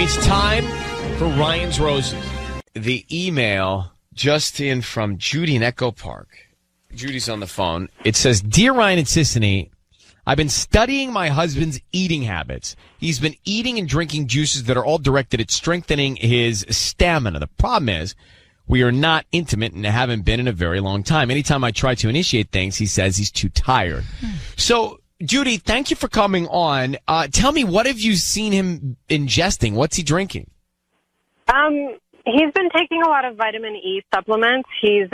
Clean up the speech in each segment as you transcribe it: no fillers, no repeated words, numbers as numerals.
It's time for Ryan's Roses. The email just in from Judy in Echo Park. Judy's on the phone. It says, Dear Ryan and Sissany, I've been studying my husband's eating habits. He's been eating and drinking juices that are all directed at strengthening his stamina. The problem is we are not intimate and haven't been in a very long time. Anytime I try to initiate things, he says he's too tired. So, Judy, thank you for coming on. Tell me, what have you seen him ingesting? What's he drinking? He's been taking a lot of vitamin E supplements. He's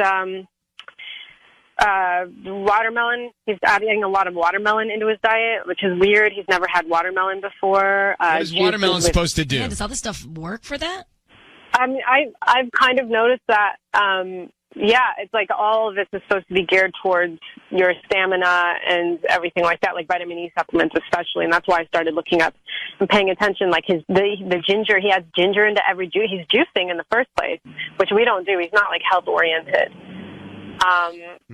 watermelon. He's adding a lot of watermelon into his diet, which is weird. He's never had watermelon before. What is watermelon supposed to do? Yeah, does all this stuff work for that? I've kind of noticed that. It's like all of this is supposed to be geared towards your stamina and everything like that, like vitamin E supplements especially. And that's why I started looking up and paying attention. Like the ginger, he adds ginger into every juice. He's juicing in the first place, which we don't do. He's not like health oriented.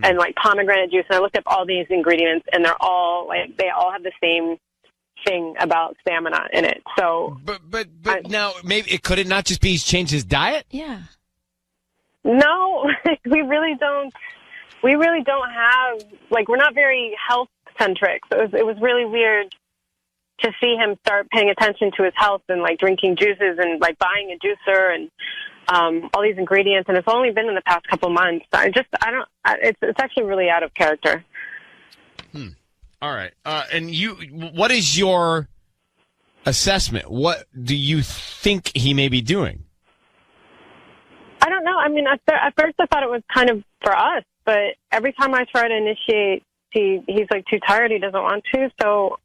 And like pomegranate juice. And I looked up all these ingredients, and they're all like they all have the same thing about stamina in it. So, but now maybe could it not just be he's changed his diet? Yeah. No, we really don't. We really don't have, like, we're not very health centric. So it was really weird to see him start paying attention to his health and like drinking juices and like buying a juicer and all these ingredients. And it's only been in the past couple months. It's actually really out of character. All right. And what is your assessment? What do you think he may be doing? I don't know. I mean, at first I thought it was kind of for us, but every time I try to initiate, he's like too tired. He doesn't want to. So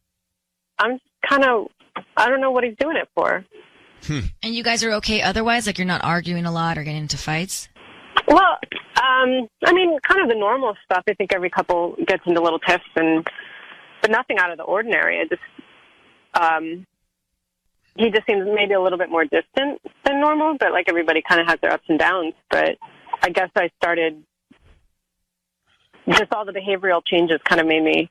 I'm just kind of, I don't know what he's doing it for. And you guys are okay otherwise? Like you're not arguing a lot or getting into fights? Well, I mean, kind of the normal stuff. I think every couple gets into little tiffs, but nothing out of the ordinary. He just seems maybe a little bit more distant than normal, but like everybody kind of has their ups and downs. But I guess I started, just all the behavioral changes kind of made me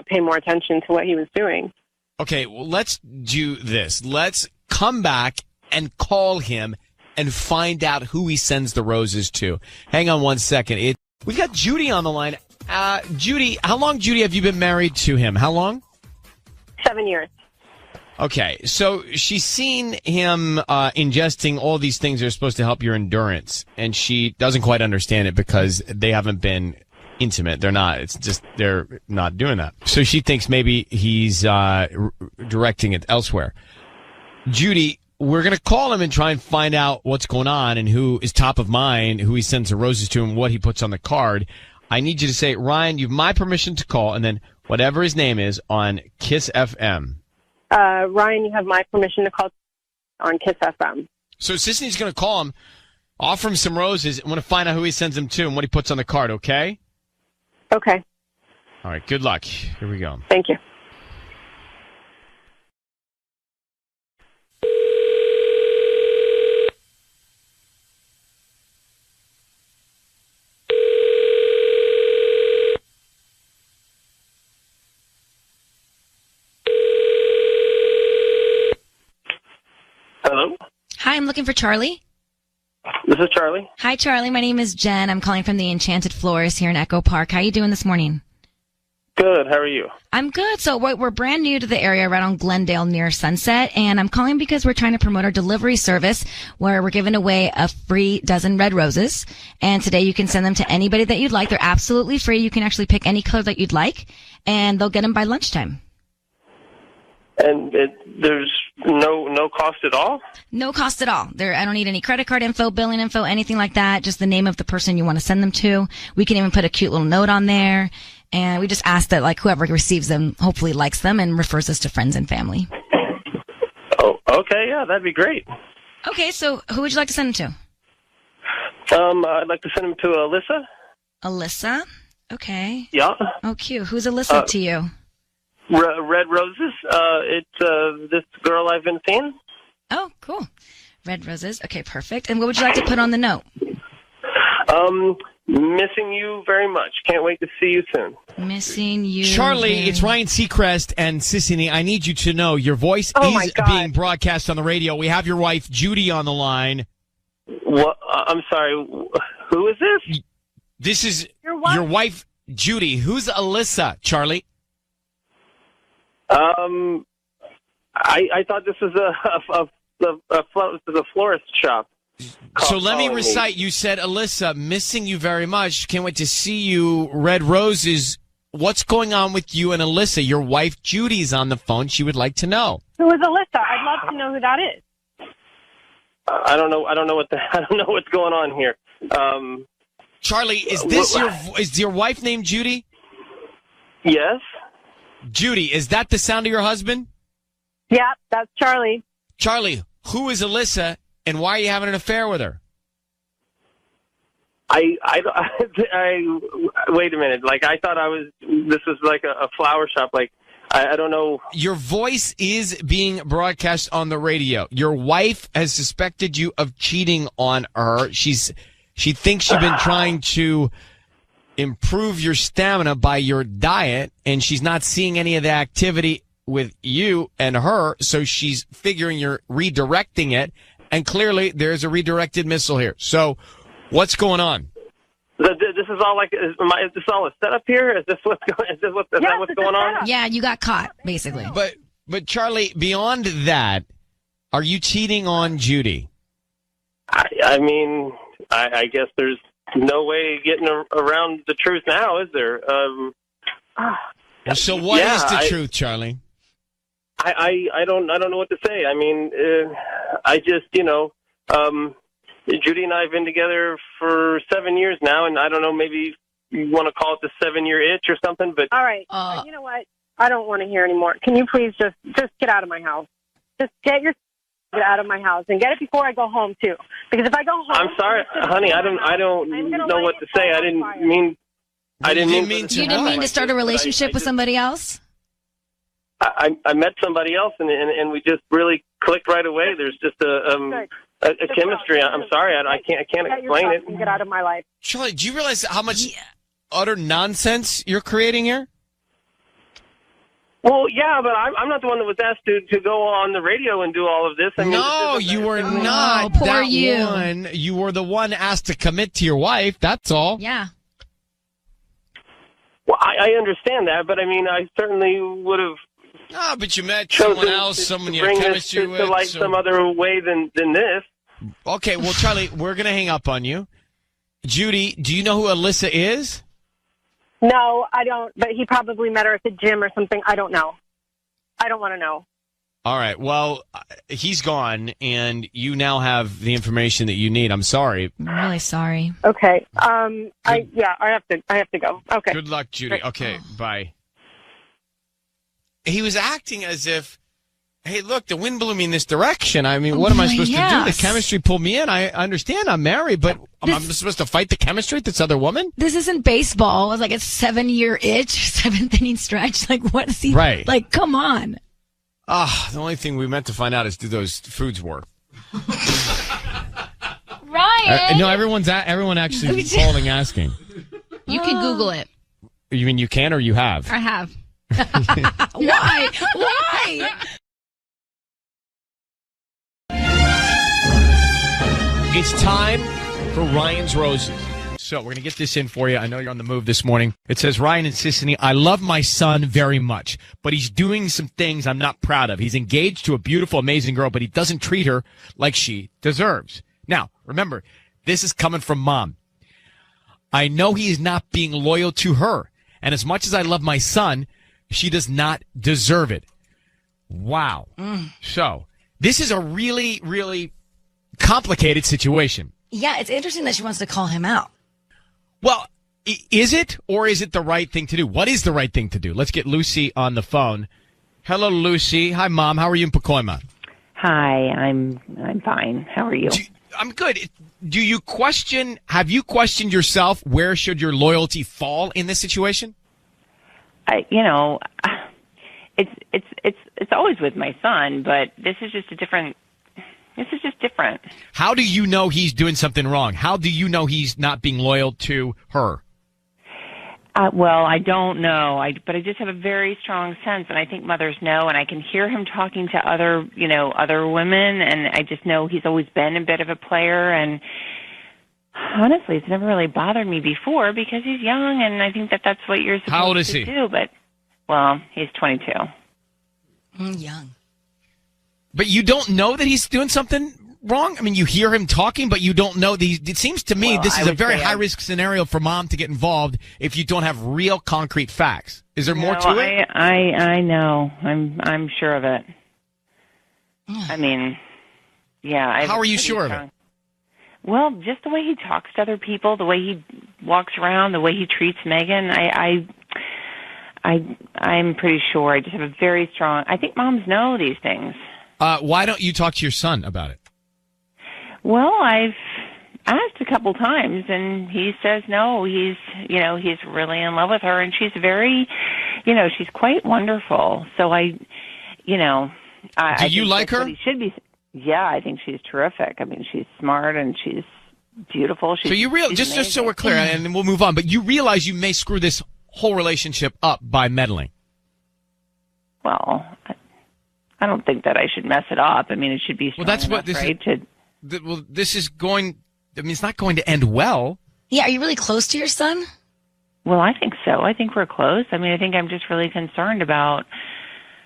pay more attention to what he was doing. Okay, well, let's do this. Let's come back and call him and find out who he sends the roses to. Hang on one second. We've got Judy on the line. Judy, how long, Judy, have you been married to him? How long? 7 years. Okay, so she's seen him ingesting all these things that are supposed to help your endurance, and she doesn't quite understand it because they haven't been intimate. They're not. It's just they're not doing that. So she thinks maybe he's directing it elsewhere. Judy, we're going to call him and try and find out what's going on and who is top of mind, who he sends the roses to, and what he puts on the card. I need you to say, Ryan, you have my permission to call, and then whatever his name is on Kiss FM. Ryan, you have my permission to call on Kiss FM. So Sisney's going to call him, offer him some roses, and want to find out who he sends them to and what he puts on the card, okay? Okay. All right, good luck. Here we go. Thank you. Hello? Hi, I'm looking for Charlie. This is Charlie. Hi, Charlie. My name is Jen. I'm calling from the Enchanted Florist here in Echo Park. How are you doing this morning? Good. How are you? I'm good. So we're brand new to the area right on Glendale near Sunset, and I'm calling because we're trying to promote our delivery service where we're giving away a free dozen red roses. And today you can send them to anybody that you'd like. They're absolutely free. You can actually pick any color that you'd like, and they'll get them by lunchtime. And there's no cost at all? No cost at all. I don't need any credit card info, billing info, anything like that. Just the name of the person you want to send them to. We can even put a cute little note on there. And we just ask that like whoever receives them hopefully likes them and refers us to friends and family. Oh, okay. Yeah, that'd be great. Okay, so who would you like to send them to? I'd like to send them to Alyssa. Alyssa? Okay. Yeah. Oh, cute. Who's Alyssa to you? Red Roses. It's this girl I've been seeing. Oh, cool. Red Roses. Okay, perfect. And what would you like to put on the note? Missing you very much. Can't wait to see you soon. Missing you. Charlie, very- it's Ryan Seacrest and Sissany. I need you to know your voice my is God. being broadcast on the radio. We have your wife, Judy, on the line. What? I'm sorry. Who is this? This is Your wife? Judy. Who's Alyssa, Charlie? I thought this was a florist shop. So let me Calling recite. You said, Alyssa, missing you very much. Can't wait to see you. Red Roses. What's going on with you and Alyssa? Your wife, Judy's on the phone. She would like to know. Who is Alyssa? I'd love to know who that is. I don't know. I don't know what's going on here. Charlie, is your wife named Judy? Yes. Judy, is that the sound of your husband? Yeah, that's Charlie. Charlie, who is Alyssa and why are you having an affair with her? I wait a minute. Like, I thought this was like a flower shop. Like, I don't know. Your voice is being broadcast on the radio. Your wife has suspected you of cheating on her. She thinks you've been trying to improve your stamina by your diet, and she's not seeing any of the activity with you and her, so she's figuring you're redirecting it, and clearly there's a redirected missile here. So what's going on? This is all like, is this all a setup here? Is that what's going on? Yeah, you got caught, basically. But Charlie, beyond that, are you cheating on Judy? I mean, I guess there's no way getting around the truth now, is there? So what is the truth, Charlie? I don't know what to say. I mean, I just, Judy and I have been together for 7 years now, and I don't know, maybe you want to call it the 7-year itch or something, but... All right. You know what? I don't want to hear anymore. Can you please just get out of my house? Just get out of my house and get it before I go home too. Because if I go home, I'm sorry, honey. I don't know what to say. I didn't mean You didn't mean to start a relationship with somebody else? I met somebody else and we just really clicked right away. There's just a chemistry. I'm sorry, I can't explain it. And get out of my life. Charlie, do you realize how much utter nonsense you're creating here? Well, yeah, but I'm not the one that was asked to go on the radio and do all of this. I mean, no, you were not. Poor that you. One. You were the one asked to commit to your wife. That's all. Yeah. Well, I understand that, but I mean, I certainly would have. Ah, but you met someone else, someone you had chemistry with. To like some other way than this. Okay, well, Charlie, we're going to hang up on you. Judy, do you know who Alyssa is? No, I don't. But he probably met her at the gym or something. I don't know. I don't want to know. All right. Well, he's gone, and you now have the information that you need. I'm sorry. I'm really sorry. Okay. I have to go. Okay. Good luck, Judy. Okay. Bye. He was acting as if, hey, look, the wind blew me in this direction. I mean, what am I supposed to do? The chemistry pulled me in. I understand I'm married, but I'm supposed to fight the chemistry with this other woman? This isn't baseball. It's like a 7-year itch, 7th inning stretch. Like, what is he? Right. Like, come on. The only thing we meant to find out is do those foods work? Ryan! No, everyone actually calling asking. You can Google it. You mean you can or you have? I have. Why? Why? It's time for Ryan's Roses. So we're going to get this in for you. I know you're on the move this morning. It says, Ryan and Sissany, I love my son very much, but he's doing some things I'm not proud of. He's engaged to a beautiful, amazing girl, but he doesn't treat her like she deserves. Now, remember, this is coming from mom. I know he is not being loyal to her. And as much as I love my son, she does not deserve it. Wow. So this is a really, really complicated situation. Yeah, it's interesting that she wants to call him out. Well, is it or is it the right thing to do? What is the right thing to do? Let's get Lucy on the phone. Hello, Lucy. Hi, Mom. How are you in Pacoima? Hi, I'm fine. How are you? I'm good. Have you questioned yourself where should your loyalty fall in this situation? It's always with my son, but this is just a different This is just different. How do you know he's doing something wrong? How do you know he's not being loyal to her? Well, I don't know, but I just have a very strong sense, and I think mothers know, and I can hear him talking to other women, and I just know he's always been a bit of a player, and honestly, it's never really bothered me before because he's young, and I think that's what you're supposed How old is to he? do, but, well, he's 22. Young. But you don't know that he's doing something wrong? I mean, you hear him talking, but you don't know. It seems to me this is a very high-risk scenario for mom to get involved if you don't have real concrete facts. Is there more to it? I know. I'm sure of it. I mean, yeah. How are you sure of it? Well, just the way he talks to other people, the way he walks around, the way he treats Megan. I'm pretty sure. I just have a very strong. I think moms know these things. Why don't you talk to your son about it? Well, I've asked a couple times, and he says no. He's really in love with her, and she's very, she's quite wonderful. So I you like her? He should be. Yeah, I think she's terrific. I mean, she's smart and she's beautiful. So you just so we're clear, and then we'll move on. But you realize you may screw this whole relationship up by meddling. Well, I don't think that I should mess it up. I mean, it should be strong well, this is going. I mean, it's not going to end well. Yeah, are you really close to your son? Well, I think so. I think we're close. I mean, I think I'm just really concerned about,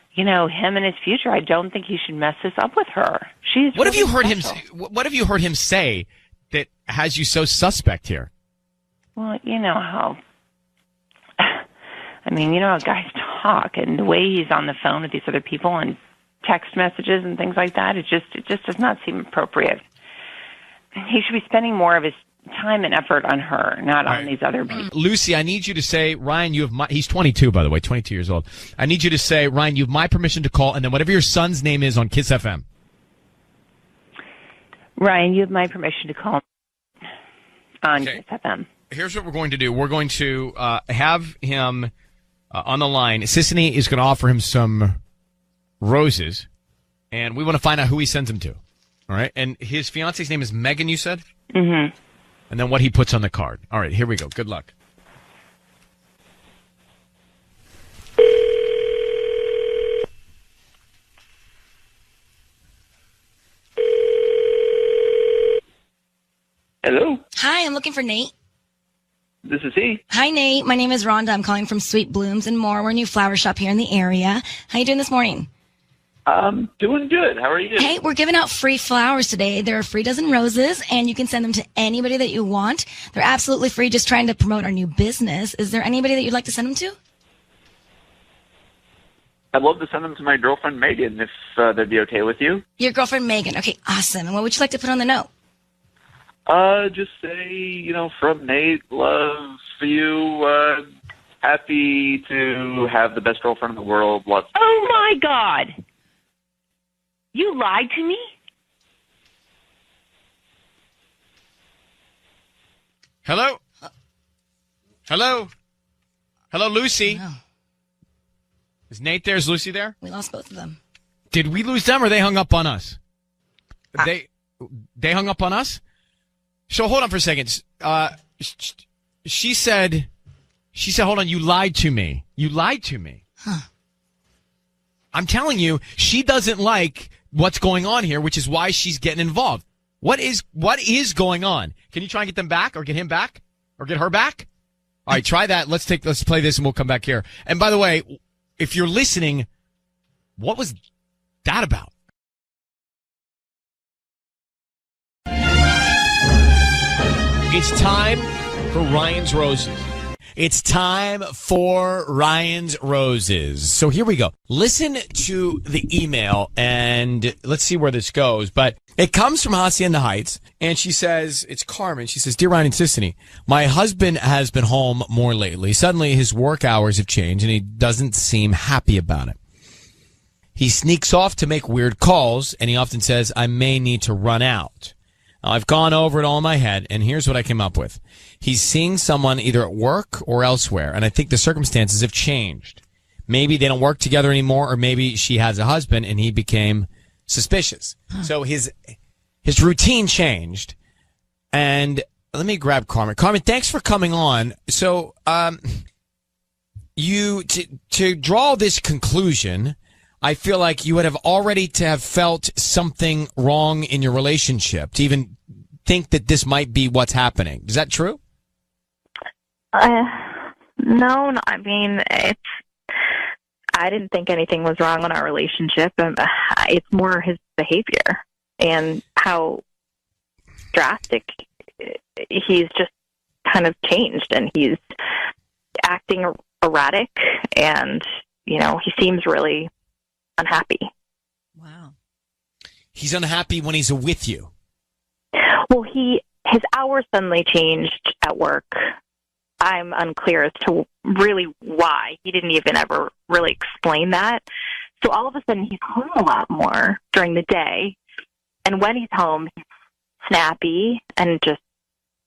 him and his future. I don't think he should mess this up with her. She's. What really have you heard special. What have you heard him say that has you so suspect here? Well, you know how. I mean, how guys talk, and the way he's on the phone with these other people and text messages and things like that. It just does not seem appropriate. He should be spending more of his time and effort on her, not on these other people. Lucy, I need you to say, Ryan, he's 22, by the way, 22 years old. I need you to say, Ryan, you have my permission to call, and then whatever your son's name is on Kiss FM. Ryan, you have my permission to call on Kiss FM. Here's what we're going to do. We're going to have him on the line. Sissany is going to offer him some roses, and we want to find out who he sends them to. All right? And his fiance's name is Megan, you said? Mm-hmm. And then what he puts on the card. All right, here we go. Good luck. Hello? Hi, I'm looking for Nate. This is he. Hi, Nate. My name is Rhonda. I'm calling from Sweet Blooms and More. We're a new flower shop here in the area. How you doing this morning? Doing good. How are you? Hey, we're giving out free flowers today. They're a free dozen roses, and you can send them to anybody that you want. They're absolutely free, just trying to promote our new business. Is there anybody that you'd like to send them to? I'd love to send them to my girlfriend, Megan, if that'd be okay with you. Your girlfriend, Megan. Okay, awesome. And what would you like to put on the note? Just say, from Nate, love for you, happy to have the best girlfriend in the world. Lots. Oh, my God. You lied to me? Hello? Hello? Hello, Lucy? Oh, Is Nate there? Is Lucy there? we lost both of them. Did we lose them or they hung up on us? They hung up on us? So hold on for a second. She said, hold on, you lied to me. You lied to me. Huh. I'm telling you, she doesn't like what's going on here, which is why she's getting involved. What is going on? Can you try and get them back or get him back or get her back? All right, try that. Let's play this and we'll come back here. And by the way, if you're listening, what was that about? It's time for Ryan's Roses. It's time for Ryan's Roses. So here we go. Listen to the email and let's see where this goes. But it comes from Hacienda Heights and she says, it's Carmen. She says, Dear Ryan and Sissany, my husband has been home more lately. Suddenly his work hours have changed and he doesn't seem happy about it. He sneaks off to make weird calls and he often says, I may need to run out. I've gone over it all in my head, and here's what I came up with. He's seeing someone either at work or elsewhere, and I think the circumstances have changed. Maybe they don't work together anymore, or maybe she has a husband, and he became suspicious. So his his routine changed. And let me grab Carmen. Carmen, thanks for coming on. So, to draw this conclusion, I feel like you would have already to have felt something wrong in your relationship to even think that this might be what's happening. Is that true? No, I mean, I didn't think anything was wrong in our relationship. It's more his behavior and how drastic he's just kind of changed, and he's acting erratic, and, you know, he seems really unhappy. Wow. He's unhappy when he's with you. Well, his hours suddenly changed at work. I'm unclear as to really why. He didn't even ever really explain that. So all of a sudden, he's home a lot more during the day. And when he's home, he's snappy and just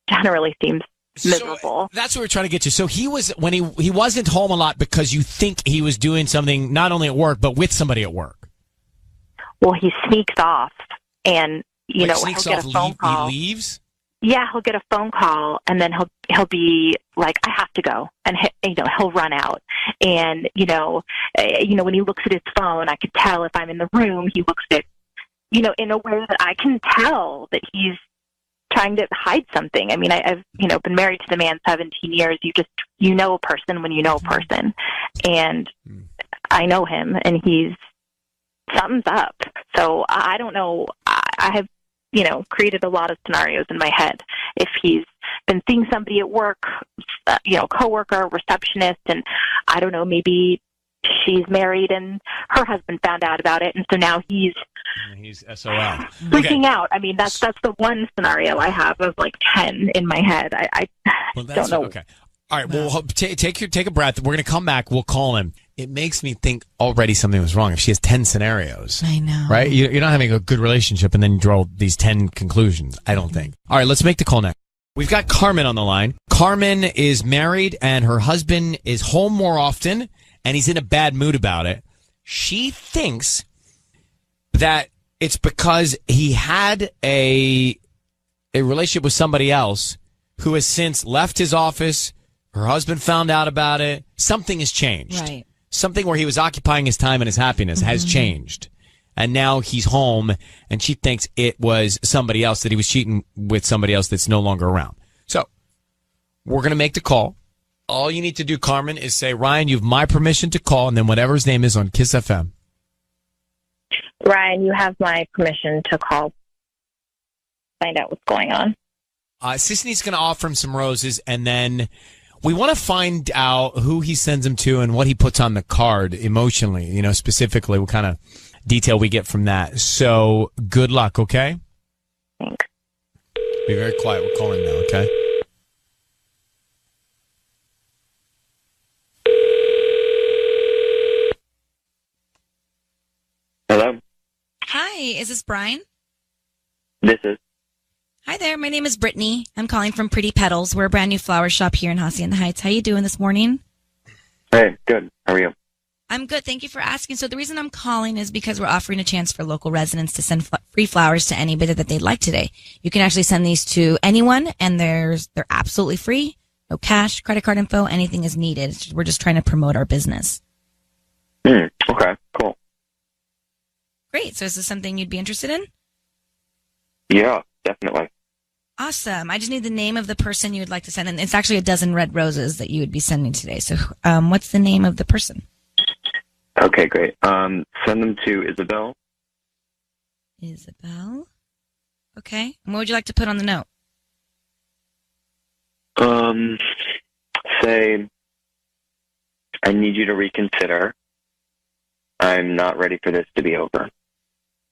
generally seems miserable. So that's what we're trying to get to. So he was, when he wasn't home a lot because you think he was doing something not only at work, but with somebody at work. Well, he sneaks off, and, you know, sneaks he'll get off, a phone call. He leaves? Yeah, he'll get a phone call, and then he'll be like, "I have to go," and he'll run out. And when he looks at his phone, I could tell if I'm in the room. He looks at, in a way that I can tell that he's trying to hide something. I mean, I've been married to the man 17 years. You know a person when you know a person, and I know him, and something's up. So I don't know. I have created a lot of scenarios in my head. If he's been seeing somebody at work, coworker, receptionist, and I don't know, maybe she's married and her husband found out about it, and so now he's SOL. Freaking out. I mean, that's the one scenario I have of like 10 in my head. I don't know. Okay. All right. Well, take a breath. We're going to come back. We'll call him. It makes me think already something was wrong. If she has 10 scenarios, I know, right? You're not having a good relationship, and then you draw these 10 conclusions. I don't think. All right. Let's make the call now. We've got Carmen on the line. Carmen is married, and her husband is home more often, and he's in a bad mood about it. She thinks that it's because he had a relationship with somebody else who has since left his office. Her husband found out about it. Something has changed. Right. Something where he was occupying his time and his happiness has changed. And now he's home, and she thinks it was somebody else, that he was cheating with somebody else that's no longer around. So we're going to make the call. All you need to do, Carmen, is say, "Ryan, you have my permission to call," and then whatever his name is on Kiss FM. Ryan, you have my permission to call. Find out what's going on. Sisney's going to offer him some roses, and then we want to find out who he sends them to and what he puts on the card emotionally, specifically what kind of detail we get from that. So good luck, okay? Thanks. Be very quiet. We'll call him now, okay? Hello? Hi, is this Brian? This is. Hi there, my name is Brittany. I'm calling from Pretty Petals. We're a brand new flower shop here in Hacienda Heights. How you doing this morning? Hey, good. How are you? I'm good. Thank you for asking. So the reason I'm calling is because we're offering a chance for local residents to send free flowers to anybody that they'd like today. You can actually send these to anyone, and they're absolutely free. No cash, credit card info, anything is needed. We're just trying to promote our business. Okay, cool. Great. So is this something you'd be interested in? Yeah, definitely. Awesome. I just need the name of the person you would like to send. And it's actually a dozen red roses that you would be sending today. So what's the name of the person? Okay, great. Send them to Isabel. Isabel. Okay. And what would you like to put on the note? Say, I need you to reconsider. I'm not ready for this to be over.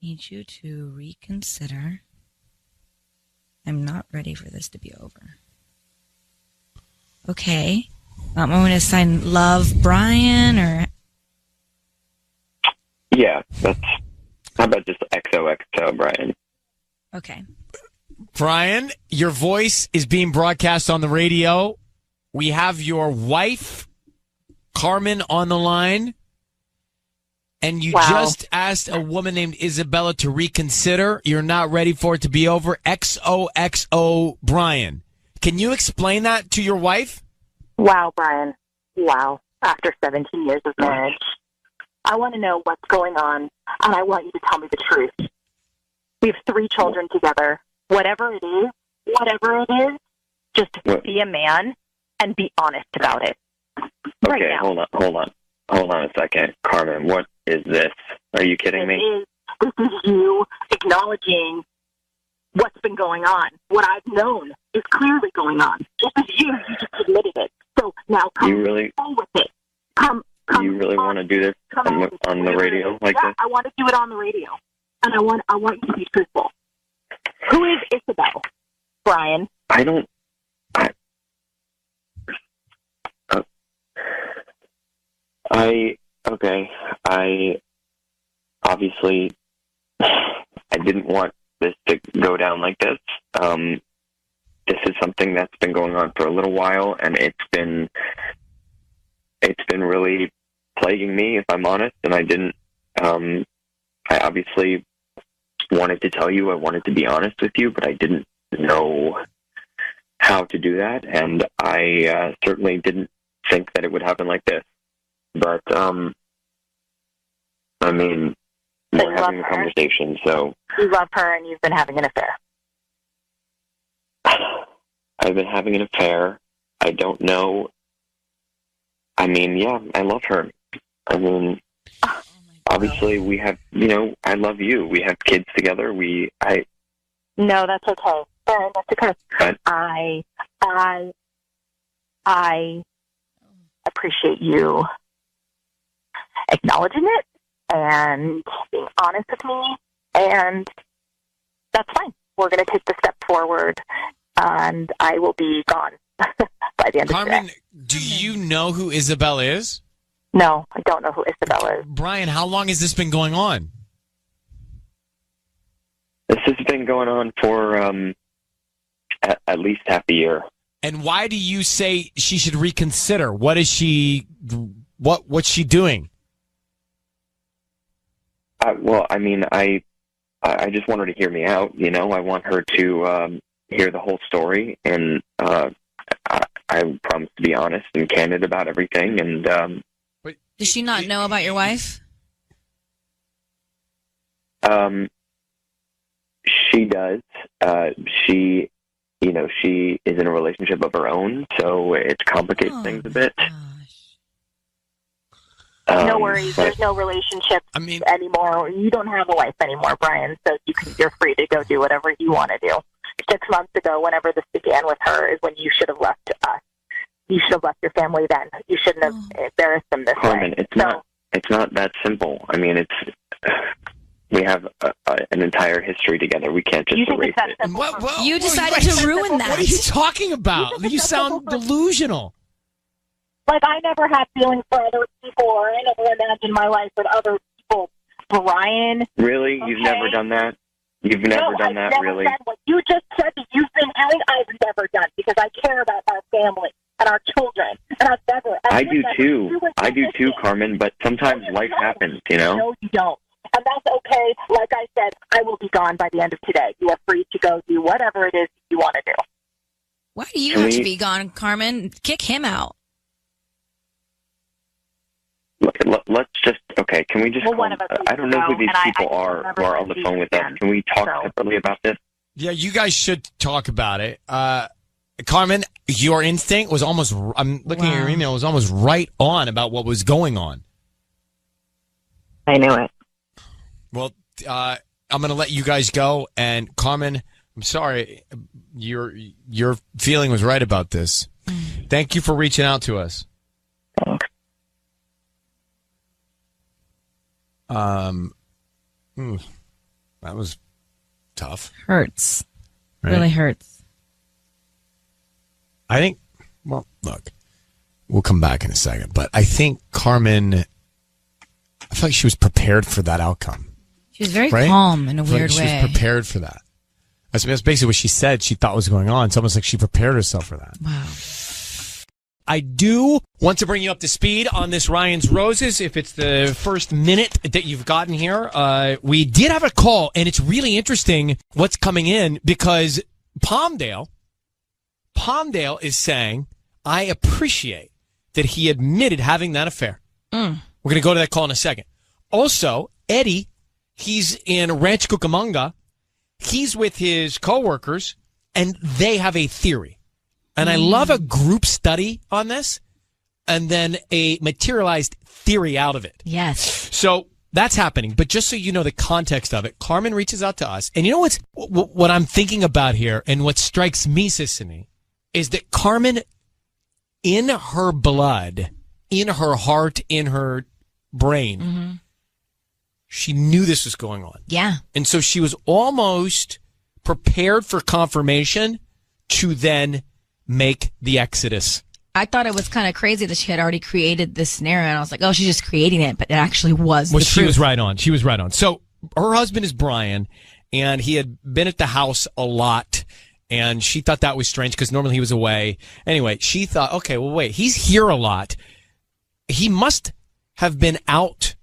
Need you to reconsider. I'm not ready for this to be over. Okay. I'm going to sign Love Brian, or... Yeah, how about just XOXO, Brian? Okay. Brian, your voice is being broadcast on the radio. We have your wife, Carmen, on the line. and you Wow. just asked a woman named Isabella to reconsider. You're not ready for it to be over. XOXO Brian. Can you explain that to your wife? Wow, Brian. Wow. After 17 years of marriage, I want to know what's going on, and I want you to tell me the truth. We have 3 children together. Whatever it is, just be a man and be honest about it. Right Okay, now. hold on a second. Carmen, what is this? Are you kidding me? This is you acknowledging what's been going on. What I've known is clearly going on. This is you. You just admitted it. So now come You really- on with it. Come You really want to do this on the radio like yeah, this? I want to do it on the radio. And I want you to be truthful. Who is Isabel, Brian? I don't. Okay. I obviously I didn't want this to go down like this. This is something that's been going on for a little while, and it's been really plaguing me, if I'm honest. And I didn't. I obviously wanted to tell you. I wanted to be honest with you, but I didn't know how to do that, and I certainly didn't think that it would happen like this. But I mean, So we're you having love a her? conversation, so You love her and you've been having an affair. I've been having an affair. I don't know. I mean, yeah, I love her. I mean, obviously we have, I love you. We have kids together. No, that's okay. That's okay. But- I appreciate you acknowledging it and being honest with me, and that's fine. We're going to take the step forward, and I will be gone by the end of Carmen, today. do you know who Isabel is? No, I don't know who Isabella is. Brian, how long has this been going on? This has been going on for at least half a year. And why do you say she should reconsider? What is she? What's she doing? Well, I mean, I just want her to hear me out. I want her to hear the whole story, and I promise to be honest and candid about everything. And Does she not know about your wife? she does. She is in a relationship of her own, so it complicates things a bit. No worries. But There's no relationship I mean, anymore. You don't have a wife anymore, Brian, so you're free to go do whatever you want to do. 6 months ago, whenever this began with her, is when you should have left us. You should have left your family then. You shouldn't have embarrassed them this Carmen, way. it's not that simple. I mean, we have an entire history together. We can't just You think erase it's that it. simple? You decided to ruin that. What are you talking about? You think You it's sound that simple? delusional. Like, I never had feelings for other people, or I never imagined my life with other people. Brian. Really? You've Okay. never done that? You've never No, done I've that, never really? done what you just said that you've been doing. I've never done, because I care about our family and our children. And I've never. I do too. I do too, Carmen. But sometimes life happens, No, you don't. And that's okay. Like I said, I will be gone by the end of today. You are free to go do whatever it is you want to do. Why do you Can have to we- be gone, Carmen? Kick him out. Let's just, okay, can we just, Well, one of us I don't know who needs to these go, and people I are will never who are on the see phone you with us. again. Can we talk So- separately about this? Yeah, you guys should talk about it. Carmen, your instinct was almost, I'm looking at your email, was almost right on about what was going on. I knew it. Well, I'm going to let you guys go. And Carmen, I'm sorry, your feeling was right about this. Thank you for reaching out to us. Thanks. That was tough. Hurts. Right? Really hurts. I think, well, look, we'll come back in a second, but I think Carmen, I feel like she was prepared for that outcome. She was very Right? calm in a I feel weird like way. she was prepared for that. That's basically what she said she thought was going on. It's almost like she prepared herself for that. Wow. I do want to bring you up to speed on this Ryan's Roses. If it's the first minute that you've gotten here, we did have a call, and it's really interesting what's coming in because Palmdale is saying, I appreciate that he admitted having that affair. We're going to go to that call in a second. Also, Eddie, he's in Ranch Cucamonga. He's with his coworkers, and they have a theory. And I love a group study on this and then a materialized theory out of it. Yes. So that's happening. But just so you know the context of it, Carmen reaches out to us. And you know what I'm thinking about here and what strikes me, Sissany, is that Carmen, in her blood, in her heart, in her brain, she knew this was going on. Yeah. And so she was almost prepared for confirmation to then make the exodus. I thought it was kind of crazy that she had already created this scenario, and I was like, oh, she's just creating it, but it actually was the She truth. was right on. She was right on. So her husband is Brian, and he had been at the house a lot, and she thought that was strange because normally he was away. Anyway, she thought, okay, well, wait, he's here a lot. He must have been out,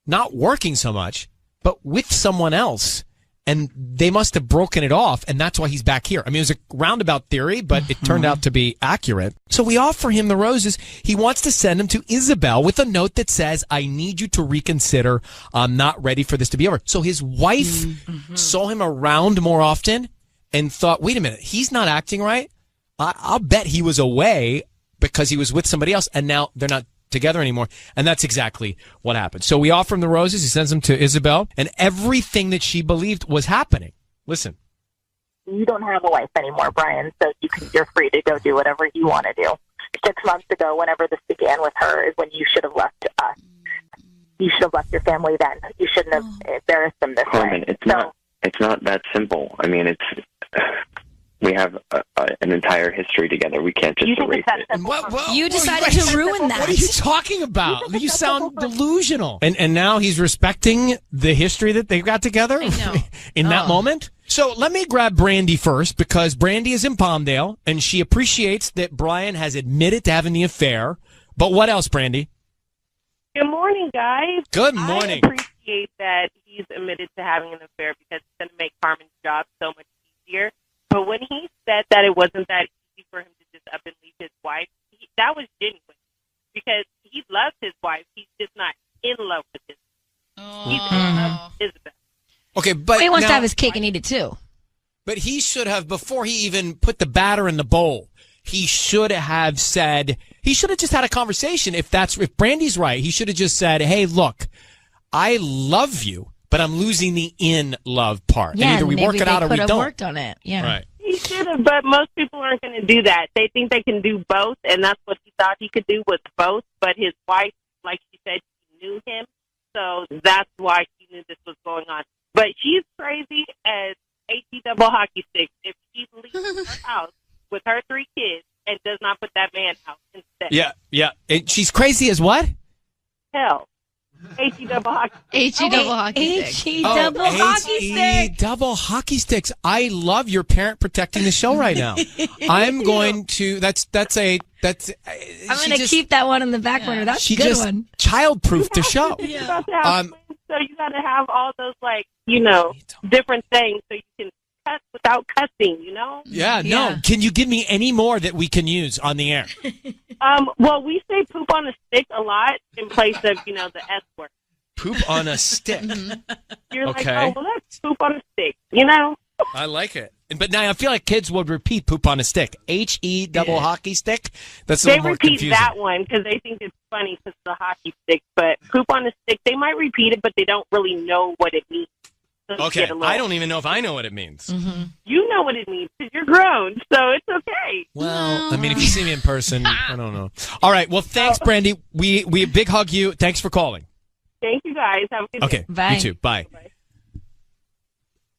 not working so much, but with someone else. And they must have broken it off, and that's why he's back here. I mean, it was a roundabout theory, but it turned out to be accurate. So we offer him the roses. He wants to send them to Isabel with a note that says, I need you to reconsider. I'm not ready for this to be over. So his wife saw him around more often and thought, wait a minute, he's not acting right. I'll bet he was away because he was with somebody else, and now they're not together anymore. And that's exactly what happened. So we offer him the roses. He sends them to Isabel, and everything that she believed was happening. Listen. You don't have a wife anymore, Brian, so you're free to go do whatever you want to do. 6 months ago, whenever this began with her, is when you should have left us. You should have left your family then. You shouldn't have embarrassed them this Carmen, way. it's not that simple. I mean, we have an entire history together. We can't just erase it. You decided to ruin that. What are you talking about? You sound delusional. And now he's respecting the history that they've got together in that moment? So let me grab Brandy first, because Brandy is in Palmdale, and she appreciates that Brian has admitted to having the affair. But what else, Brandy? Good morning, guys. Good morning. I appreciate that he's admitted to having an affair because it's going to make Carmen's job so much easier. But when he said that it wasn't that easy for him to just up and leave his wife, that was genuine because he loves his wife. He's just not in love with his wife. He's in love with Isabel. Okay, but he wants now, to have his cake and eat it too. But he should have, before he even put the batter in the bowl, he should have said, he should have just had a conversation. If Brandy's right, he should have just said, hey, look, I love you, but I'm losing the in love part. Yeah, and either we work it out or we don't. Worked on it. Yeah. Right. He should have, but most people aren't going to do that. They think they can do both, and that's what he thought he could do with both. But his wife, like she said, she knew him, so that's why she knew this was going on. But she's crazy as HE double hockey sticks if she leaves her house with her 3 kids and does not put that man out instead. Yeah. And she's crazy as what? Hell. HE double hockey. HE double hockey stick. HE double hockey stick. Double hockey sticks. I love your parent protecting the show right now. I'm going to. I'm going to keep that one in the back burner. That's a good one. Child-proof the show. So you got to have all those different things so you can cuss without cussing. Yeah. No. Can you give me any more that we can use on the air? Well, we say poop on a stick a lot in place of, the S word. Poop on a stick. You're okay. Well, let's poop on a stick, I like it. But now I feel like kids would repeat poop on a stick. HE double hockey stick? That's a little more confusing. They repeat that one because they think it's funny because it's a hockey stick. But poop on a stick, they might repeat it, but they don't really know what it means. So okay, I don't even know if I know what it means. Mm-hmm. You know what it means because you're grown, so it's okay. Well, I mean, if you see me in person, I don't know. All right, well, thanks, Brandy. We big hug you. Thanks for calling. Thank you, guys. Have a good day. Okay, bye. You too. Bye.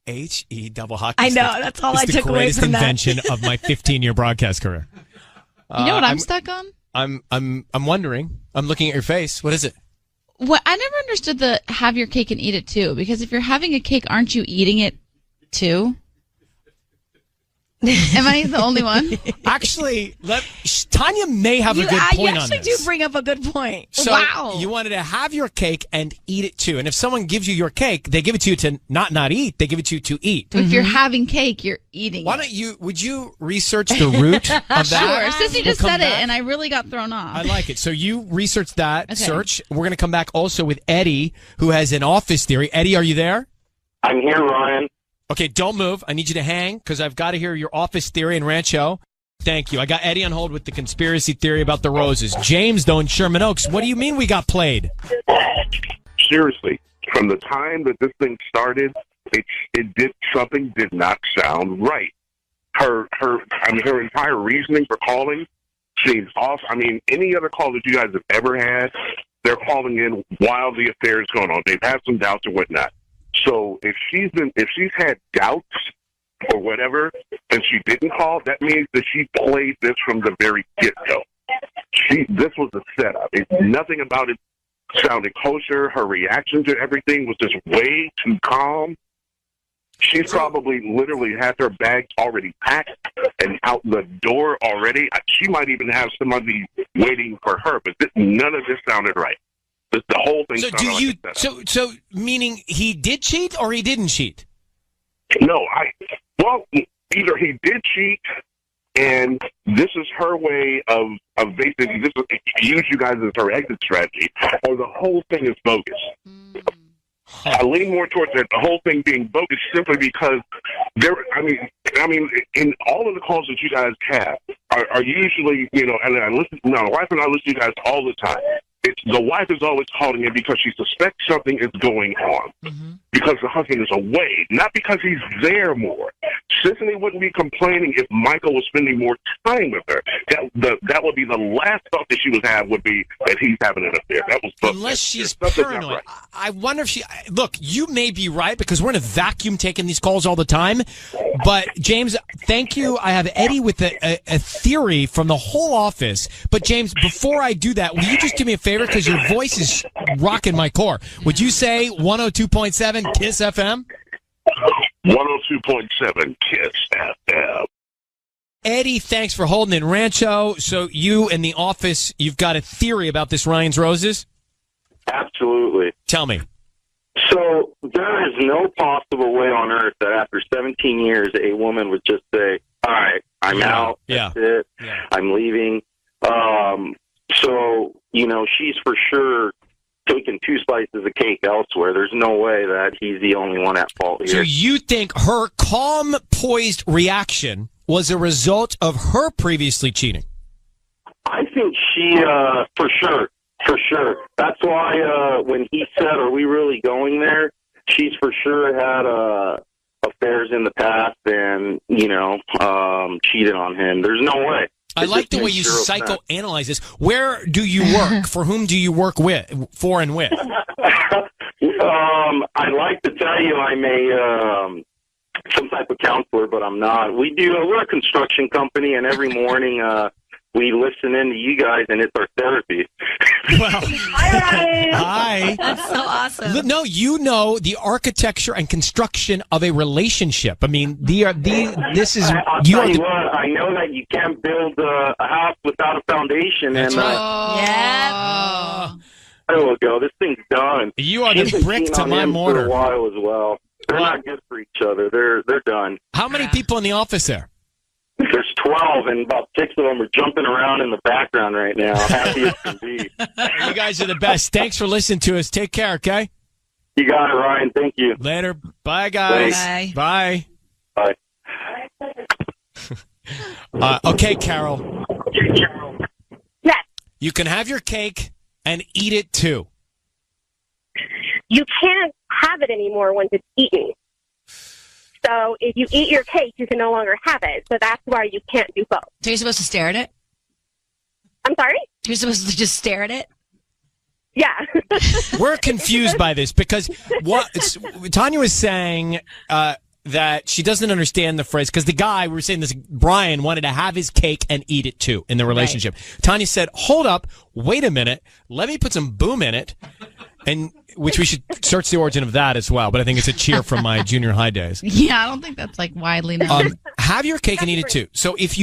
HE double hockey stick. I know, that's all I took away from that. It's the greatest invention of my 15-year broadcast career. You know what I'm stuck on? I'm wondering. I'm looking at your face. What is it? What I never understood the have your cake and eat it too, because if you're having a cake, aren't you eating it too? Am I the only one? Actually, Tanya may have a good point you on actually this. do bring up a good point. So Wow. you wanted to have your cake and eat it too. And if someone gives you your cake, they give it to you to not eat. They give it to you to eat. If you're having cake, you're eating Why it. don't you, would you research the root of that? Sure. Sissy just We'll said come it, back. and I really got thrown off. I like it. So you research that Okay. search. We're going to come back also with Eddie, who has an office theory. Eddie, are you there? I'm here, Ryan. Okay, don't move. I need you to hang because I've got to hear your office theory in Rancho. Thank you. I got Eddie on hold with the conspiracy theory about the roses. James, though, in Sherman Oaks, what do you mean we got played? Seriously, from the time that this thing started, something did not sound right. Her entire reasoning for calling seems off. I mean, any other call that you guys have ever had, they're calling in while the affair is going on. They've had some doubts or whatnot. So if she's had doubts or whatever, and she didn't call, that means that she played this from the very get-go. This was a setup. Nothing about it sounded kosher. Her reaction to everything was just way too calm. She's probably literally had her bags already packed and out the door already. She might even have somebody waiting for her, but none of this sounded right. The whole thing. So sounded like a setup. so meaning he did cheat or he didn't cheat? No, either he did cheat, and this is her way of basically use you guys as her exit strategy, or the whole thing is bogus. I lean more towards that, the whole thing being bogus, simply because in all of the calls that you guys have are usually, and my wife and I listen to you guys all the time. The wife is always calling in because she suspects something is going on. Because the husband is away, not because he's there more. Sissany wouldn't be complaining if Michael was spending more time with her. That would be the last thought that she would have, would be that he's having an affair. That was unless she's paranoid. Right. I wonder if she. Look, you may be right because we're in a vacuum taking these calls all the time. But James, thank you. I have Eddie with a theory from the whole office. But James, before I do that, will you just do me a favor because your voice is rocking my core? Would you say 102.7 Kiss FM? 102.7 Kiss FM. Eddie, thanks for holding in Rancho. So you in the office, you've got a theory about this Ryan's Roses? Absolutely. Tell me. So there is no possible way on earth that after 17 years, a woman would just say, all right, I'm out. That's it. Yeah. I'm leaving. So, she's for sure taking 2 slices of cake elsewhere. There's no way that he's the only one at fault here. So you think her calm, poised reaction was a result of her previously cheating? I think she, for sure. That's why when he said, are we really going there? She's for sure had affairs in the past and, cheated on him. There's no way. I like the way you psychoanalyze this. Where do you work? For whom do you work for and with? I'd like to tell you I'm some type of counselor, but I'm not. We're a construction company, and every morning we listen in to you guys, and it's our therapy. Well, hi. That's so awesome. No, you know the architecture and construction of a relationship. I mean, this is. I'll tell you what, I know that you can't build a house without a foundation. That's and, right. There we go. This thing's done. You are She's the been brick cheating to on my him mortar. For a while as well. They're not good for each other. They're done. How many people in the office there? There's 12, and about 6 of them are jumping around in the background right now. Happy as can be. You guys are the best. Thanks for listening to us. Take care, okay? You got it, Ryan. Thank you. Later. Bye, guys. Bye. Bye. Okay, Carol. Yes. You can have your cake and eat it too. You can't have it anymore once it's eaten. So if you eat your cake, you can no longer have it. So that's why you can't do both. So you're supposed to stare at it? I'm sorry? You're supposed to just stare at it? Yeah. We're confused by this because Tanya was saying that she doesn't understand the phrase because the guy, we were saying this, Brian, wanted to have his cake and eat it too in the relationship. Right. Tanya said, hold up, wait a minute, let me put some boom in it, and which we should search the origin of that as well, but I think it's a cheer from my junior high days. Yeah, I don't think that's widely known. have your cake and eat it too. So if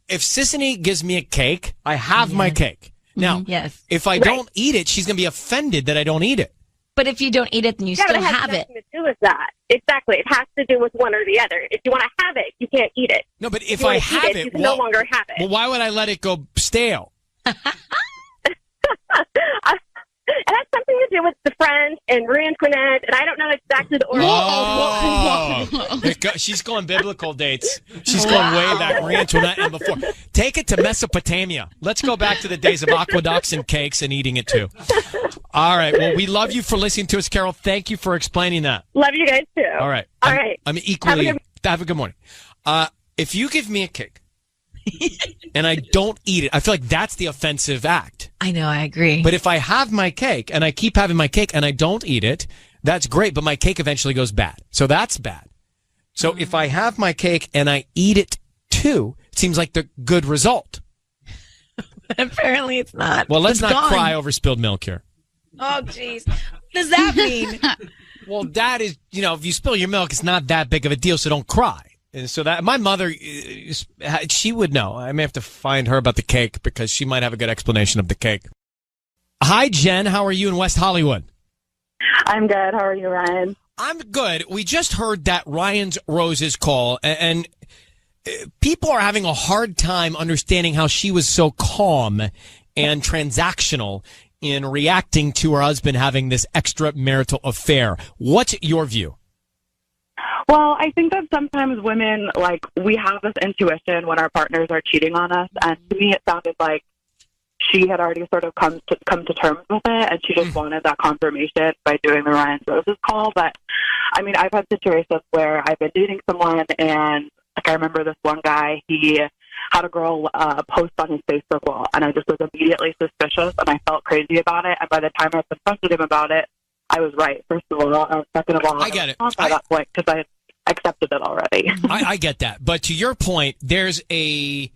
Sissany gives me a cake, I have my cake. Now, yes. if I don't eat it, she's going to be offended that I don't eat it. But if you don't eat it, then you still but it has have it. nothing to do with that. Exactly. It has to do with one or the other. If you want to have it, you can't eat it. No, but if you I eat have it, you can no longer have it. Well, why would I let it go stale? It has something to do with the French and Marie Antoinette, and I don't know exactly the order. She's going biblical dates. She's going way back, Marie Antoinette and before. Take it to Mesopotamia. Let's go back to the days of aqueducts and cakes and eating it too. All right. Well, we love you for listening to us, Carol. Thank you for explaining that. Love you guys too. All right. All right. I'm equally. Have a good morning. If you give me a cake and I don't eat it, I feel like that's the offensive act. I know, I agree. But if I have my cake and I keep having my cake and I don't eat it, that's great. But my cake eventually goes bad. So that's bad. So if I have my cake and I eat it too, it seems like the good result. Apparently it's not. Well, let's It's not gone. cry over spilled milk here. Oh, jeez. What does that mean? Well, that is, if you spill your milk, it's not that big of a deal, so don't cry. And so that my mother, she would know. I may have to find her about the cake because she might have a good explanation of the cake. Hi, Jen. How are you in West Hollywood? I'm good. How are you, Ryan? I'm good. We just heard that Ryan's Roses call, and people are having a hard time understanding how she was so calm and transactional in reacting to her husband having this extramarital affair. What's your view? Well, I think that sometimes women, we have this intuition when our partners are cheating on us, and to me it sounded like she had already sort of come to terms with it, and she just wanted that confirmation by doing the Ryan's Roses call. But, I mean, I've had situations where I've been dating someone, and, I remember this one guy, he had a girl post on his Facebook wall, and I just was immediately suspicious, and I felt crazy about it, and by the time I confronted him about it, I was right, first of all. And second of all, I get it. By that point, because I accepted it already. I get that. But to your point, there's a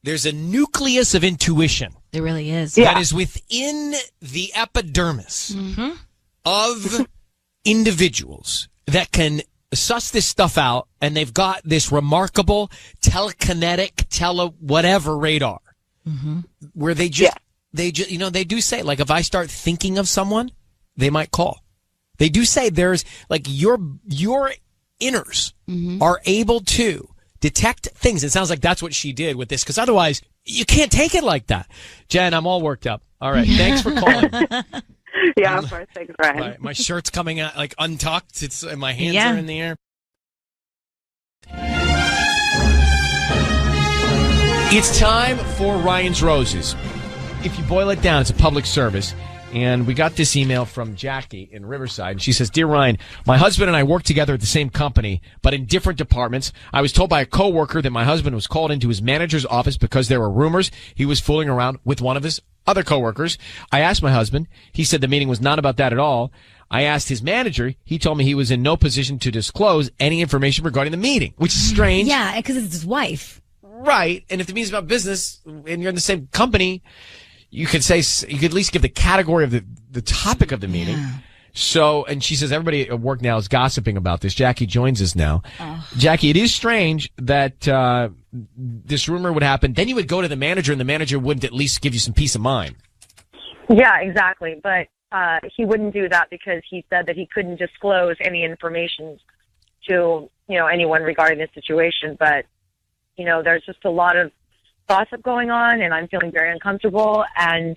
nucleus of intuition. There really is. That is within the epidermis of individuals that can suss this stuff out, and they've got this remarkable telekinetic, whatever radar, where they do say, like, if I start thinking of someone, they might call. They do say there's, like, your inners are able to detect things. It sounds like that's what she did with this, because otherwise you can't take it like that. Jen, I'm all worked up. All right. Thanks for calling. Yeah, of course. Thanks, Ryan. Right, my shirt's coming out, like, untucked. And my hands are in the air. It's time for Ryan's Roses. If you boil it down, it's a public service. And we got this email from Jackie in Riverside. And she says, Dear Ryan, my husband and I work together at the same company, but in different departments. I was told by a coworker that my husband was called into his manager's office because there were rumors he was fooling around with one of his other coworkers. I asked my husband. He said the meeting was not about that at all. I asked his manager. He told me he was in no position to disclose any information regarding the meeting, which is strange. Yeah, because it's his wife. Right. And if the meeting's about business and you're in the same company, you could at least give the category of the topic of the meeting. Yeah. So, and she says everybody at work now is gossiping about this. Jackie joins us now. Oh. Jackie, it is strange that this rumor would happen. Then you would go to the manager, and the manager wouldn't at least give you some peace of mind. Yeah, exactly. But he wouldn't do that because he said that he couldn't disclose any information to anyone regarding this situation. But there's just a lot of gossip going on, and I'm feeling very uncomfortable, and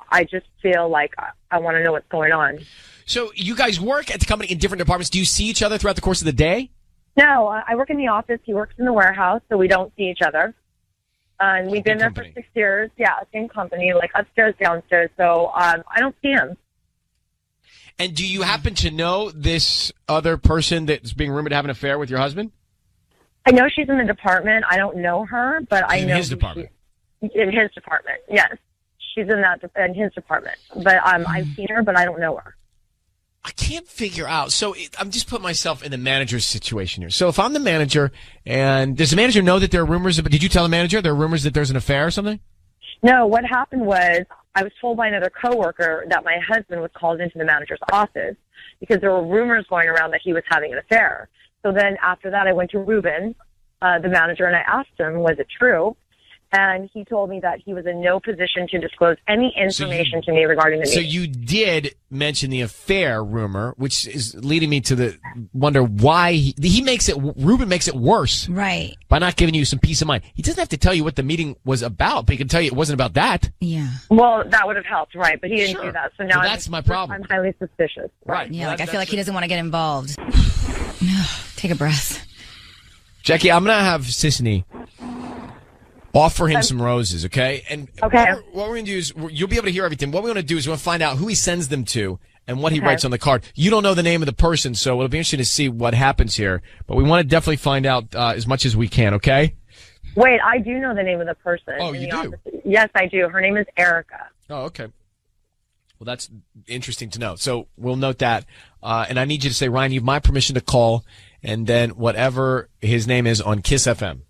I just feel like I want to know what's going on. So you guys work at the company in different departments. Do you see each other throughout the course of the day? No, I work in the office. He works in the warehouse, so we don't see each other. And we've been there for 6 years. Yeah, same company, like upstairs, downstairs. So I don't see him. And do you happen to know this other person that's being rumored to have an affair with your husband? I know she's in the department. I don't know her, but I know in his department. In his department, yes, she's in his department. But I've seen her, but I don't know her. I can't figure out. So I'm just putting myself in the manager's situation here. So if I'm the manager, and does the manager know that there are rumors? Did you tell the manager there are rumors that there's an affair or something? No. What happened was I was told by another coworker that my husband was called into the manager's office because there were rumors going around that he was having an affair. So then after that, I went to Ruben, the manager, and I asked him, was it true? And he told me that he was in no position to disclose any information to me regarding the So meeting. you did mention the affair rumor, which is leading me to wonder why Ruben makes it worse. Right. By not giving you some peace of mind. He doesn't have to tell you what the meeting was about, but he can tell you it wasn't about that. Yeah. Well, that would have helped, right? But he didn't do that. So now that's my problem. I'm highly suspicious. Right. Yeah, like I feel like he doesn't want to get involved. Take a breath. Jackie, I'm going to have Sisney offer him some roses, okay? And what we're going to do is, you'll be able to hear everything. What we want to do is we're going to find out who he sends them to and what he writes on the card. You don't know the name of the person, so it'll be interesting to see what happens here. But we want to definitely find out as much as we can, okay? Wait, I do know the name of the person. Oh, you do? Office. Yes, I do. Her name is Erica. Oh, okay. Well, that's interesting to know. So we'll note that. And I need you to say, Ryan, you have my permission to call, and then whatever his name is on Kiss FM.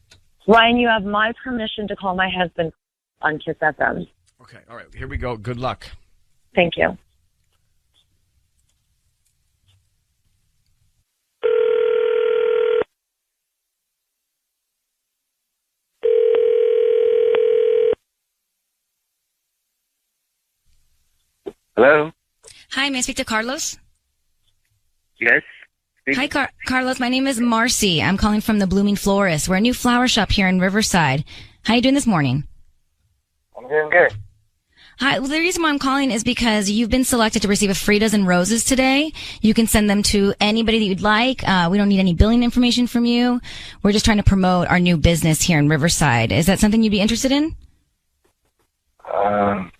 Ryan, you have my permission to call my husband on Kiss FM. Okay, all right. Here we go. Good luck. Thank you. Hello? Hi, may I speak to Carlos? Yes? Hi, Carlos. My name is Marcy. I'm calling from the Blooming Florist. We're a new flower shop here in Riverside. How you doing this morning? I'm doing good. Hi. Well, the reason why I'm calling is because you've been selected to receive a free dozen roses today. You can send them to anybody that you'd like. We don't need any billing information from you. We're just trying to promote our new business here in Riverside. Is that something you'd be interested in? No,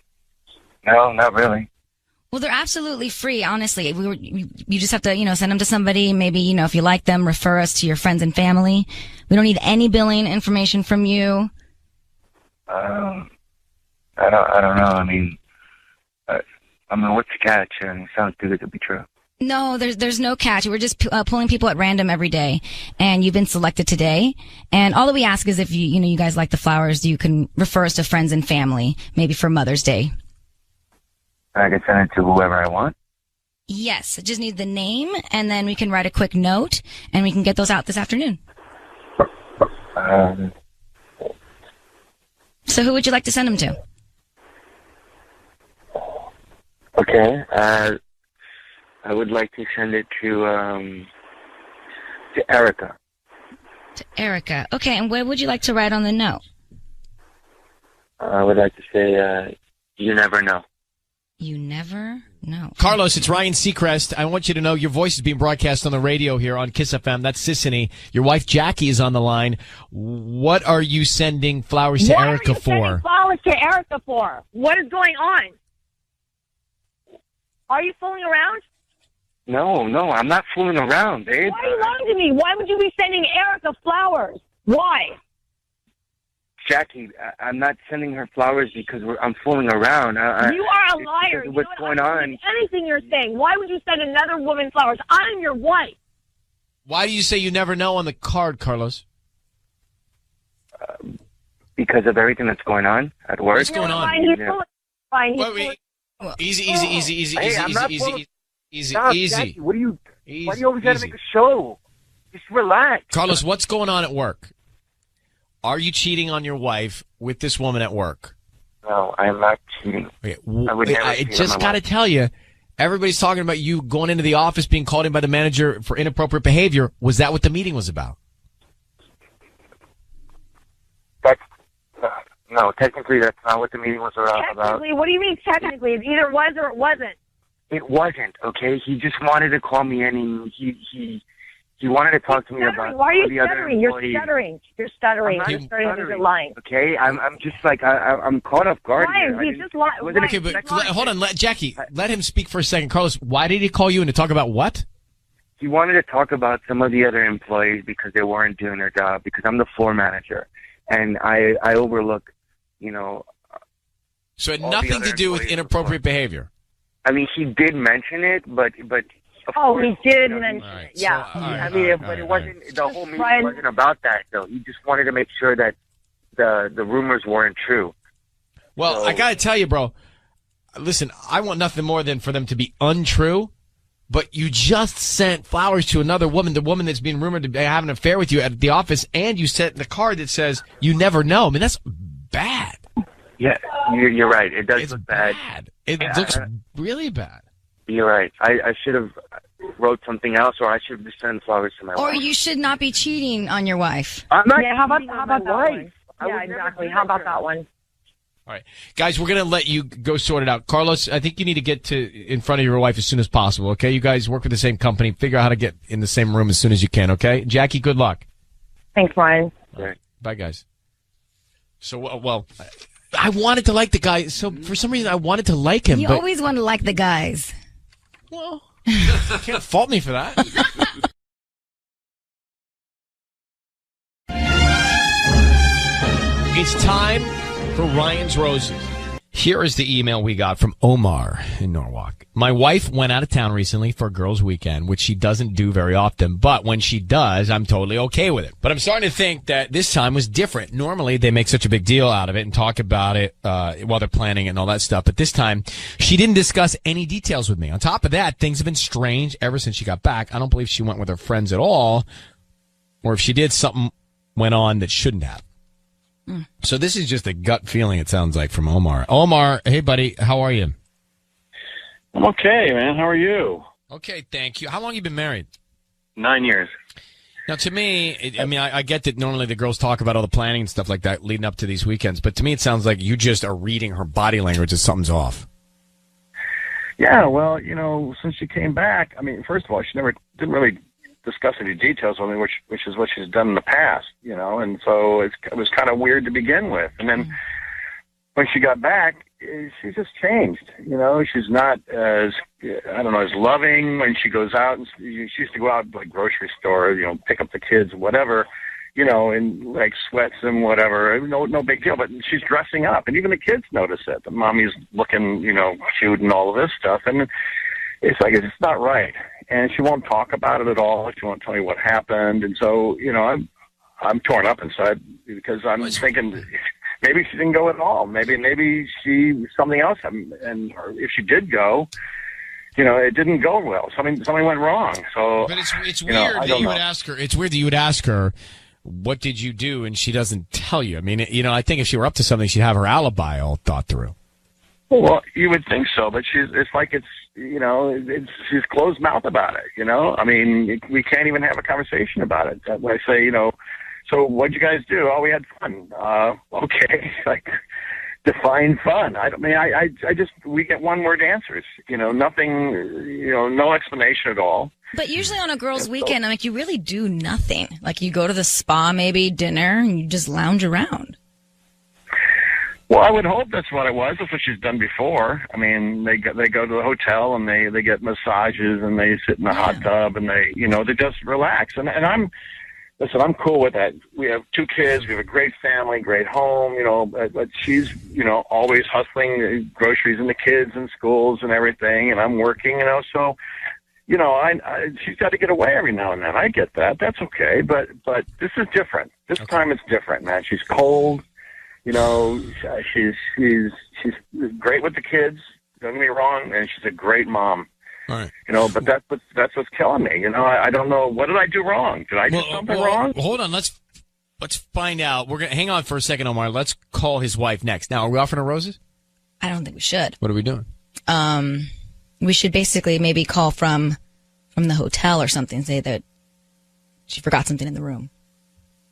not really. Well, they're absolutely free, honestly. You just have to, send them to somebody. Maybe, if you like them, refer us to your friends and family. We don't need any billing information from you. I don't know. I mean, what's the catch? It sounds too good to be true. No, there's no catch. We're just pulling people at random every day, and you've been selected today. And all that we ask is if you guys like the flowers, you can refer us to friends and family, maybe for Mother's Day. I can send it to whoever I want? Yes, I just need the name, and then we can write a quick note, and we can get those out this afternoon. So who would you like to send them to? Okay. I would like to send it to Erica. To Erica. Okay, and what would you like to write on the note? I would like to say, you never know. You never know. Carlos, it's Ryan Seacrest. I want you to know your voice is being broadcast on the radio here on Kiss FM. That's Sissany. Your wife Jackie is on the line. What are you sending flowers to Erica for? Sending flowers to Erica for? What is going on? Are you fooling around? No, I'm not fooling around, babe. Why are you lying to me? Why would you be sending Erica flowers? Why? Jackie, I'm not sending her flowers because I'm fooling around. You are a liar. What's going on? Anything you're saying. Why would you send another woman flowers? I'm your wife. Why do you say you never know on the card, Carlos? Because of everything that's going on at work. What's going on? Easy. Stop, Jackie, why do you always gotta make a show? Just relax. Carlos, what's going on at work? Are you cheating on your wife with this woman at work? No, I'm not cheating. Okay. I just got to tell you, everybody's talking about you going into the office, being called in by the manager for inappropriate behavior. Was that what the meeting was about? No, technically that's not what the meeting was about. Technically? What do you mean technically? It either was or it wasn't. It wasn't, okay? He just wanted to call me in and he wanted to talk to me about Why are you the other stuttering? employees. You're stuttering. I'm You're not stuttering. You're lying. Okay, I'm just like I'm caught off guard. Ryan, he's just lying. Okay, but hold on, Jackie. Let him speak for a second. Carlos, why did he call you in to talk about what? He wanted to talk about some of the other employees because they weren't doing their job. Because I'm the floor manager, and I overlook, So it had nothing to do with inappropriate behavior. I mean, he did mention it, but. Oh, he did mention it. Yeah. But it wasn't. The whole meeting wasn't about that, though. He just wanted to make sure that the rumors weren't true. Well, I got to tell you, bro. Listen, I want nothing more than for them to be untrue. but you just sent flowers to another woman, the woman that's being rumored to be having an affair with you at the office, and you sent the card that says, you never know. I mean, that's bad. Yeah, you're right. It does look bad. It looks really bad. You're right. I should have wrote something else, or I should have sent flowers to my wife. Or you should not be cheating on your wife. I'm not Yeah, how about cheating how on my about that wife. one? I would Yeah, never exactly. do How that about to that her. one? All right. Guys, we're going to let you go sort it out. Carlos, I think you need to get in front of your wife as soon as possible, okay? You guys work with the same company. Figure out how to get in the same room as soon as you can, okay? Jackie, good luck. Thanks, Ryan. All right. Bye, guys. So, well, I wanted to like the guy. So, for some reason, I wanted to like him. You but, always want to like the guys. Well, can't fault me for that. It's time for Ryan's Roses. Here is the email we got from Omar in Norwalk. My wife went out of town recently for a girls' weekend, which she doesn't do very often. But when she does, I'm totally okay with it. But I'm starting to think that this time was different. Normally, they make such a big deal out of it and talk about it while they're planning it and all that stuff. But this time, she didn't discuss any details with me. On top of that, things have been strange ever since she got back. I don't believe she went with her friends at all. Or if she did, something went on that shouldn't have. So this is just a gut feeling, it sounds like, from Omar. Omar, hey, buddy, how are you? I'm okay, man. How are you? Okay, thank you. How long you been married? 9 years. Now, to me, I get that normally the girls talk about all the planning and stuff like that leading up to these weekends, but to me it sounds like you just are reading her body language as something's off. Yeah, well, since she came back, first of all, she didn't really discuss any details with me, which is what she's done in the past, and so it was kind of weird to begin with. And then when she got back, she just changed. She's not as as loving when she goes out. And she used to go out like grocery store, pick up the kids, whatever, in like sweats and whatever. No big deal. But she's dressing up, and even the kids notice it. The mommy's looking, cute and all of this stuff, and it's like it's not right. And she won't talk about it at all. She won't tell me what happened. And so, I'm torn up inside because I'm thinking maybe she didn't go at all. Maybe she something else happened. And if she did go, it didn't go well. Something went wrong. So, but it's weird that you would ask her. It's weird that you would ask her, what did you do? And she doesn't tell you. I mean, I think if she were up to something, she'd have her alibi all thought through. Well, you would think so, but she's closed mouth about it, we can't even have a conversation about it. When I say, so what'd you guys do? Oh, we had fun. Okay. Like, define fun. We get one word answers, nothing, no explanation at all. But usually on a girls' weekend, you really do nothing. Like, you go to the spa, maybe dinner, and you just lounge around. Well, I would hope that's what it was. That's what she's done before. They go to the hotel and they get massages and they sit in the hot tub and they just relax. And I'm cool with that. We have 2 kids. We have a great family, great home, but she's, always hustling groceries and the kids and schools and everything. And I'm working, so, she's got to get away every now and then. I get that. That's okay. But this is different. This time it's different, man. She's cold. She's great with the kids. Don't get me wrong, and she's a great mom. All right. But that's what's killing me. I don't know, what did I do wrong? Did I do something wrong? Hold on, let's find out. We're gonna hang on for a second, Omar. Let's call his wife next. Now, are we offering her roses? I don't think we should. What are we doing? We should basically maybe call from the hotel or something, say that she forgot something in the room,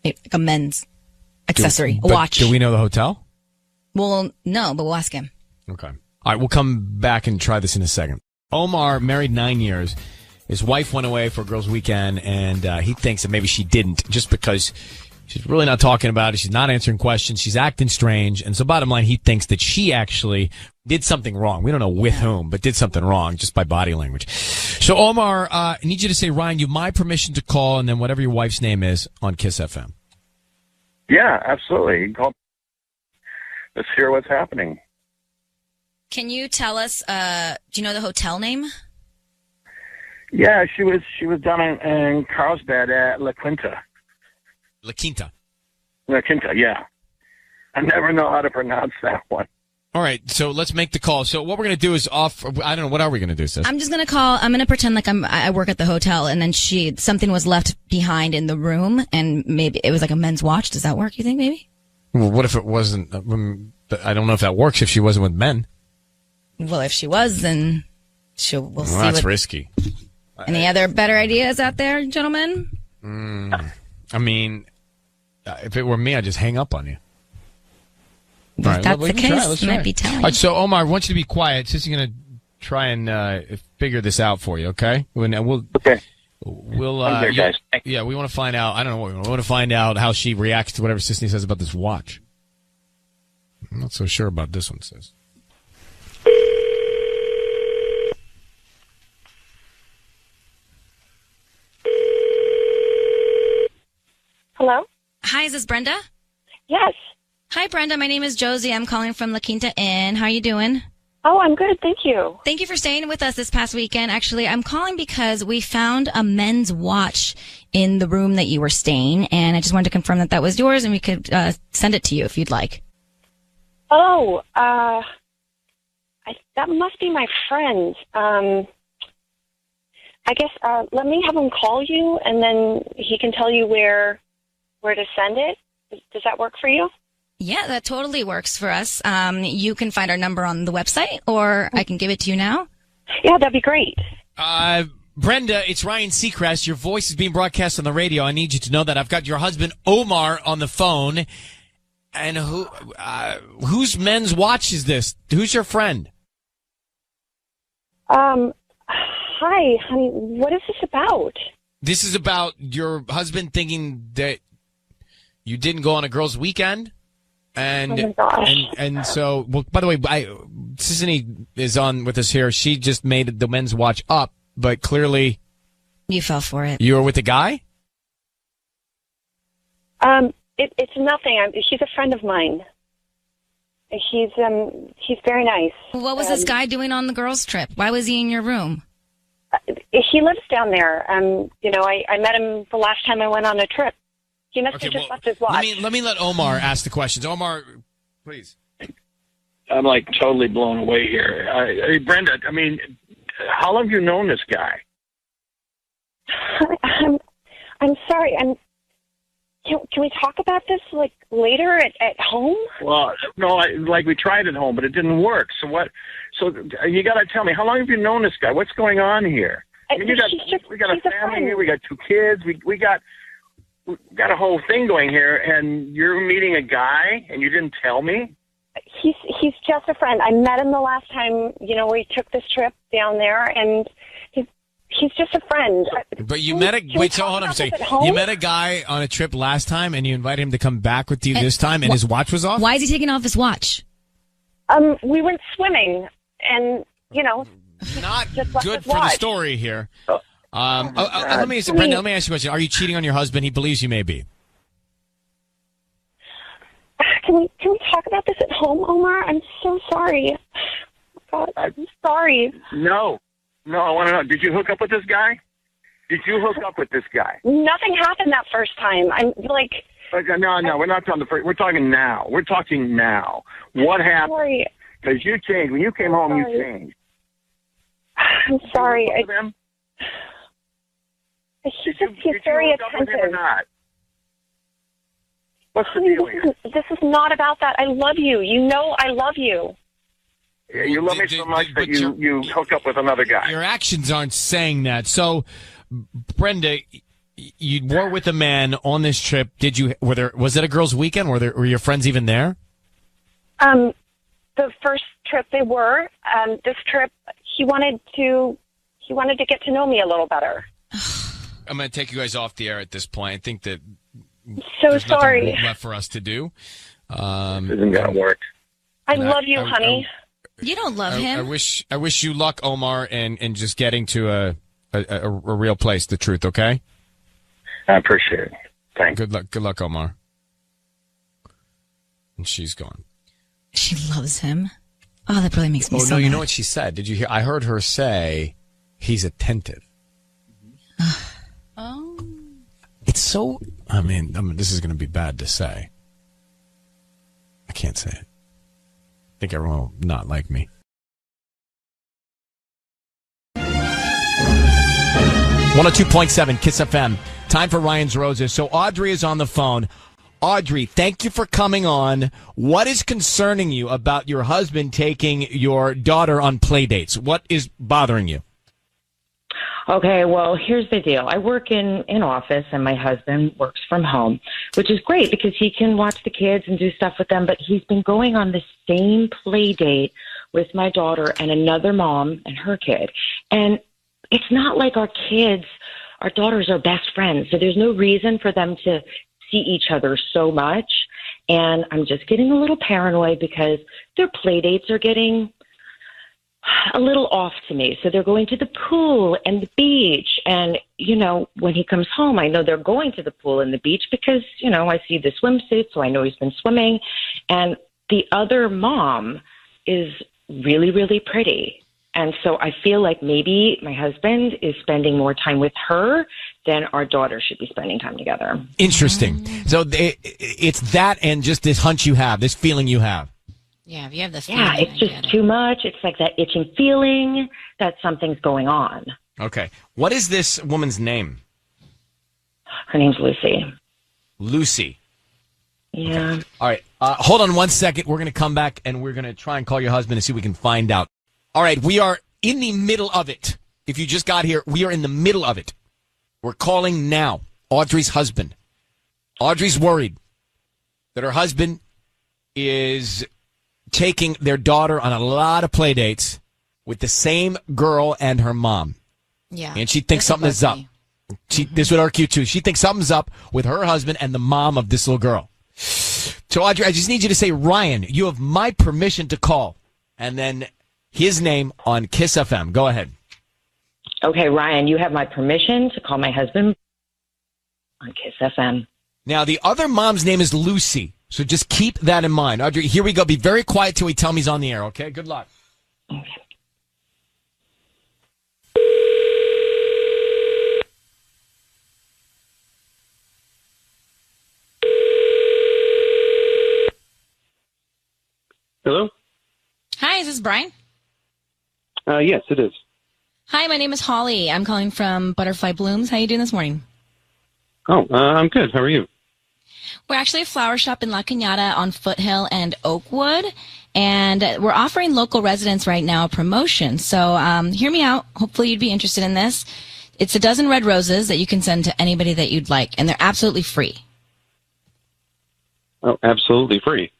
like a men's accessory, a watch. Do we know the hotel? Well, no, but we'll ask him. Okay. All right, we'll come back and try this in a second. Omar, married 9 years. His wife went away for a girls' weekend, and he thinks that maybe she didn't, just because she's really not talking about it. She's not answering questions. She's acting strange. And so bottom line, he thinks that she actually did something wrong. We don't know with whom, but did something wrong just by body language. So, Omar, I need you to say, Ryan, you have my permission to call, and then whatever your wife's name is on Kiss FM. Yeah, absolutely. You can call. Let's hear what's happening. Can you tell us, do you know the hotel name? Yeah, she was down in Carlsbad at La Quinta. La Quinta. La Quinta, yeah. I never know how to pronounce that one. All right, so let's make the call. So what we're going to do is I don't know, what are we going to do, sis? I'm just going to call. I'm going to pretend like I work at the hotel, and then something was left behind in the room, and maybe it was like a men's watch. Does that work, you think, maybe? Well, what if it wasn't? I don't know if that works if she wasn't with men. Well, if she was, then we'll see. That's risky. Any other better ideas out there, gentlemen? I mean, if it were me, I'd just hang up on you. If that's the case, you might be telling. All right, so Omar, I want you to be quiet. Sissy's going to try and figure this out for you, okay? Okay. We'll I'm here, guys. Yeah, we want to find out. I don't know what we want to find out how she reacts to whatever Sissy says about this watch. I'm not so sure about this one, sis. Hello? Hi, is this Brenda? Yes. Hi, Brenda. My name is Josie. I'm calling from La Quinta Inn. How are you doing? Oh, I'm good. Thank you. Thank you for staying with us this past weekend. Actually, I'm calling because we found a men's watch in the room that you were staying, and I just wanted to confirm that was yours, and we could send it to you if you'd like. Oh, that must be my friend. I guess let me have him call you, and then he can tell you where to send it. Does that work for you? Yeah, that totally works for us. You can find our number on the website, or I can give it to you now. Yeah, that'd be great. Brenda, it's Ryan Seacrest. Your voice is being broadcast on the radio. I need you to know that. I've got your husband, Omar, on the phone. And whose men's watch is this? Who's your friend? Hi, honey. What is this about? This is about your husband thinking that you didn't go on a girls' weekend. And, oh my gosh. and so, well, by the way, Sissany is on with us here. She just made the men's watch up, but clearly you fell for it. You were with a guy? It's nothing. He's a friend of mine. He's very nice. What was this guy doing on the girls' trip? Why was he in your room? He lives down there. I met him the last time I went on a trip. He must have just left his watch. Let me let Omar ask the questions. Omar, please. I'm like totally blown away here. Hey, Brenda, I mean, how long have you known this guy? I'm sorry. Can we talk about this like later at home? Well, no, we tried at home, but it didn't work. So what? So you got to tell me, how long have you known this guy? What's going on here? I mean, we got a family here. We got 2 kids. We got a whole thing going here, and you're meeting a guy, and you didn't tell me? He's just a friend. I met him the last time, we took this trip down there, and he's just a friend. But you met hold on a second. You met a guy on a trip last time, and you invited him to come back with you this time, and his watch was off? Why is he taking off his watch? We went swimming, and, not just left good his for the watch. story here. Let me ask you a question. Are you cheating on your husband? He believes you may be. Can we talk about this at home, Omar? I'm so sorry. God, I'm sorry. No, I want to know. Did you hook up with this guy? Nothing happened that first time. I'm like... No, we're not talking the first. We're talking now. What happened? Sorry. Because you changed. When you came home, you changed. I'm sorry. He's very attentive. What's the deal here? This is not about that. I love you. I love you. Yeah, you love me so much that you hook up with another guy. Your actions aren't saying that. So, Brenda, you were with a man on this trip. Was it a girls' weekend? Were your friends even there? The first trip they were. This trip, he wanted to get to know me a little better. I'm going to take you guys off the air at this point. I think that so sorry left for us to do. Isn't going to work. I love you, honey. You don't love him. I wish you luck, Omar, and just getting to a real place. The truth, okay? I appreciate it. Thanks. Good luck, Omar. And she's gone. She loves him. Oh, that really makes me so no, you mad. know what she said? Did you hear? I heard her say he's attentive. Oh. It's so... I mean, this is going to be bad to say. I can't say it. think everyone will not like me. 102.7 Kiss FM. Time for Ryan's Roses. So Audrey is on the phone. Audrey, thank you for coming on. What is concerning you about your husband taking your daughter on play dates? What is bothering you? Okay, well, here's the deal. I work in office, and my husband works from home, which is great because he can watch the kids and do stuff with them, but he's been going on the same play date with my daughter and another mom and her kid. And it's not like our daughters are best friends, so there's no reason for them to see each other so much. And I'm just getting a little paranoid because their play dates are getting a little off to me. So they're going to the pool and the beach. And, when he comes home, I know they're going to the pool and the beach because, I see the swimsuit, so I know he's been swimming. And the other mom is really, really pretty. And so I feel like maybe my husband is spending more time with her than our daughter should be spending time together. Interesting. So it's that and just this hunch you have, this feeling you have. Yeah, if you have this feeling. Yeah, it's just too much. It's like that itching feeling that something's going on. Okay. What is this woman's name? Her name's Lucy. Lucy. Yeah. Okay. All right. Hold on 1 second. We're going to come back and we're going to try and call your husband and see if we can find out. All right, we are in the middle of it. If you just got here, we are in the middle of it. We're calling now Audrey's husband. Audrey's worried that her husband is taking their daughter on a lot of play dates with the same girl and her mom. Yeah. And she thinks something is up. This would irk you too. She thinks something's up with her husband and the mom of this little girl. So Audrey, I just need you to say, Ryan, you have my permission to call. And then his name on Kiss FM. Go ahead. Okay, Ryan, you have my permission to call my husband on Kiss FM. Now, the other mom's name is Lucy, so just keep that in mind. Audrey, here we go. Be very quiet till we tell me he's on the air, okay? Good luck. Okay. Hello? Hi, is this Brian? Yes, it is. Hi, my name is Holly. I'm calling from Butterfly Blooms. How you doing this morning? Oh, I'm good. How are you? We're actually a flower shop in La Cañada on Foothill and Oakwood, and we're offering local residents right now a promotion. So hear me out. Hopefully you'd be interested in this. It's a dozen red roses that you can send to anybody that you'd like, and they're absolutely free. Oh, absolutely free.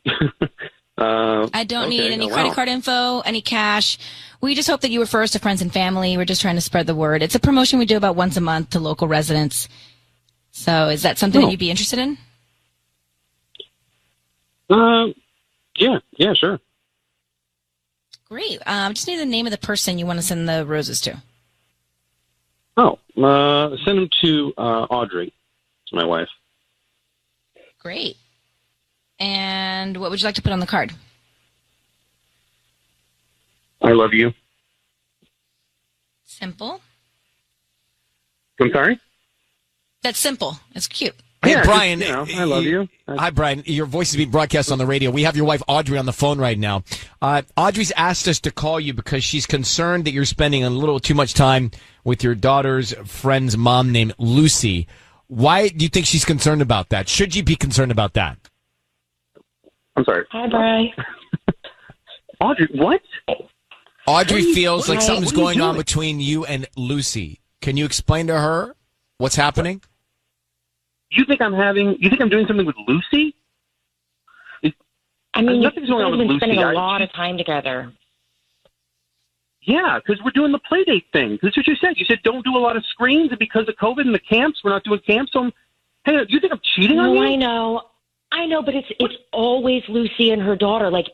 I don't need any credit card info, any cash. We just hope that you refer us to friends and family. We're just trying to spread the word. It's a promotion we do about once a month to local residents. So is that something that you'd be interested in? Yeah, sure. Great. Just need the name of the person you want to send the roses to. Oh, send them to Audrey, my wife. Great. And what would you like to put on the card? I love you. Simple. I'm sorry? That's simple. It's cute. Hey, Yeah, Brian. just, I love you. Hi, Brian. Your voice is being broadcast on the radio. We have your wife, Audrey, on the phone right now. Audrey's asked us to call you because she's concerned that you're spending a little too much time with your daughter's friend's mom named Lucy. Why do you think she's concerned about that? Should you be concerned about that? I'm sorry. Hi, Brian. Audrey, what? Audrey feels like something's what are you going on doing? between you and Lucy. Can you explain to her what's happening? You think I'm doing something with Lucy? I mean, nothing's going on with been Lucy. spending a lot of time together. Yeah, because we're doing the play date thing. That's what you said. You said don't do a lot of screens, and because of COVID and the camps, we're not doing camps. So, hey, do you think I'm cheating on you? I know, but it's always Lucy and her daughter. Like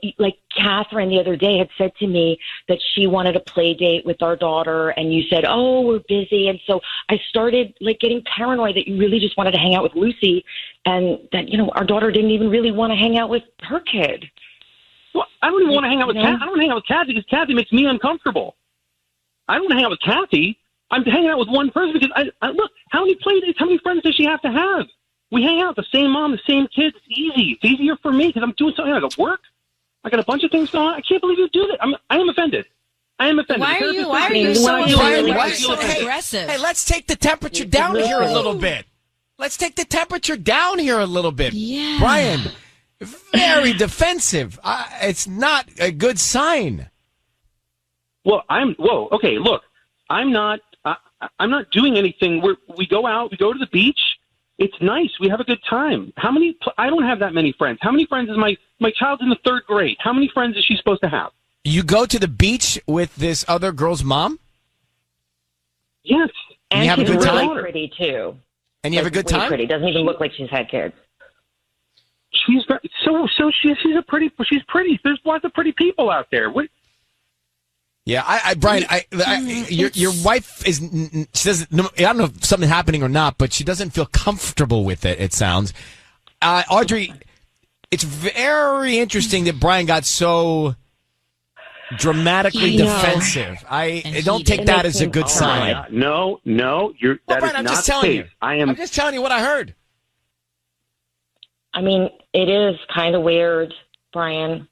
Catherine the other day had said to me that she wanted a play date with our daughter, and you said, "Oh, we're busy," and so I started getting paranoid that you really just wanted to hang out with Lucy, and that our daughter didn't even really want to hang out with her kid. Well, I don't even want to hang out with Kathy. I don't want to hang out with Kathy because Kathy makes me uncomfortable. I don't want to hang out with Kathy. I'm hanging out with one person because I look, how many play dates, how many friends does she have to have? We hang out, the same mom, the same kids. It's easy. It's easier for me because I'm doing something. I got work. I got a bunch of things going on. I can't believe you do that. I am offended. I am offended. Why are you When so I feel offended? I Why are you feel so offended. aggressive? Hey, let's take the temperature down here a little bit. Let's take the temperature down here a little bit. Yeah. Brian, very defensive. It's not a good sign. Well, okay, look, I'm not doing anything. We go out, we go to the beach. It's nice. We have a good time. I don't have that many friends. How many friends is my child's in the 3rd grade? How many friends is she supposed to have? You go to the beach with this other girl's mom? Yes. And you have a good really time? pretty too. And you have a good Way time? Pretty. Doesn't even look like she's had kids. She's very, she's a pretty. She's pretty. There's lots of pretty people out there. What? Yeah, Brian, your wife is. She doesn't. I don't know if something's happening or not, but she doesn't feel comfortable with it. It sounds. Audrey, it's very interesting that Brian got so dramatically defensive. I don't take that as a good sign. No, you're. Well, that Brian, is I'm not just telling safe. you. I'm just telling you what I heard. I mean, it is kind of weird, Brian.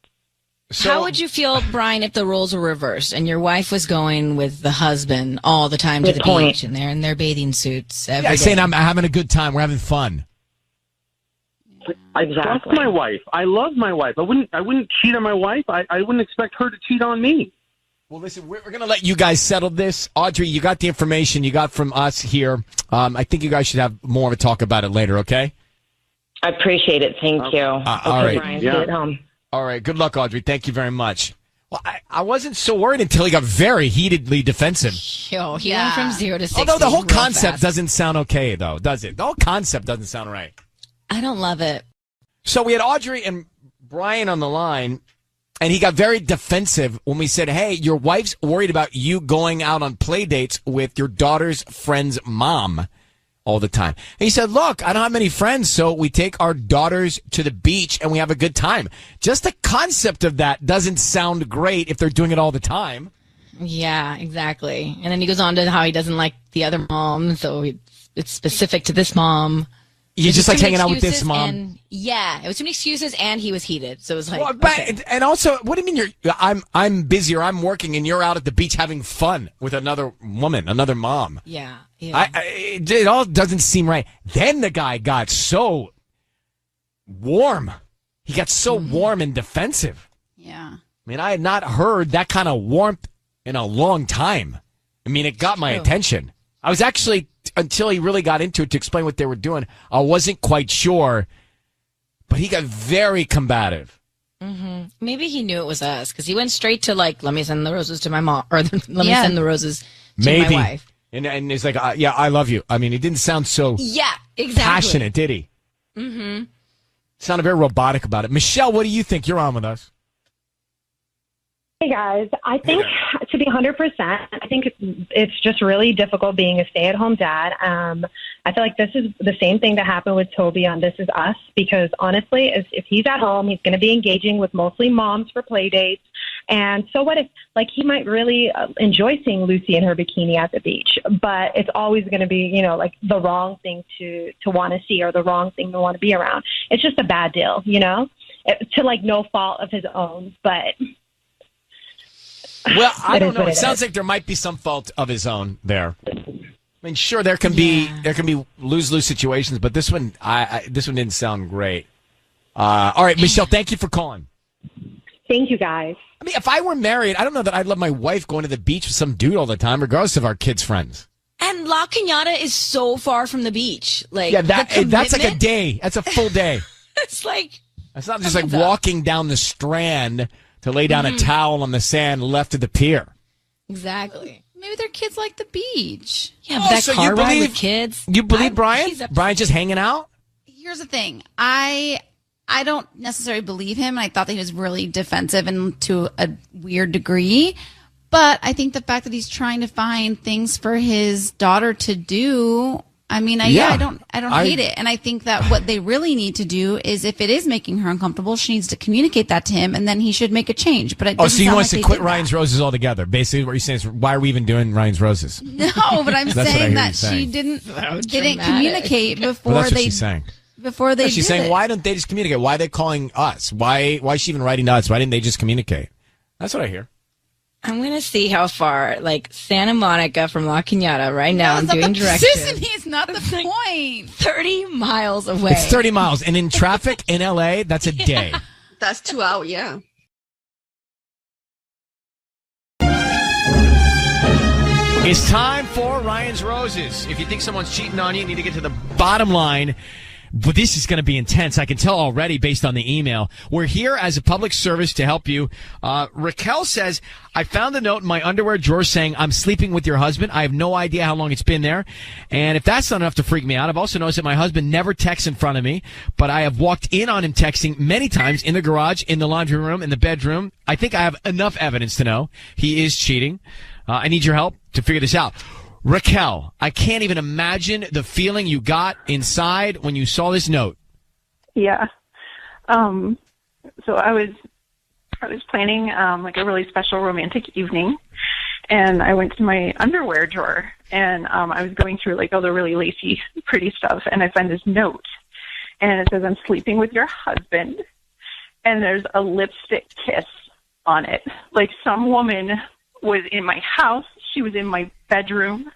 How would you feel, Brian, if the roles were reversed and your wife was going with the husband all the time to the beach and they're in their bathing suits every day? Saying I'm having a good time. We're having fun. I trust my wife. I love my wife. I wouldn't cheat on my wife. I wouldn't expect her to cheat on me. Well, listen, we're going to let you guys settle this. Audrey, you got the information you got from us here. I think you guys should have more of a talk about it later, okay? I appreciate it. Thank you. All right. Brian, get home. All right. Good luck, Audrey. Thank you very much. Well, I wasn't so worried until he got very heatedly defensive. Yo, he went from 0 to 60. Although the whole real concept fast. doesn't sound okay, though, does it? The whole concept doesn't sound right. I don't love it. So we had Audrey and Brian on the line, and he got very defensive when we said, hey, your wife's worried about you going out on play dates with your daughter's friend's mom all the time. And he said, look, I don't have many friends, so we take our daughters to the beach and we have a good time. Just the concept of that doesn't sound great if they're doing it all the time. Yeah, exactly. And then he goes on to how he doesn't like the other mom, so it's specific to this mom. You just like hanging out with this mom. And, yeah, it was too many excuses, and he was heated. So it was like, Well, but, and also, what do you mean I'm busy or I'm working and you're out at the beach having fun with another woman, another mom? Yeah. It all doesn't seem right. Then the guy got so warm. He got so warm and defensive. Yeah. I mean, I had not heard that kind of warmth in a long time. I mean, it got my attention. I was actually, until he really got into it to explain what they were doing, I wasn't quite sure. But he got very combative. Mm-hmm. Maybe he knew it was us because he went straight to let me send the roses to my mom, or let me send the roses to my wife. And he's like, yeah, I love you. I mean, he didn't sound so passionate, did he? Mm-hmm. Sounded very robotic about it. Michelle, what do you think? You're on with us. Hey guys, I think to be 100%, I think it's just really difficult being a stay-at-home dad. I feel like this is the same thing that happened with Toby on This Is Us, because honestly, if he's at home, he's going to be engaging with mostly moms for play dates. And so what if, he might really enjoy seeing Lucy in her bikini at the beach, but it's always going to be, the wrong thing to want to see or the wrong thing to want to be around. It's just a bad deal, to no fault of his own, but... Well, I don't know. It sounds like there might be some fault of his own there. I mean, sure, there can be lose-lose situations, but this one didn't sound great. All right, Michelle, thank you for calling. Thank you, guys. I mean, if I were married, I don't know that I'd love my wife going to the beach with some dude all the time, regardless of our kids' friends. And La Cañada is so far from the beach. That's like a day. That's a full day. It's not just like walking down the Strand to lay down a towel on the sand left of the pier. Exactly. Maybe their kids like the beach. Yeah, but that car ride with kids. You believe Brian? Brian just hanging out? Here's the thing. I don't necessarily believe him. I thought that he was really defensive and to a weird degree. But I think the fact that he's trying to find things for his daughter to do, I mean, I don't hate it. And I think that what they really need to do is, if it is making her uncomfortable, she needs to communicate that to him, and then he should make a change. But so you want us to quit Ryan's Roses altogether? Basically, what you're saying is, why are we even doing Ryan's Roses? No, but I'm saying that she didn't communicate before that's what she's saying. before they She's did saying, it. why don't they just communicate? Why are they calling us? Why is she even writing to us? Why didn't they just communicate? That's what I hear. I'm going to see how far, like, Santa Monica from La Cañada right now. I'm doing directions. Sissany, it's not the point. 30 miles away. It's 30 miles. And in traffic in L.A., that's a day. That's 2 hours, yeah. It's time for Ryan's Roses. If you think someone's cheating on you, you need to get to the bottom line. But this is going to be intense. I can tell already based on the email. We're here as a public service to help you. Raquel says, I found a note in my underwear drawer saying, I'm sleeping with your husband. I have no idea how long it's been there. And if that's not enough to freak me out, I've also noticed that my husband never texts in front of me, but I have walked in on him texting many times in the garage, in the laundry room, in the bedroom. I think I have enough evidence to know he is cheating. I need your help to figure this out. Raquel, I can't even imagine the feeling you got inside when you saw this note. Yeah. So I was planning like a really special romantic evening, and I went to my underwear drawer, and I was going through like all the really lacy, pretty stuff, and I find this note, and it says, I'm sleeping with your husband, and there's a lipstick kiss on it. Like some woman was in my house. She was in my bedroom.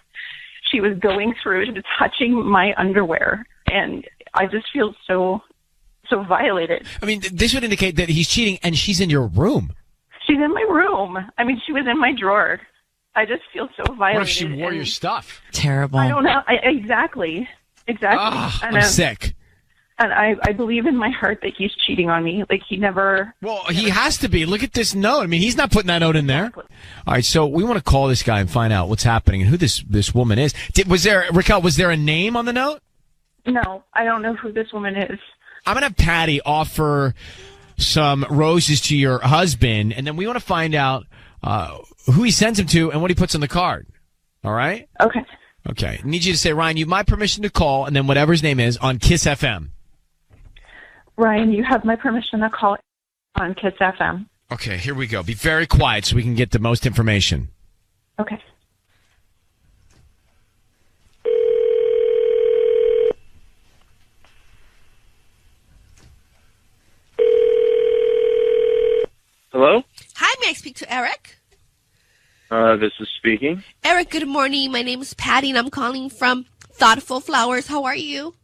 She was going through and touching my underwear. And I just feel so violated. I mean, this would indicate that he's cheating and she's in your room. She's in my room. I mean, she was in my drawer. I just feel so violated. What if she wore your stuff? Terrible. I don't know. Exactly. Oh, And I'm sick. And I believe in my heart that he's cheating on me. Like, he never... Well, he has to be. Look at this note. I mean, he's not putting that note in there. All right, so we want to call this guy and find out what's happening and who this woman is. Raquel, was there a name on the note? No, I don't know who this woman is. I'm going to have Patty offer some roses to your husband, and then we want to find out who he sends them to and what he puts on the card. All right? Okay. Okay. I need you to say, Ryan, you have my permission to call, and then whatever his name is, on Kiss FM. Ryan, you have my permission to call on Kiss FM. Okay, here we go. Be very quiet so we can get the most information. Okay. Hello? Hi, may I speak to Eric? This is speaking. Eric, good morning. My name is Patty, and I'm calling from Thoughtful Flowers. How are you?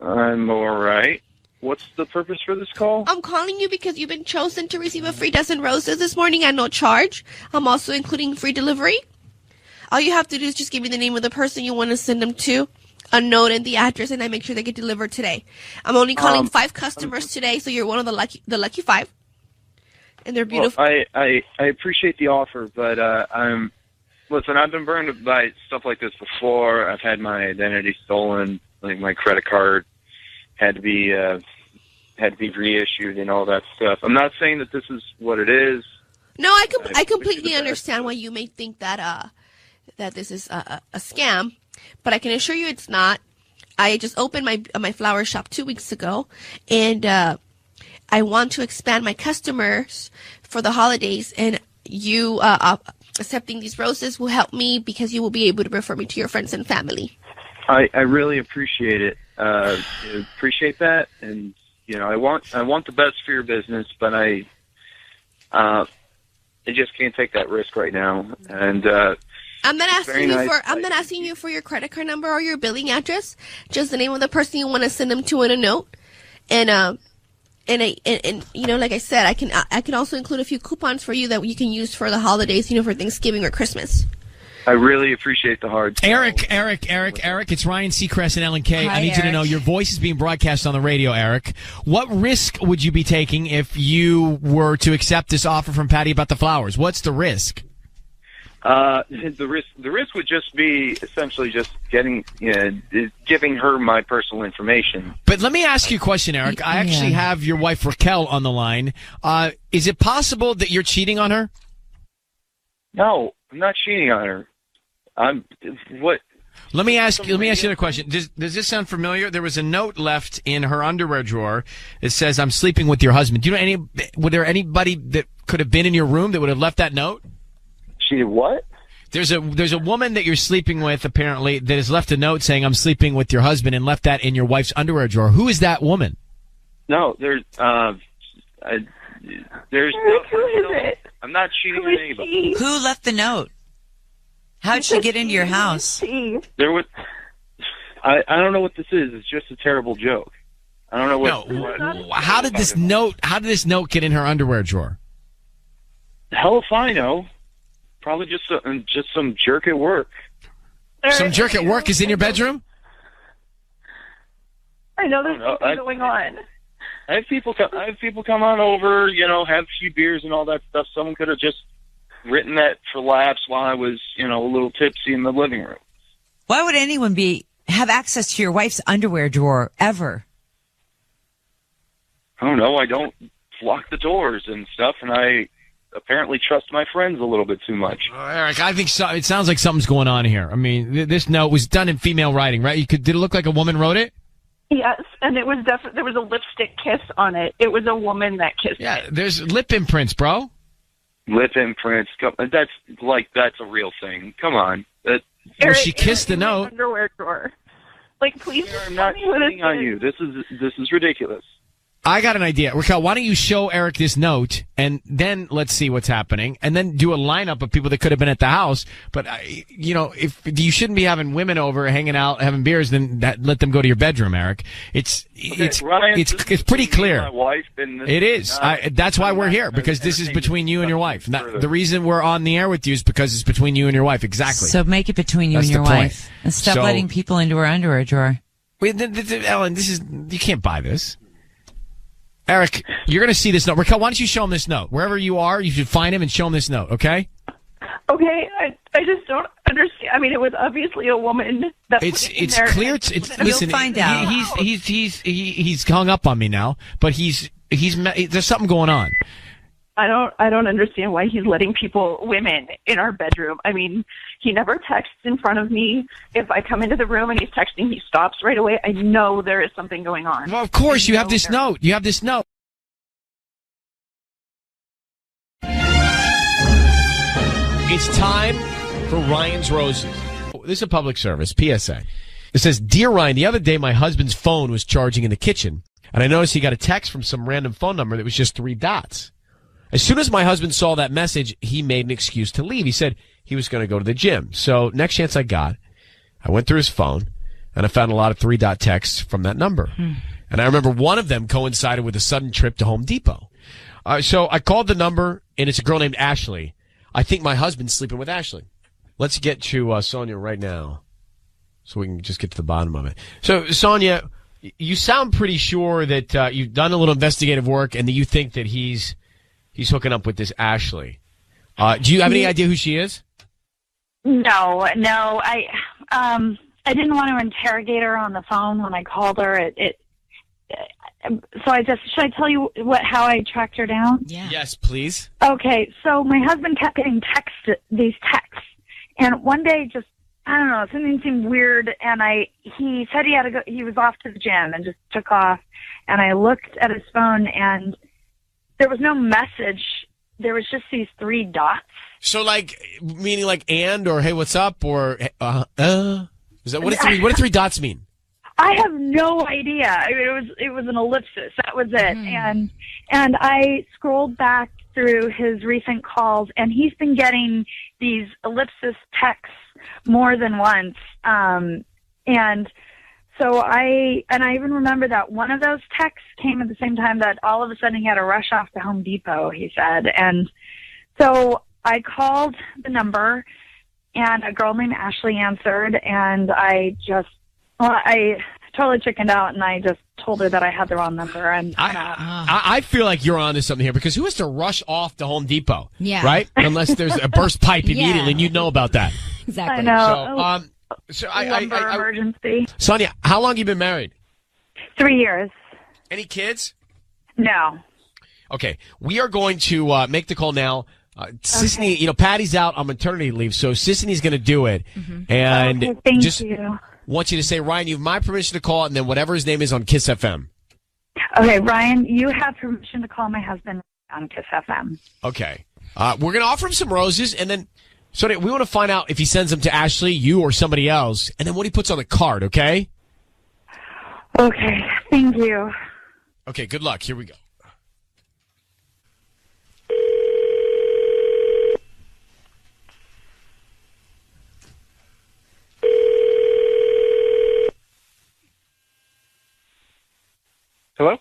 I'm all right. What's the purpose for this call? I'm calling you because you've been chosen to receive a free dozen roses this morning at no charge. I'm also including free delivery. All you have to do is just give me the name of the person you want to send them to, a note and the address, and I make sure they get delivered today. I'm only calling 5 customers today, so you're one of the lucky 5. And they're beautiful. Well, I appreciate the offer, but listen, I've been burned by stuff like this before. I've had my identity stolen, like my credit card had to be reissued and all that stuff. I'm not saying that this is what it is. No, I completely understand why you may think that that this is a scam, but I can assure you it's not. I just opened my flower shop 2 weeks ago, and I want to expand my customers for the holidays, and you accepting these roses will help me because you will be able to refer me to your friends and family. I really appreciate it. Appreciate that, and I want the best for your business, but I just can't take that risk right now. And I'm not asking you for your credit card number or your billing address. Just the name of the person you want to send them to in a note, and like I said, I can also include a few coupons for you that you can use for the holidays, for Thanksgiving or Christmas. I really appreciate the hard sell. Eric, it's Ryan Seacrest and Ellen K. Hi, I need you to Eric. know your voice is being broadcast on the radio, Eric. What risk would you be taking if you were to accept this offer from Patty about the flowers? What's the risk? The risk would just be essentially just giving her my personal information. But let me ask you a question, Eric. I actually have your wife Raquel on the line. Is it possible that you're cheating on her? No, I'm not cheating on her. What? Let me ask you another question. Does this sound familiar? There was a note left in her underwear drawer. It says, "I'm sleeping with your husband." Do you know would there anybody that could have been in your room that would have left that note? She did what? There's a woman that you're sleeping with, apparently, that has left a note saying, I'm sleeping with your husband, and left that in your wife's underwear drawer. Who is that woman? No, there's no, I'm not cheating on anybody. Who left the note? How'd she get into your house? There was. I don't know what this is. It's just a terrible joke. I don't know what. No. How did this note get in her underwear drawer? Hell if I know. Probably just some jerk at work. Some jerk at work is in your bedroom? I know there's something going on. I have people come on over, have a few beers and all that stuff. Someone could have just written that for laughs while I was, a little tipsy in the living room. Why would anyone have access to your wife's underwear drawer ever? I don't know. I don't lock the doors and stuff, and I apparently trust my friends a little bit too much. Eric, I think so. It sounds like something's going on here. I mean, this note was done in female writing, right? Did it look like a woman wrote it? Yes, and it was definitely, there was a lipstick kiss on it. It was a woman that kissed it. There's lip imprints, bro. Lip imprints. That's a real thing. Come on. Well, she kissed the note. Underwear drawer. Like, please. I'm not cheating on you. This is ridiculous. I got an idea. Raquel, why don't you show Eric this note, and then let's see what's happening, and then do a lineup of people that could have been at the house. But, if you shouldn't be having women over, hanging out, having beers, then let them go to your bedroom, Eric. It's pretty clear. My wife and it is. That's why we're here, because this is between you and your wife. The reason we're on the air with you is because it's between you and your wife. Exactly. So make it between you and your wife. And stop letting people into her underwear drawer. Wait, Ellen, you can't buy this. Eric, you're going to see this note. Raquel, why don't you show him this note? Wherever you are, you should find him and show him this note, okay? Okay, I just don't understand. I mean, it was obviously a woman that it's there. Clear. Listen, you'll find out. He's hung up on me now, but there's something going on. I don't understand why he's letting women in our bedroom. I mean, he never texts in front of me. If I come into the room and he's texting, he stops right away. I know there is something going on. Well, of course, you have this note. You have this note. It's time for Ryan's Roses. This is a public service, PSA. It says, Dear Ryan, the other day my husband's phone was charging in the kitchen, and I noticed he got a text from some random phone number that was just 3 dots. As soon as my husband saw that message, he made an excuse to leave. He said he was going to go to the gym. So next chance I got, I went through his phone, and I found a lot of 3-dot texts from that number. And I remember one of them coincided with a sudden trip to Home Depot. So I called the number, and it's a girl named Ashley. I think my husband's sleeping with Ashley. Let's get to Sonia right now so we can just get to the bottom of it. So, Sonia, you sound pretty sure that you've done a little investigative work and that you think that he's hooking up with this Ashley. Do you have any idea who she is? No. I didn't want to interrogate her on the phone when I called her. So should I tell you how I tracked her down? Yeah. Yes, please. Okay, so my husband kept getting these texts, and one day I don't know, something seemed weird, and he said he had to go, he was off to the gym and just took off, and I looked at his phone, and there was no message. There was just these 3 dots. So meaning and, or hey, what's up, or is that what do 3 dots mean? I have no idea. It was an ellipsis. That was it. And I scrolled back through his recent calls, and he's been getting these ellipsis texts more than once. And so I even remember that one of those texts came at the same time that all of a sudden he had to rush off to Home Depot, he said. And so I called the number, and a girl named Ashley answered, and I totally chickened out, and I just told her that I had the wrong number. And I feel like you're onto something here, because who has to rush off to Home Depot? Yeah. Right? Unless there's a burst pipe immediately, and you know about that. Exactly. I know. So lumber emergency. Sonia, how long have you been married? 3 years. Any kids? No. Okay. We are going to make the call now. Sissany, Patty's out on maternity leave, so Sissany's going to do it. And thank you. Want you to say, Ryan, you have my permission to call it, and then whatever his name is on Kiss FM. Okay, Ryan, you have permission to call my husband on Kiss FM. Okay. We're going to offer him some roses, and then Sonia, we want to find out if he sends them to Ashley, you, or somebody else, and then what he puts on the card, okay? Okay, thank you. Okay, good luck. Here we go. Hello?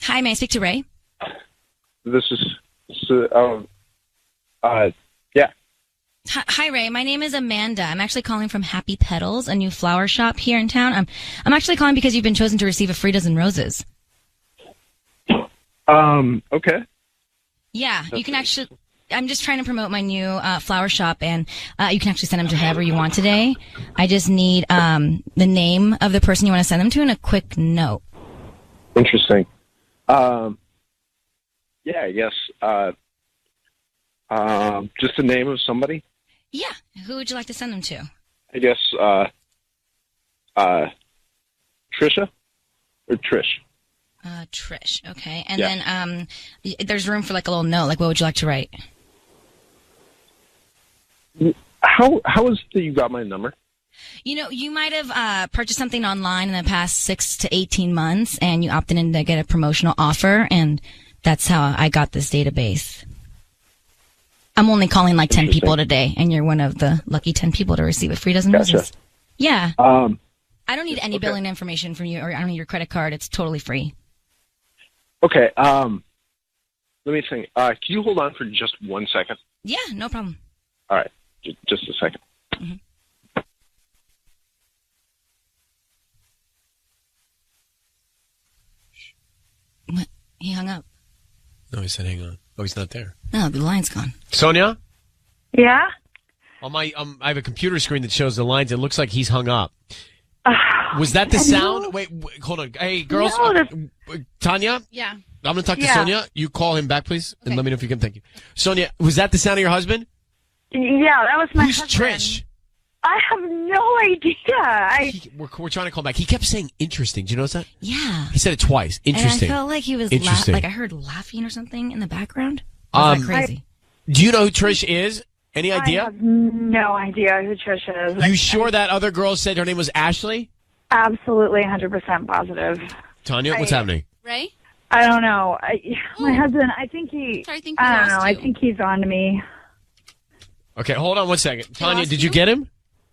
Hi, may I speak to Ray? This is, yeah. Hi, Ray. My name is Amanda. I'm actually calling from Happy Petals, a new flower shop here in town. I'm actually calling because you've been chosen to receive a free dozen roses. Okay. Yeah, you can actually... I'm just trying to promote my new flower shop, and you can actually send them to whoever you want today. I just need the name of the person you want to send them to and a quick note. Interesting. Yeah, I guess, just the name of somebody? Yeah. Who would you like to send them to? I guess, Trisha? Or Trish? Trish. Okay. And Yeah. then there's room for like a little note. Like, what would you like to write? How is it that you got my number? You know, you might have purchased something online in the past 6 to 18 months, and you opted in to get a promotional offer, and that's how I got this database. I'm only calling like 10 people today, and you're one of the lucky 10 people to receive a free dozen roses. Yeah. I don't need any billing information from you, or I don't need your credit card. It's totally free. Okay, let me think. Can you hold on for just 1 second? Yeah, no problem. All right, just a second. Mm-hmm. What? He hung up. No, he said hang on. Oh, he's not there. No, the line's gone. Sonia? Yeah? On my, I have a computer screen that shows the lines. It looks like he's hung up. Was that the sound? Wait, hold on. Hey, girls. Tanya? Yeah. I'm going to talk to Yeah. Sonia. You call him back, please, and let me know if you can. Thank you. Sonia, was that the sound of your husband? Yeah, that was my Who's husband. Trish? I have no idea. We're trying to call back. He kept saying interesting. Do you notice that? Yeah. He said it twice. Interesting. And I felt like he was Interesting. like I heard laughing or something in the background. Was that crazy? Do you know who Trish is? Any idea? I have no idea who Trisha is. You sure that other girl said her name was Ashley? Absolutely 100% positive. Tanya, what's happening? Ray? I don't know. My husband, I think he, Sorry, I think I we don't know. lost I you. think he's on to me. Okay, hold on 1 second. Tanya, lost did you you? get him?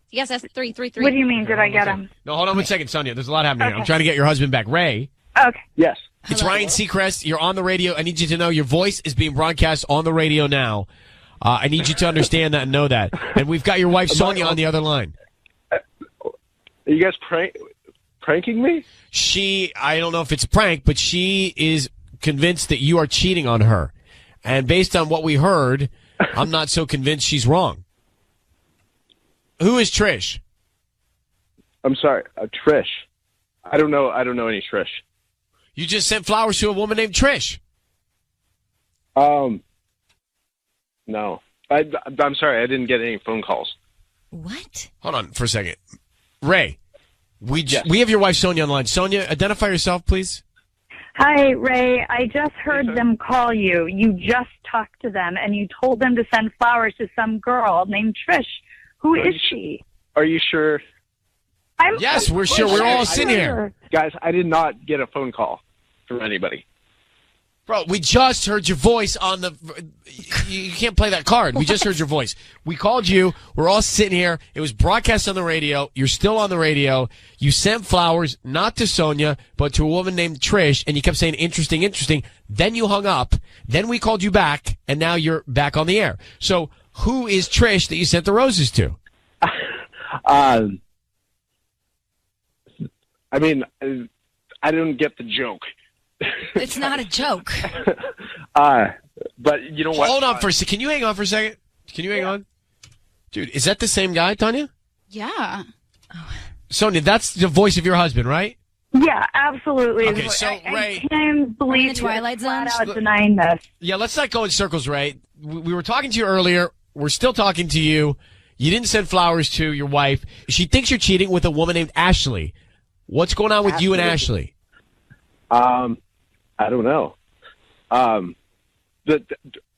Yes, that's 333. What do you mean, did I get him? No, hold on 1 second, Sonia. There's a lot happening here. I'm Okay. trying to get your husband back. Ray, Okay. Yes. it's Ryan Seacrest. You're on the radio. I need you to know your voice is being broadcast on the radio now. I need you to understand that and know that. And we've got your wife, Sonia, on the other line. Are you guys pranking me? I don't know if it's a prank, but she is convinced that you are cheating on her. And based on what we heard, I'm not so convinced she's wrong. Who is Trish? I'm sorry, Trish. I don't know any Trish. You just sent flowers to a woman named Trish. No. I'm sorry, I didn't get any phone calls. What? Hold on for a second. Ray, we have your wife Sonia online. Sonia, identify yourself, please. Hi, Ray. I just heard them call you. You just talked to them, and you told them to send flowers to some girl named Trish. Who is she? Are you sure? Yes, we're sure. We're all sitting here. Guys, I did not get a phone call from anybody. Bro, we just heard your voice on the... You can't play that card. We just heard your voice. We called you. We're all sitting here. It was broadcast on the radio. You're still on the radio. You sent flowers, not to Sonia, but to a woman named Trish, and you kept saying, interesting, interesting. Then you hung up. Then we called you back, and now you're back on the air. So who is Trish that you sent the roses to? I mean, I didn't get the joke. It's not a joke. But you know what? Hold on for a second. Can you hang on for a second? Can you hang on? Dude, is that the same guy, Tanya? Yeah. Sonia, that's the voice of your husband, right? Yeah, absolutely. Okay, so, Ray... I can't believe the Twilight you're flat Zone? out denying this. Yeah, let's not go in circles, Ray. We were talking to you earlier. We're still talking to you. You didn't send flowers to your wife. She thinks you're cheating with a woman named Ashley. What's going on with you and Ashley? I don't know.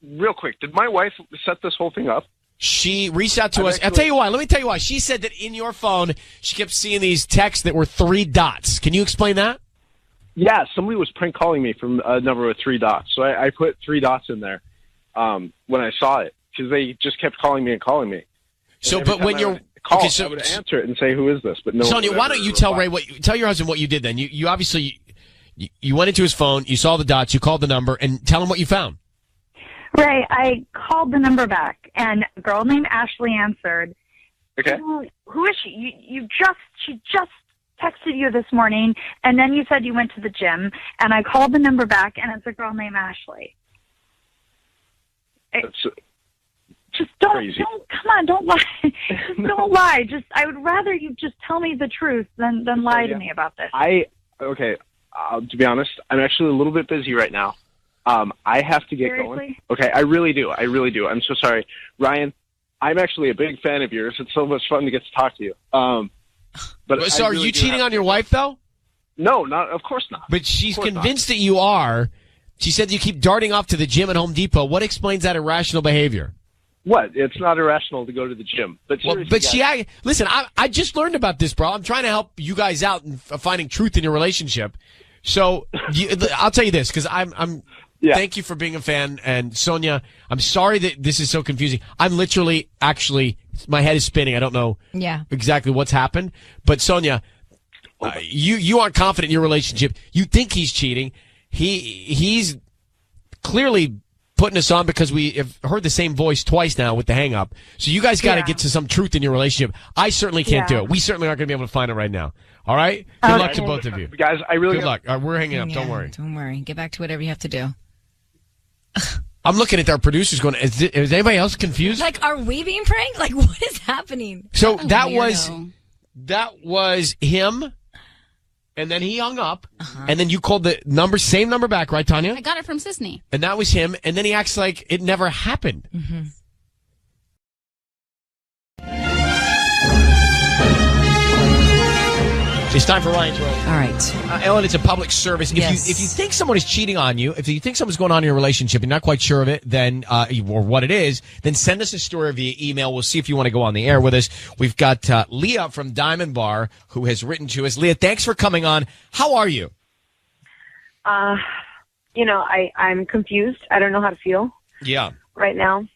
Real quick, did my wife set this whole thing up? She reached out to us. I'll tell you why. Let me tell you why. She said that in your phone, she kept seeing these texts that were 3 dots. Can you explain that? Yeah, somebody was prank calling me from a number with 3 dots. So I put 3 dots in there when I saw it because they just kept calling me and calling me. So, but when you're call, okay, so I would answer it and say, "Who is this?" But no. Sonia, why don't you tell Ray tell your husband what you did then? You obviously you went into his phone, you saw the dots, you called the number, and tell him what you found. Ray, I called the number back, and a girl named Ashley answered. Okay. Who is she? She just texted you this morning, and then you said you went to the gym, and I called the number back, and it's a girl named Ashley. Just don't come on, don't lie. Just don't lie. I would rather you just tell me the truth than lie to me about this. To be honest, I'm actually a little bit busy right now. I have to get going. Okay, I really do. I'm so sorry. Ryan, I'm actually a big fan of yours. It's so much fun to get to talk to you. But so are you cheating on your wife, though? No, of course not. But she's convinced that you are. She said you keep darting off to the gym at Home Depot. What explains that irrational behavior? What? It's not irrational to go to the gym. But seriously, listen, I just learned about this, bro. I'm trying to help you guys out in finding truth in your relationship. So I'll tell you this, because thank you for being a fan. And Sonia, I'm sorry that this is so confusing. I'm literally, my head is spinning. I don't know exactly what's happened. But Sonia, you aren't confident in your relationship. You think he's cheating. He's clearly putting us on because we have heard the same voice twice now with the hang up. So you guys got to get to some truth in your relationship. I certainly can't do it. We certainly aren't going to be able to find it right now. All right? Good luck to both of you. Guys, I really good luck. We're hanging up. Don't worry. Don't worry. Get back to whatever you have to do. I'm looking at our producers going, is anybody else confused? Like, are we being pranked? Like, what is happening? So that was him, and then he hung up, and then you called the same number back, right, Tanya? I got it from Sisney. And that was him, and then he acts like it never happened. Mm-hmm. It's time for Ryan's Roll. All right. Ellen, it's a public service. If you think someone is cheating on you, if you think something's going on in your relationship, you're not quite sure of it, then or what it is, then send us a story via email. We'll see if you want to go on the air with us. We've got Leah from Diamond Bar who has written to us. Leah, thanks for coming on. How are you? I'm confused. I don't know how to feel. Yeah. Right now.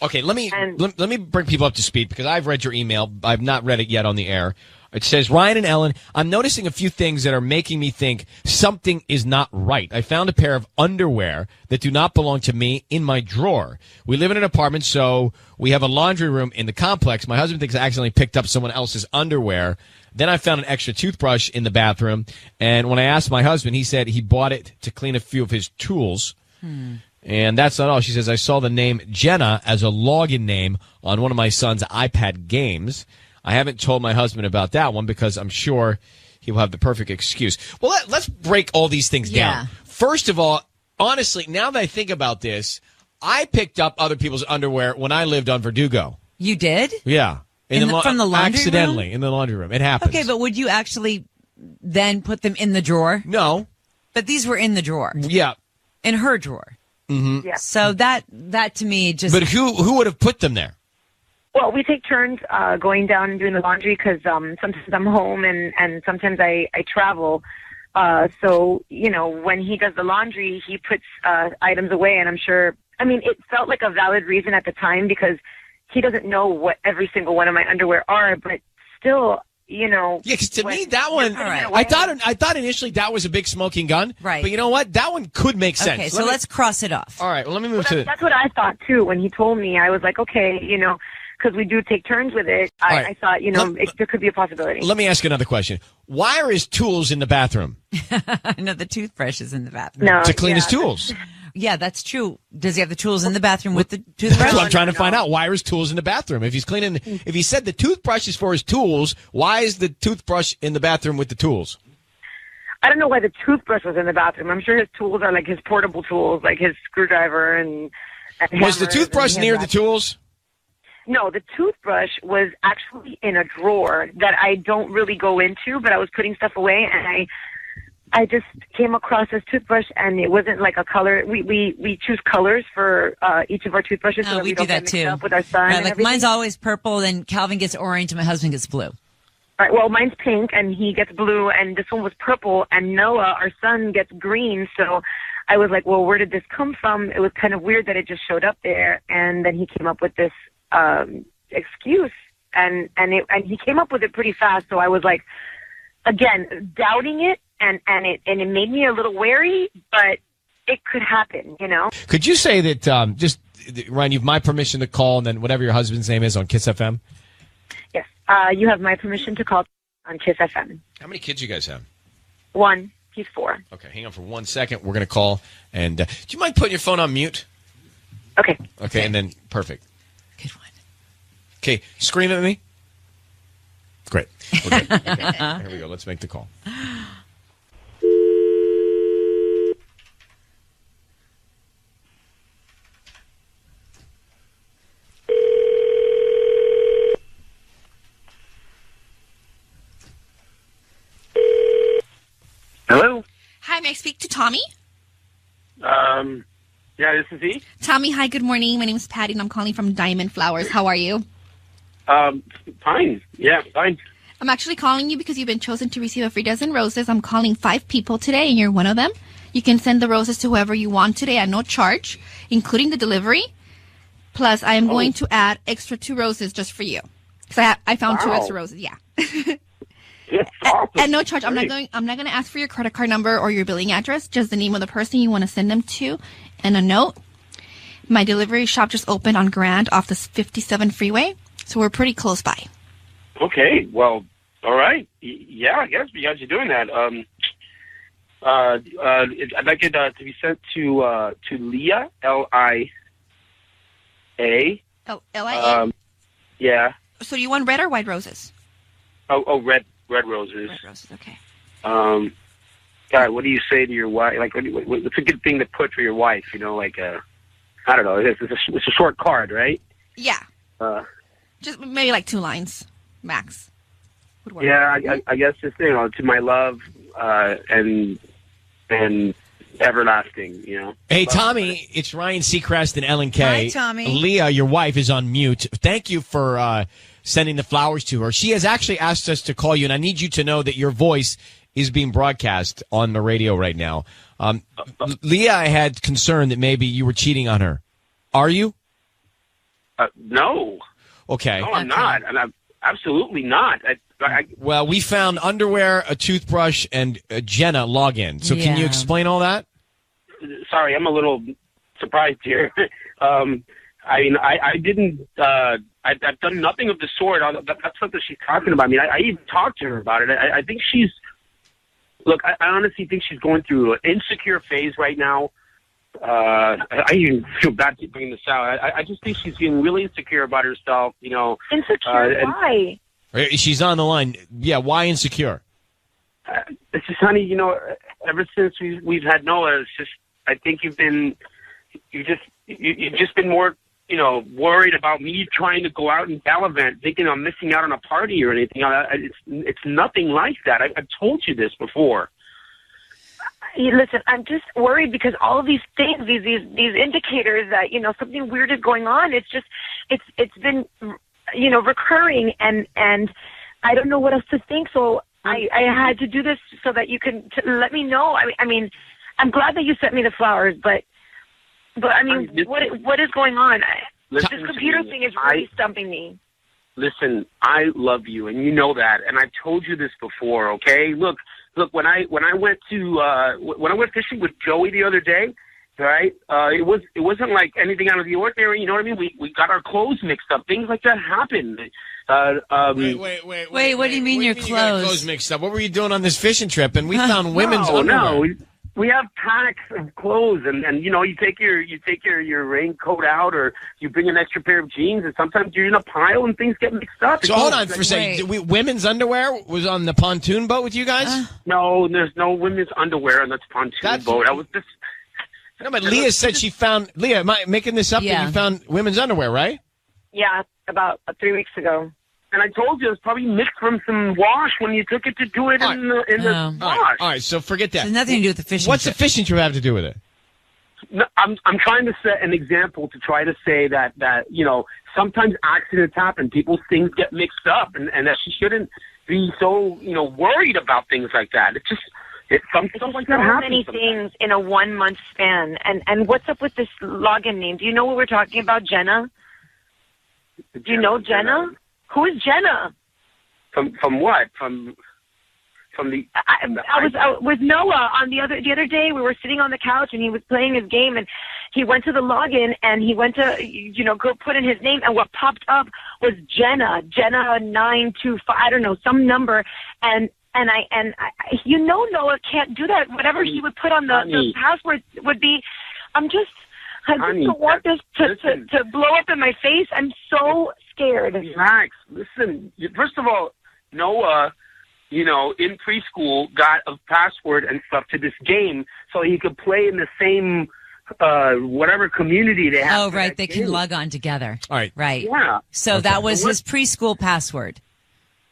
Okay, let me bring people up to speed because I've read your email. I've not read it yet on the air. It says, Ryan and Ellen, I'm noticing a few things that are making me think something is not right. I found a pair of underwear that do not belong to me in my drawer. We live in an apartment, so we have a laundry room in the complex. My husband thinks I accidentally picked up someone else's underwear. Then I found an extra toothbrush in the bathroom. And when I asked my husband, he said he bought it to clean a few of his tools. And that's not all. She says, I saw the name Jenna as a login name on one of my son's iPad games. I haven't told my husband about that one because I'm sure he will have the perfect excuse. Well, let's break all these things down. First of all, honestly, now that I think about this, I picked up other people's underwear when I lived on Verdugo. You did? Yeah. From the laundry accidentally, room? in the laundry room. It happens. Okay, but would you actually then put them in the drawer? No. But these were in the drawer. Yeah. In her drawer. Mm-hmm. Yeah. So that to me just... But who would have put them there? Well, we take turns going down and doing the laundry because sometimes I'm home and sometimes I travel. So, when he does the laundry, he puts items away, and I'm sure, it felt like a valid reason at the time because he doesn't know what every single one of my underwear are, but still, Yeah, because to me, that one, I thought initially that was a big smoking gun. Right. But you know what? That one could make sense. Okay, so let's cross it off. All right, well, let me move to... That's what I thought, too. When he told me, I was like, okay, because we do take turns with it, I thought, there could be a possibility. Let me ask another question. Why are his tools in the bathroom? No, the toothbrush is in the bathroom. No, to clean his tools. Yeah, that's true. Does he have the tools in the bathroom with the toothbrush? That's what I'm trying to find out. Why are his tools in the bathroom? If he said the toothbrush is for his tools, why is the toothbrush in the bathroom with the tools? I don't know why the toothbrush was in the bathroom. I'm sure his tools are like his portable tools, like his screwdriver and was the toothbrush near the tools? No, the toothbrush was actually in a drawer that I don't really go into, but I was putting stuff away, and I just came across this toothbrush, and it wasn't like a color. We choose colors for each of our toothbrushes, so that we we do don't that get mixed too. up with our son. Right, and like everything. mine's always purple, then Calvin gets orange, and my husband gets blue. All right, well, mine's pink, and he gets blue, and this one was purple, and Noah, our son, gets green. So I was like, well, where did this come from? It was kind of weird that it just showed up there, and then he came up with this excuse, and he came up with it pretty fast. So I was like, again, doubting it, and it made me a little wary, but it could happen, you know. Could you say that, just, Ryan, you've my permission to call, and then whatever your husband's name is on Kiss FM? Yes, you have my permission to call on Kiss FM. How many kids you guys have? 1. He's 4. Okay, hang on for 1 second. We're going to call. And do you mind putting your phone on mute? Okay. Okay, and then perfect. Good one. Okay, scream at me. Great. Okay. Here we go. Let's make the call. Hello? Hi, may I speak to Tommy? Yeah, this is he. Tommy, hi, good morning. My name is Patty, and I'm calling from Diamond Flowers. How are you? Fine. Yeah, fine. I'm actually calling you because you've been chosen to receive a free dozen roses. I'm calling 5 people today, and you're one of them. You can send the roses to whoever you want today at no charge, including the delivery. Plus, I am going to add extra 2 roses just for you. Because I found 2 extra roses, yeah. At no charge. I'm not going to ask for your credit card number or your billing address, just the name of the person you want to send them to and a note. My delivery shop just opened on Grand off the 57 freeway, so we're pretty close by. Okay, well, all right. Yeah, I guess because you're doing that. I'd like it to be sent to Leah, L-I-A. L-I-A? Yeah. So do you want red or white roses? Oh, red roses. Red roses, okay. God, what do you say to your wife? Like, what's a good thing to put for your wife? You know, like, I don't know. It's a short card, right? Yeah. Just maybe like 2 lines, max. Would work. Yeah, I guess just, you know, to my love, and everlasting, you know. Hey, Tommy, it's Ryan Seacrest and Ellen Kay. Hi, Tommy. Leah, your wife, is on mute. Thank you for sending the flowers to her. She has actually asked us to call you, and I need you to know that your voice is being broadcast on the radio right now. Leah, I had concern that maybe you were cheating on her. Are you? No. Okay. No, I'm not. I'm absolutely not. Well, we found underwear, a toothbrush, and a Jenna login. So can you explain all that? Sorry, I'm a little surprised here. I mean, I didn't. I've done nothing of the sort. That's something she's talking about. I mean, I even talked to her about it. I think she's. Look, I honestly think she's going through an insecure phase right now. I even feel bad to bring this out. I just think she's feeling really insecure about herself. You know, insecure. Why? She's on the line. Yeah, why insecure? It's just, honey. You know, ever since we've had Noah, it's just. I think you've just been more, you know, worried about me trying to go out and gallivant, thinking I'm missing out on a party or anything. It's nothing like that. I've told you this before. Listen, I'm just worried because all of these things, these indicators that, you know, something weird is going on. It's just, it's been, you know, recurring, and I don't know what else to think. So I had to do this so that you can let me know. I mean, I'm glad that you sent me the flowers, but I mean, what is going on? This computer thing is really stumping me. Listen, I love you, and you know that, and I've told you this before. Okay, look. When I went fishing with Joey the other day, right? It wasn't like anything out of the ordinary. You know what I mean? We got our clothes mixed up. Things like that happen. Wait, what do you mean your clothes? You got clothes mixed up. What were you doing on this fishing trip? And we found women's underwear. No, we have packs of clothes, and you know, you take your raincoat out, or you bring an extra pair of jeans, and sometimes you're in a pile and things get mixed up. So hold on for a second. Women's underwear was on the pontoon boat with you guys? No, there's no women's underwear on this pontoon boat. I was just. No, but Leah said she found. Leah, am I making this up? Yeah. That you found women's underwear, right? Yeah, about 3 weeks ago. And I told you it was probably mixed from some wash when you took it to do it in the wash. All right, so forget that. It has nothing to do with the fishing What's trip. the fishing trip have to do with it? No, I'm trying to set an example to try to say that sometimes accidents happen. People's things get mixed up, and that she shouldn't be so worried about things like that. Something like that happens. So many things in a 1 month span. And what's up with this login name? Do you know what we're talking about, Jenna? Do you know Jenna? Who is Jenna? From what? From the. I was out with Noah on the other day. We were sitting on the couch and he was playing his game and he went to the login and he went to go put in his name and what popped up was Jenna 925. I don't know, some number and Noah can't do that. Whatever he would put on the password would be. I just don't want this to blow up in my face. I'm so scared. Relax. Listen. First of all, Noah, in preschool, got a password and stuff to this game so he could play in the same whatever community they have. Oh, right. They can log on together. All right. Right. Yeah. So that was his preschool password.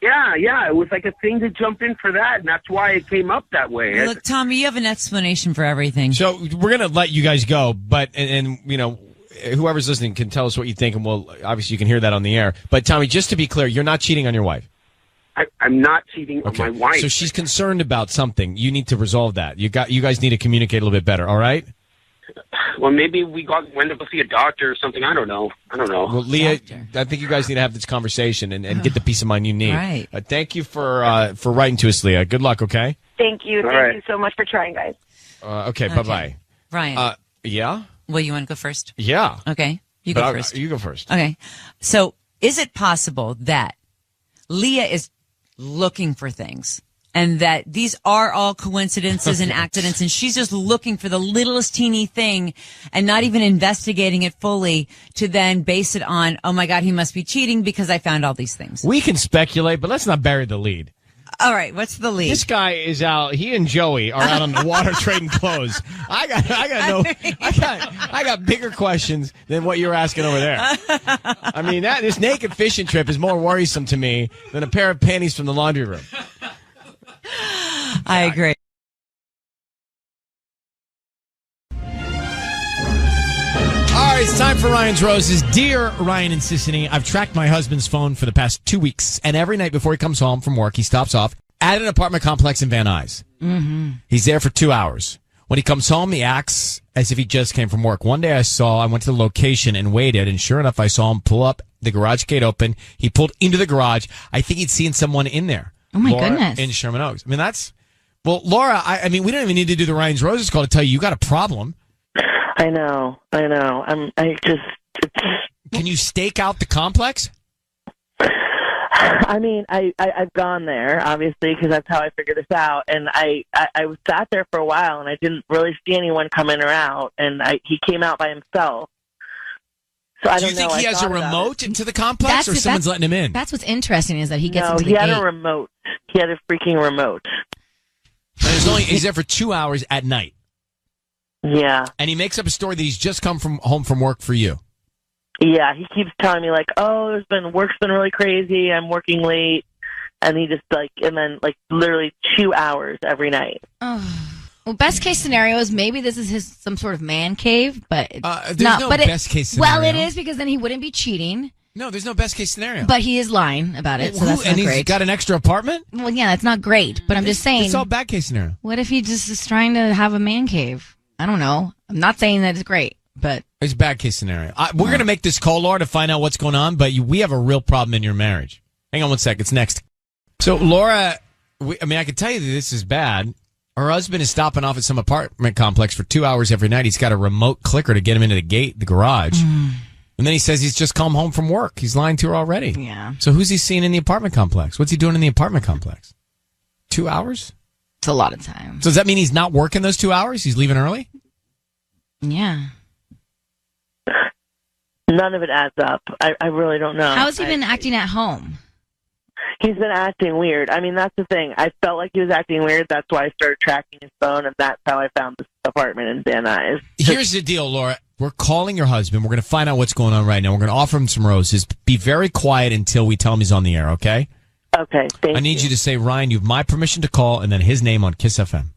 Yeah. It was like a thing to jump in for that, and that's why it came up that way. Look, Tommy, you have an explanation for everything. So we're going to let you guys go, but, and whoever's listening can tell us what you think, and obviously you can hear that on the air. But Tommy, just to be clear, you're not cheating on your wife. I'm not cheating on my wife. So she's concerned about something. You need to resolve that. You guys need to communicate a little bit better, all right? Well, maybe we went to go see a doctor or something. I don't know. Well, Leah, I think you guys need to have this conversation and get the peace of mind you need. Right. Thank you for writing to us, Leah. Good luck, okay? Thank you. Thank you so much for trying, guys. Okay, bye-bye. Ryan. Yeah? Well, you want to go first? Yeah. Okay. You go first. You go first. Okay. So is it possible that Leah is looking for things and that these are all coincidences and accidents and she's just looking for the littlest teeny thing and not even investigating it fully to then base it on, oh my God, he must be cheating because I found all these things? We can speculate, but let's not bury the lead. All right, what's the lead? This guy is out. He and Joey are out on the water trading clothes. I got bigger questions than what you're asking over there. I mean, this naked fishing trip is more worrisome to me than a pair of panties from the laundry room. I agree. All right, it's time for Ryan's Roses. Dear Ryan and Sissany, I've tracked my husband's phone for the past 2 weeks, and every night before he comes home from work, he stops off at an apartment complex in Van Nuys. Mm-hmm. He's there for 2 hours. When he comes home, he acts as if he just came from work. One day I went to the location and waited, and sure enough, I saw him pull up, the garage gate open. He pulled into the garage. I think he'd seen someone in there. Oh, my Laura goodness. In Sherman Oaks. I mean, Laura, I mean, we don't even need to do the Ryan's Roses call to tell you got a problem. I know. Can you stake out the complex? I mean, I've gone there, obviously, because that's how I figured this out. And I sat there for a while, and I didn't really see anyone come in or out. And he came out by himself. So I don't know. Do you think he has a remote into the complex, or someone's letting him in? That's what's interesting is that he gets no, into the he had gate. a remote. He had a freaking remote. And he's there for 2 hours at night. Yeah. And he makes up a story that he's just come home from work for you. Yeah, he keeps telling me work's been really crazy. I'm working late, and he just literally 2 hours every night. Oh. Well, best case scenario is maybe this is some sort of man cave, but it's there's not. no But best case scenario. Well, it is because then he wouldn't be cheating. No, there's no best case scenario. But he is lying about it, so that's not and great. he's got an extra apartment? Well, yeah, that's not great. But I'm just saying. It's all bad case scenario. What if he just is trying to have a man cave? I don't know. I'm not saying that it's great, but it's bad case scenario. We're going to make this call, Laura, to find out what's going on, but we have a real problem in your marriage. Hang on one sec. It's next. So, Laura, I can tell you that this is bad. Her husband is stopping off at some apartment complex for 2 hours every night. He's got a remote clicker to get him into the garage. And then he says he's just come home from work. He's lying to her already. Yeah. So who's he seeing in the apartment complex? What's he doing in the apartment complex? 2 hours? It's a lot of time. So does that mean he's not working those 2 hours? He's leaving early? Yeah. None of it adds up. I really don't know. How has he been acting at home? He's been acting weird. I mean, that's the thing. I felt like he was acting weird. That's why I started tracking his phone, and that's how I found this apartment in Van Nuys. Here's the deal, Laura. We're calling your husband. We're going to find out what's going on right now. We're going to offer him some roses. Be very quiet until we tell him he's on the air, okay? Okay, thank you. I need you to say, Ryan, you have my permission to call, and then his name on Kiss FM.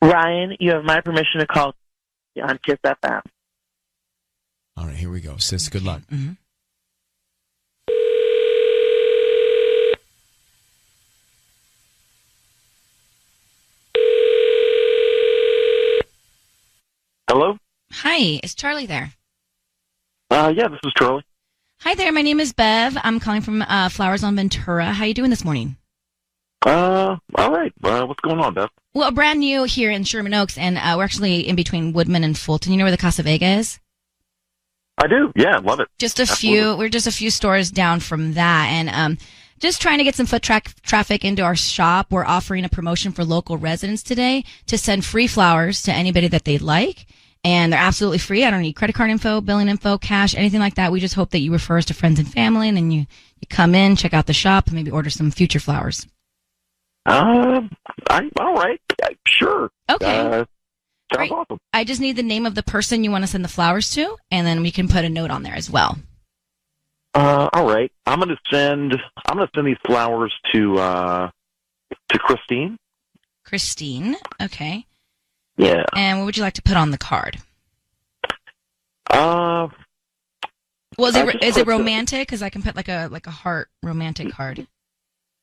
Ryan, you have my permission to call on Kiss FM. All right, here we go. Sis, good luck. Mm-hmm. Hello? Hi, is Charlie there? Yeah, this is Charlie. Hi there, my name is Bev. I'm calling from Flowers on Ventura. How you doing this morning? All right. What's going on, Beth? Well, brand new here in Sherman Oaks, and we're actually in between Woodman and Fulton. You know where the Casa Vega is? I do. Yeah, love it. Just a Absolutely. few. We're just a few stores down from that, and just trying to get some foot traffic into our shop. We're offering a promotion for local residents today to send free flowers to anybody that they'd like. And they're absolutely free. I don't need credit card info, billing info, cash, anything like that. We just hope that you refer us to friends and family, and then you come in, check out the shop, and maybe order some future flowers. All right. Sure. Okay. Sounds awesome. I just need the name of the person you want to send the flowers to, and then we can put a note on there as well. All right. I'm gonna send these flowers to Christine. Christine. Okay. Yeah. And what would you like to put on the card? Well, is it romantic? Because I can put like a heart romantic card.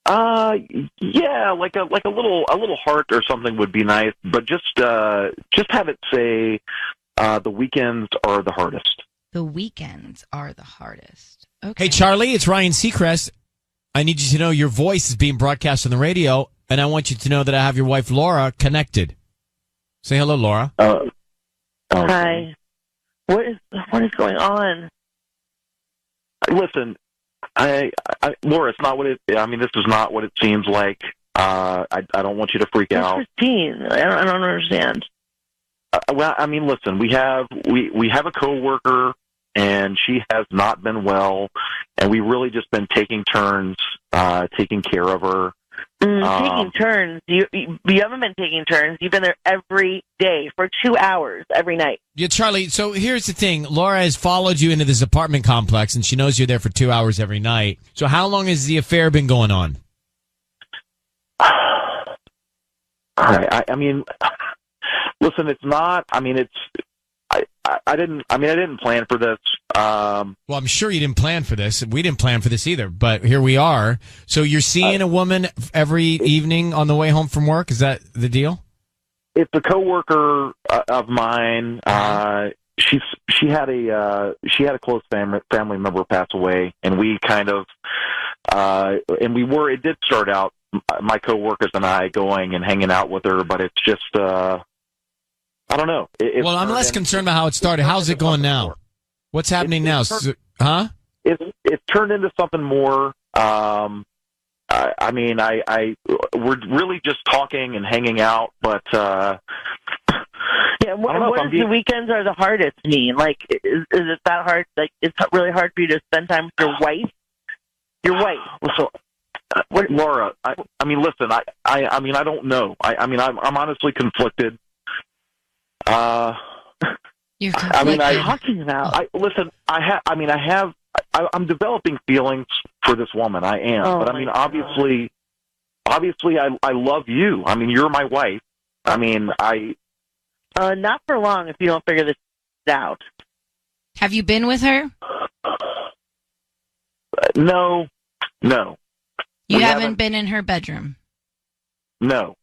Yeah, like a little heart or something would be nice, but just have it say, the weekends are the hardest. The weekends are the hardest. Okay. Hey, Charlie, it's Ryan Seacrest. I need you to know your voice is being broadcast on the radio, and I want you to know that I have your wife, Laura, connected. Say hello, Laura. Hi. What is going on? Listen, Laura, it's not what it. I mean, this is not what it seems like. I don't want you to freak out. Christine, I don't understand. Well, I mean, listen, we have a coworker, and she has not been well, and we really just been taking turns taking care of her. Taking turns. You haven't been taking turns. You've been there every day for 2 hours every night. Yeah, Charlie, so here's the thing. Laura has followed you into this apartment complex, and she knows you're there for 2 hours every night. So how long has the affair been going on? I mean, listen, it's not. I mean, it's. I didn't plan for this. Well, I'm sure you didn't plan for this. We didn't plan for this either, but here we are. So you're seeing a woman every evening on the way home from work? Is that the deal? It's a coworker of mine. She had a close family member pass away, and we kind of it did start out my coworkers and I going and hanging out with her, but it's just I don't know. Well, I'm less concerned about how it started. How's it going now? What's happening now? Huh? It's turned into something more. I mean, we're really just talking and hanging out, but yeah. What does the weekends are the hardest mean? Like, is it that hard? Like, it's really hard for you to spend time with your wife. Your wife. So, Laura, I mean, listen, I mean, I don't know. I mean, I'm honestly conflicted. You're conflicted. I mean, talking about. I'm developing feelings for this woman. I am, but I mean, obviously, I love you. I mean, you're my wife. I mean, not for long if you don't figure this out. Have you been with her? No. You haven't been in her bedroom? No.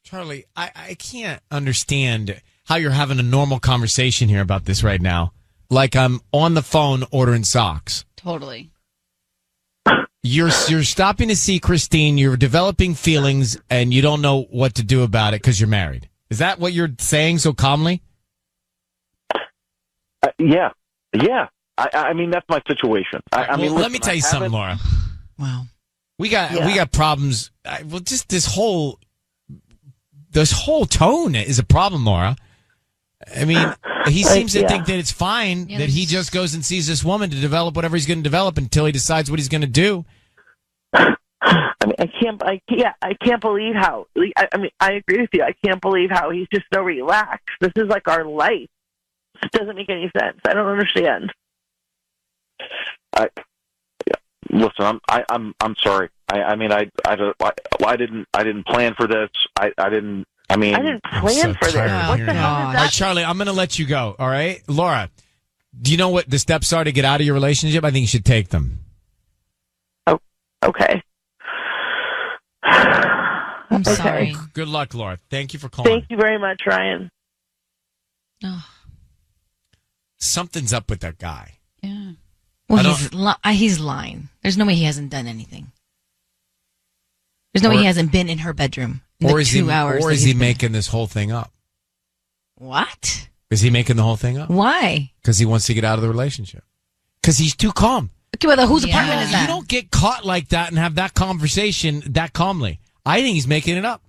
Charlie, I can't understand how you're having a normal conversation here about this right now. Like I'm on the phone ordering socks. Totally. You're stopping to see Christine. You're developing feelings, and you don't know what to do about it because you're married. Is that what you're saying so calmly? Yeah. I mean, that's my situation. I mean, let me tell you something, Laura. Wow. We got problems. Well, just this whole tone is a problem, Laura. I mean, he seems to think that it's fine that he just goes and sees this woman to develop whatever he's going to develop until he decides what he's going to do. I mean, I can't believe how. I mean, I agree with you. I can't believe how he's just so relaxed. This is like our life. It doesn't make any sense. I don't understand. Listen, I'm sorry. I didn't plan for this. I didn't plan for this. What the hell All right, Charlie, I'm going to let you go. All right, Laura, do you know what the steps are to get out of your relationship? I think you should take them. Oh, okay. I'm sorry. Good luck, Laura. Thank you for calling. Thank you very much, Ryan. Oh. Something's up with that guy. Yeah. Well, he's lying. There's no way he hasn't done anything. There's no way he hasn't been in her bedroom in the 2 hours. Or is he making this whole thing up? What? Is he making the whole thing up? Why? Because he wants to get out of the relationship. Because he's too calm. Okay, well, whose apartment is that? You don't get caught like that and have that conversation that calmly. I think he's making it up.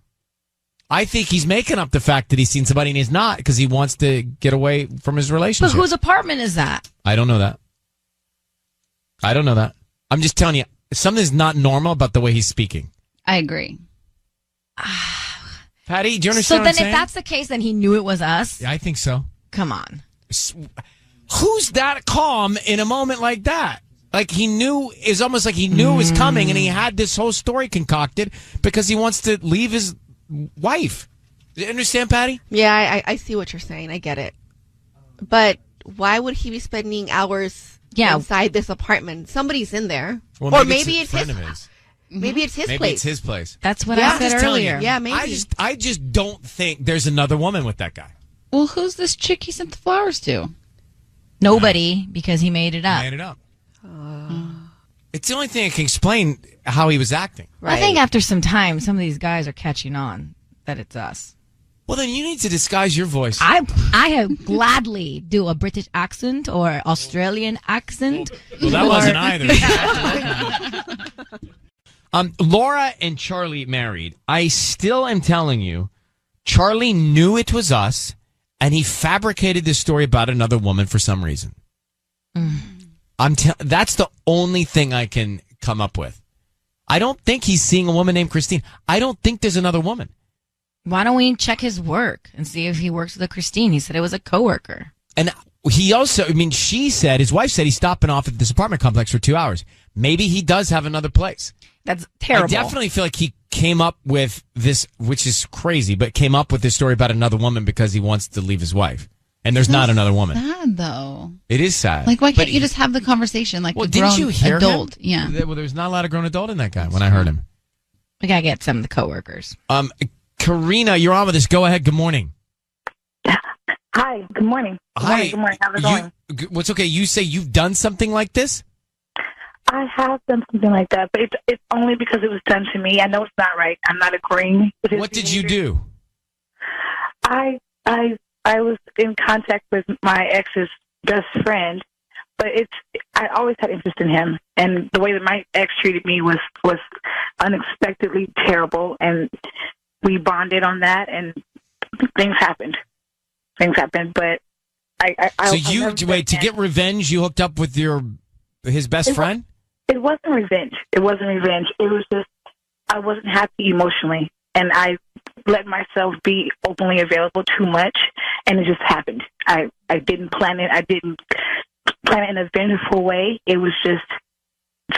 I think he's making up the fact that he's seen somebody and he's not because he wants to get away from his relationship. But whose apartment is that? I don't know that. I'm just telling you, something's not normal about the way he's speaking. I agree. Patty, do you understand what I'm saying? If that's the case, then he knew it was us? Yeah, I think so. Come on. Who's that calm in a moment like that? Like it's almost like he knew it was coming and he had this whole story concocted because he wants to leave his wife. Do you understand, Patty? Yeah, I see what you're saying. I get it. But why would he be spending hours inside this apartment? Somebody's in there. Well, or maybe it's his place. Maybe it's his place. Maybe it's his place. That's what I said earlier. Yeah, maybe. I just don't think there's another woman with that guy. Well, who's this chick he sent the flowers to? Nobody, because he made it up. Made it up. It's the only thing that can explain how he was acting. Right. I think after some time, some of these guys are catching on that it's us. Well, then you need to disguise your voice. I gladly do a British accent or Australian accent. Well, that wasn't either. Laura and Charlie married. I still am telling you, Charlie knew it was us, and he fabricated this story about another woman for some reason. That's the only thing I can come up with. I don't think he's seeing a woman named Christine. I don't think there's another woman. Why don't we check his work and see if he works with a Christine? He said it was a coworker. And he also, his wife said he's stopping off at this apartment complex for 2 hours. Maybe he does have another place. That's terrible. I definitely feel like he came up with this, which is crazy, but came up with this story about another woman because he wants to leave his wife. And there's not another woman. Sad, though. It is sad. Like, why can't you just have the conversation like a didn't grown you hear adult? Him? Yeah. Well, there's not a lot of grown adult in that guy when I heard him. We gotta get some of the coworkers. Karina, you're on with us. Go ahead. Good morning. Hi. Good morning. Good morning. How's it going? What's okay? You say you've done something like this? I have done something like that, but it's only because it was done to me. I know it's not right. I'm not agreeing with his What did behavior. you do? I was in contact with my ex's best friend, but I always had interest in him, and the way that my ex treated me was unexpectedly terrible, and we bonded on that, and things happened. But to get revenge, you hooked up with his best friend? It wasn't revenge. It was just I wasn't happy emotionally, and I let myself be openly available too much, and it just happened. I didn't plan it. I didn't plan it in a vengeful way. It was just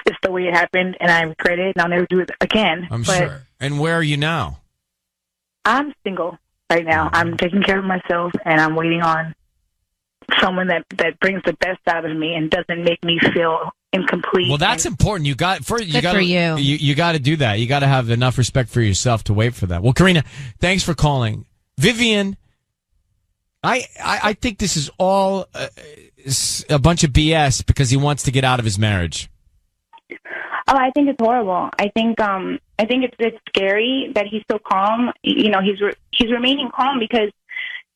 it's the way it happened, and I regret it, and I'll never do it again. I'm sure. And where are you now? I'm single right now. I'm taking care of myself, and I'm waiting on someone that brings the best out of me and doesn't make me feel incomplete. Well, that's important. You got to do that. You got to have enough respect for yourself to wait for that. Well, Karina, thanks for calling. Vivian, I think this is all a bunch of BS because he wants to get out of his marriage. Oh, I think it's horrible. I think it's scary that he's so calm. You know, he's remaining calm because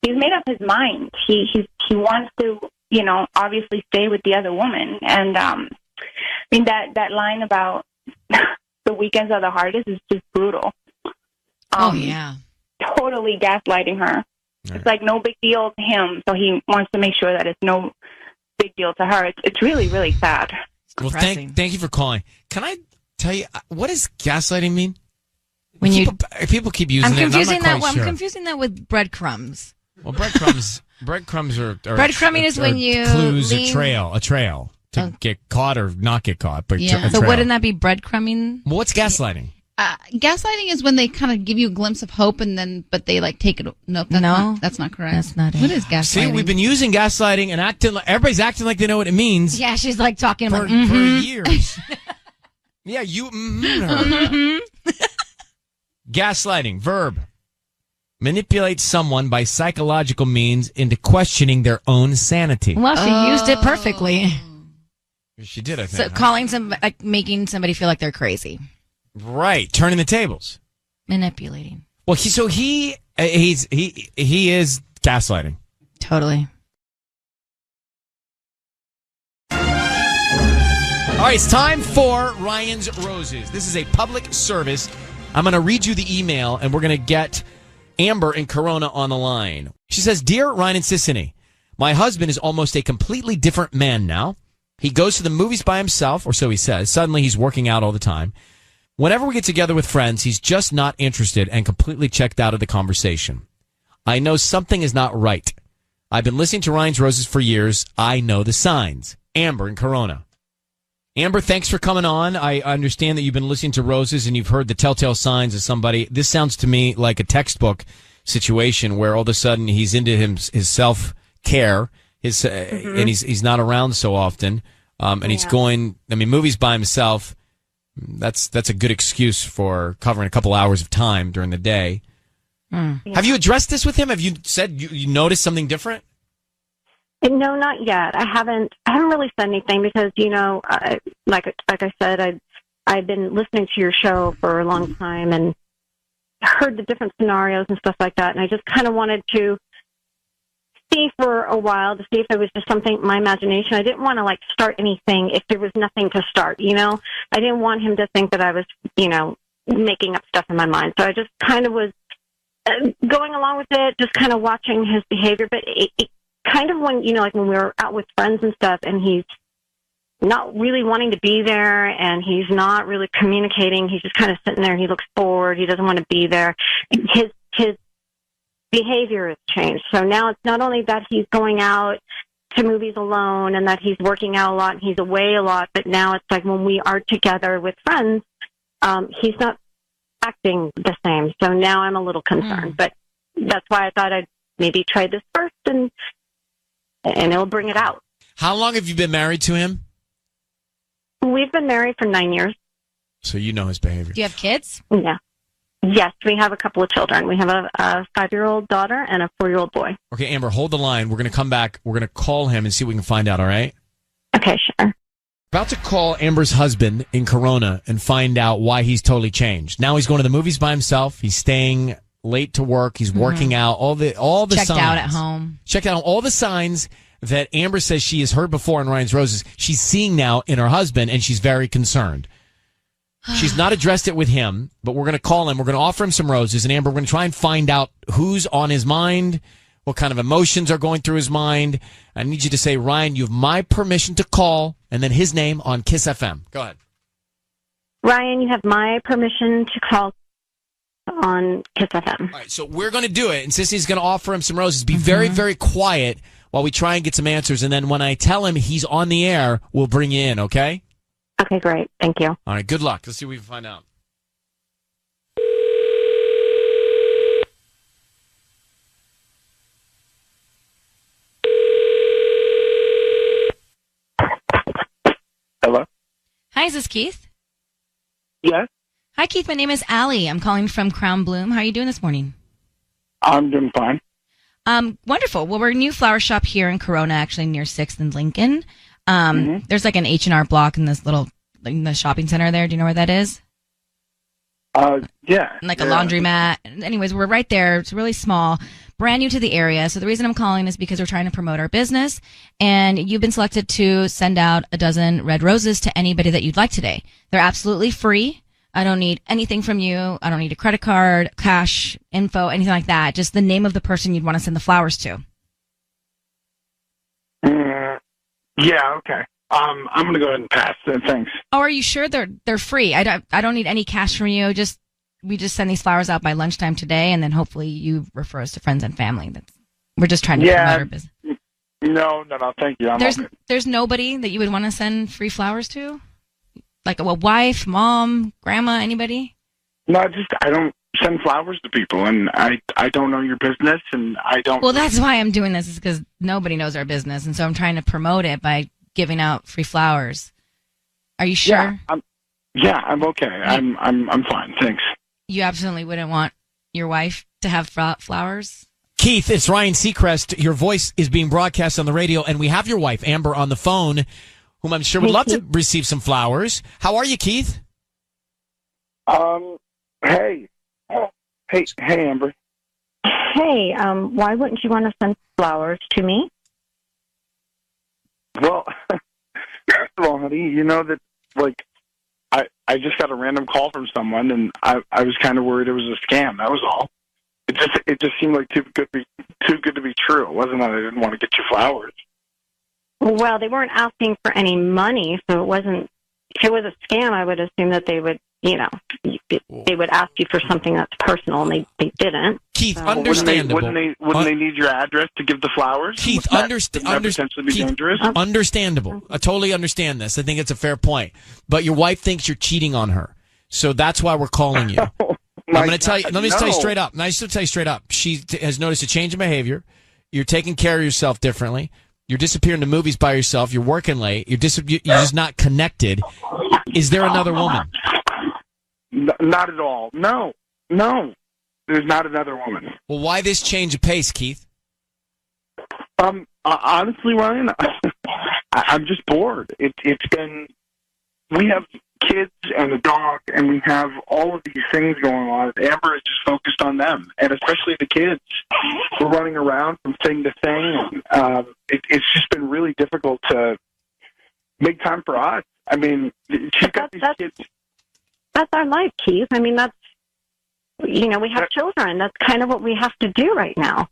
he's made up his mind. He wants to, you know, obviously stay with the other woman. And that line about the weekends are the hardest is just brutal. Totally gaslighting her. Right. It's like no big deal to him, so he wants to make sure that it's no big deal to her. It's really, really sad. Well, thank you for calling. Can I tell you, what does gaslighting mean? When people keep using I'm it. confusing And I'm not that. quite I'm sure. confusing that with breadcrumbs. Well, breadcrumbs are Breadcrumbing is when you clues leave- a trail to get caught or not get caught. But Yeah. a So trail. wouldn't that be breadcrumbing? Well, what's gaslighting? Gaslighting is when they kind of give you a glimpse of hope but they like take it. Nope, that's not correct. That's not it. What is gaslighting? See, we've been using gaslighting and everybody's acting like they know what it means. Yeah, she's like talking for, about for years. Yeah, you. Her. Gaslighting, verb. Manipulate someone by psychological means into questioning their own sanity. Well, she used it perfectly. She did, I think. So calling making somebody feel like they're crazy. Right, turning the tables. Manipulating. Well, he is gaslighting. Totally. All right, it's time for Ryan's Roses. This is a public service. I'm going to read you the email, and we're going to get Amber in Corona on the line. She says, Dear Ryan and Sissany, my husband is almost a completely different man now. He goes to the movies by himself, or so he says. Suddenly, he's working out all the time. Whenever we get together with friends, he's just not interested and completely checked out of the conversation. I know something is not right. I've been listening to Ryan's Roses for years. I know the signs. Amber in Corona. Amber, thanks for coming on. I understand that you've been listening to Roses and you've heard the telltale signs of somebody. This sounds to me like a textbook situation where all of a sudden he's into his self-care, and he's not around so often, and he's going, movies by himself. That's a good excuse for covering a couple hours of time during the day. Have you addressed this with him? Have you said you noticed something different? No, not yet. I haven't really said anything because, like I said, I've been listening to your show for a long time and heard the different scenarios and stuff like that. And I just kind of wanted to see for a while to see if it was just something, my imagination. I didn't want to start anything if there was nothing to start, I didn't want him to think that I was, making up stuff in my mind. So I just kind of was going along with it, just kind of watching his behavior. But it kind of when we were out with friends and stuff, and he's not really wanting to be there, and he's not really communicating. He's just kind of sitting there. He looks bored. He doesn't want to be there. His behavior has changed. So now it's not only that he's going out to movies alone and that he's working out a lot and he's away a lot, but now it's like when we are together with friends, he's not acting the same. So now I'm a little concerned. But that's why I thought I'd maybe try this first and it'll bring it out. How long have you been married to him? We've been married for 9 years. So you know his behavior. Do you have kids? Yeah. Yes, we have a couple of children. We have a 5-year-old daughter and a 4-year-old boy. Okay, Amber, hold the line. We're going to come back. We're going to call him and see what we can find out, all right? Okay, sure. About to call Amber's husband in Corona and find out why he's totally changed. Now he's going to the movies by himself. He's staying late to work. He's working out. All the Checked signs. out at home. Checked out all the signs that Amber says she has heard before in Ryan's Roses. She's seeing now in her husband, and she's very concerned. She's not addressed it with him, but we're going to call him. We're going to offer him some roses, and Amber, we're going to try and find out who's on his mind, what kind of emotions are going through his mind. I need you to say, Ryan, you have my permission to call, and then his name on Kiss FM. Go ahead. Ryan, you have my permission to call on Kiss FM. All right, so we're going to do it, and Sissy's going to offer him some roses. Be very, very quiet while we try and get some answers, and then when I tell him he's on the air, we'll bring you in, okay? Okay, great. Thank you. All right, good luck. Let's see what we can find out. Hello? Hi, is this Keith? Yes, Hi, Keith. My name is Allie. I'm calling from Crown Bloom. How are you doing this morning? I'm doing fine. Wonderful. Well, we're a new flower shop here in Corona, actually near 6th and Lincoln. There's like an H&R block in this little, in the shopping center there. Do you know where that is? Yeah. Like a laundromat. Anyways, we're right there. It's really small, brand new to the area. So the reason I'm calling is because we're trying to promote our business, and you've been selected to send out a dozen red roses to anybody that you'd like today. They're absolutely free. I don't need anything from you. I don't need a credit card, cash, info, anything like that. Just the name of the person you'd want to send the flowers to. Yeah, okay. I'm going to go ahead and pass. Thanks. Oh, are you sure they're free? I don't need any cash from you. We just send these flowers out by lunchtime today, and then hopefully you refer us to friends and family. We're just trying to promote our business. No, thank you. There's nobody that you would want to send free flowers to? Like a wife, mom, grandma, anybody? No, I don't send flowers to people, and I don't know your business, and I don't. Well, that's why I'm doing this, is because nobody knows our business, and so I'm trying to promote it by giving out free flowers. Are you sure? Yeah, I'm okay. I'm fine. Thanks. You absolutely wouldn't want your wife to have flowers? Keith, it's Ryan Seacrest. Your voice is being broadcast on the radio, and we have your wife, Amber, on the phone, whom I'm sure would love to receive some flowers. How are you, Keith? Hey, Amber. Hey, why wouldn't you want to send flowers to me? Well, first of all, honey, you know that, I just got a random call from someone, and I was kind of worried it was a scam. That was all. It just seemed like too good to be true. It wasn't that I didn't want to get you flowers. Well, they weren't asking for any money, so it wasn't. If it was a scam, I would assume that they would, they would ask you for something that's personal, and they didn't. Keith, understandable. Wouldn't they need your address to give the flowers? Keith, understandable. I totally understand this. I think it's a fair point. But your wife thinks you're cheating on her, so that's why we're calling you. I'm going to tell you. Let me just tell you straight up. She has noticed a change in behavior. You're taking care of yourself differently. You're disappearing to movies by yourself. You're working late. You're just not connected. Is there another woman? Not at all. No. There's not another woman. Well, why this change of pace, Keith? Honestly, Ryan, I'm just bored. It's been. We have kids and a dog, and we have all of these things going on. Amber is just focused on them, and especially the kids. We're running around from thing to thing. It's just been really difficult to make time for us. I mean, she's got these kids. That's our life, Keith. I mean, we have children. That's kind of what we have to do right now.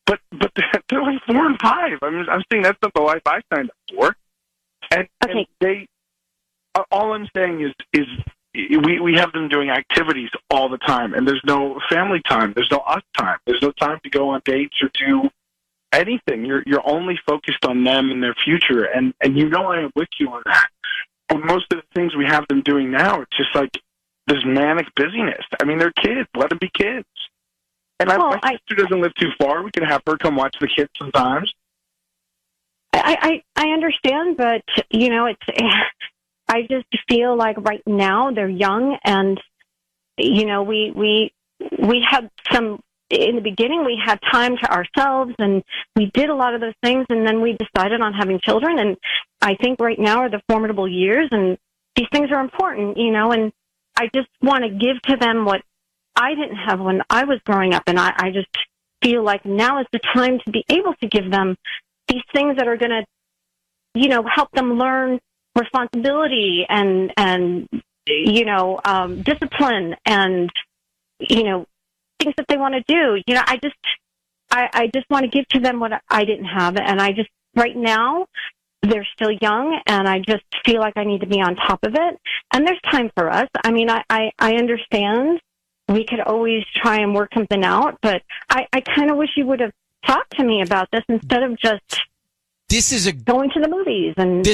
But they're like 4 and 5. I mean, I'm saying that's not the life I signed up for. And they. All I'm saying is we have them doing activities all the time, and there's no family time. There's no us time. There's no time to go on dates or do anything. You're only focused on them and their future, and I am with you on that. But most of the things we have them doing now, it's just like this manic busyness. I mean, they're kids. Let them be kids. And my sister doesn't live too far. We can have her come watch the kids sometimes. I understand, but it's. I just feel like right now they're young, and we had some in the beginning. We had time to ourselves, and we did a lot of those things, and then we decided on having children. And I think right now are the formidable years, and these things are important, And I just want to give to them what I didn't have when I was growing up, and I just feel like now is the time to be able to give them these things that are going to, help them learn responsibility and discipline and things that they want to do. I just want to give to them what I didn't have, and I just right now they're still young, and I just feel like I need to be on top of it. And there's time for us. I mean, I understand we could always try and work something out, but I kind of wish you would have talked to me about this instead of just. This is going to the movies, and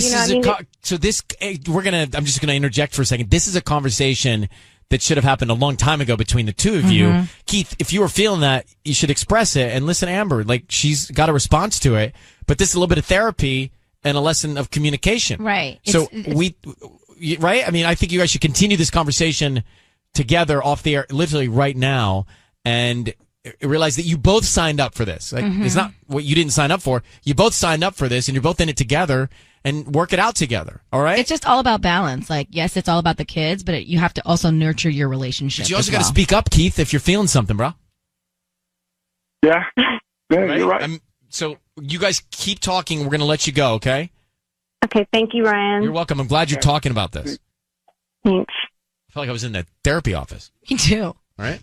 I'm just gonna interject for a second. This is a conversation that should have happened a long time ago between the two of you. Keith, if you were feeling that, you should express it and listen to Amber. Like, she's got a response to it, but this is a little bit of therapy and a lesson of communication. Right. So right? I mean, I think you guys should continue this conversation together off the air, literally right now, and realize that you both signed up for this. Like, it's not what you didn't sign up for. You both signed up for this, and you're both in it together, and work it out together. All right? It's just all about balance. Like, yes, it's all about the kids, but you have to also nurture your relationship. But you also got to speak up, Keith, if you're feeling something, bro. Yeah, you're right. So you guys keep talking. We're going to let you go, okay? Okay, thank you, Ryan. You're welcome. I'm glad you're talking about this. Thanks. I felt like I was in the therapy office. Me too. All right.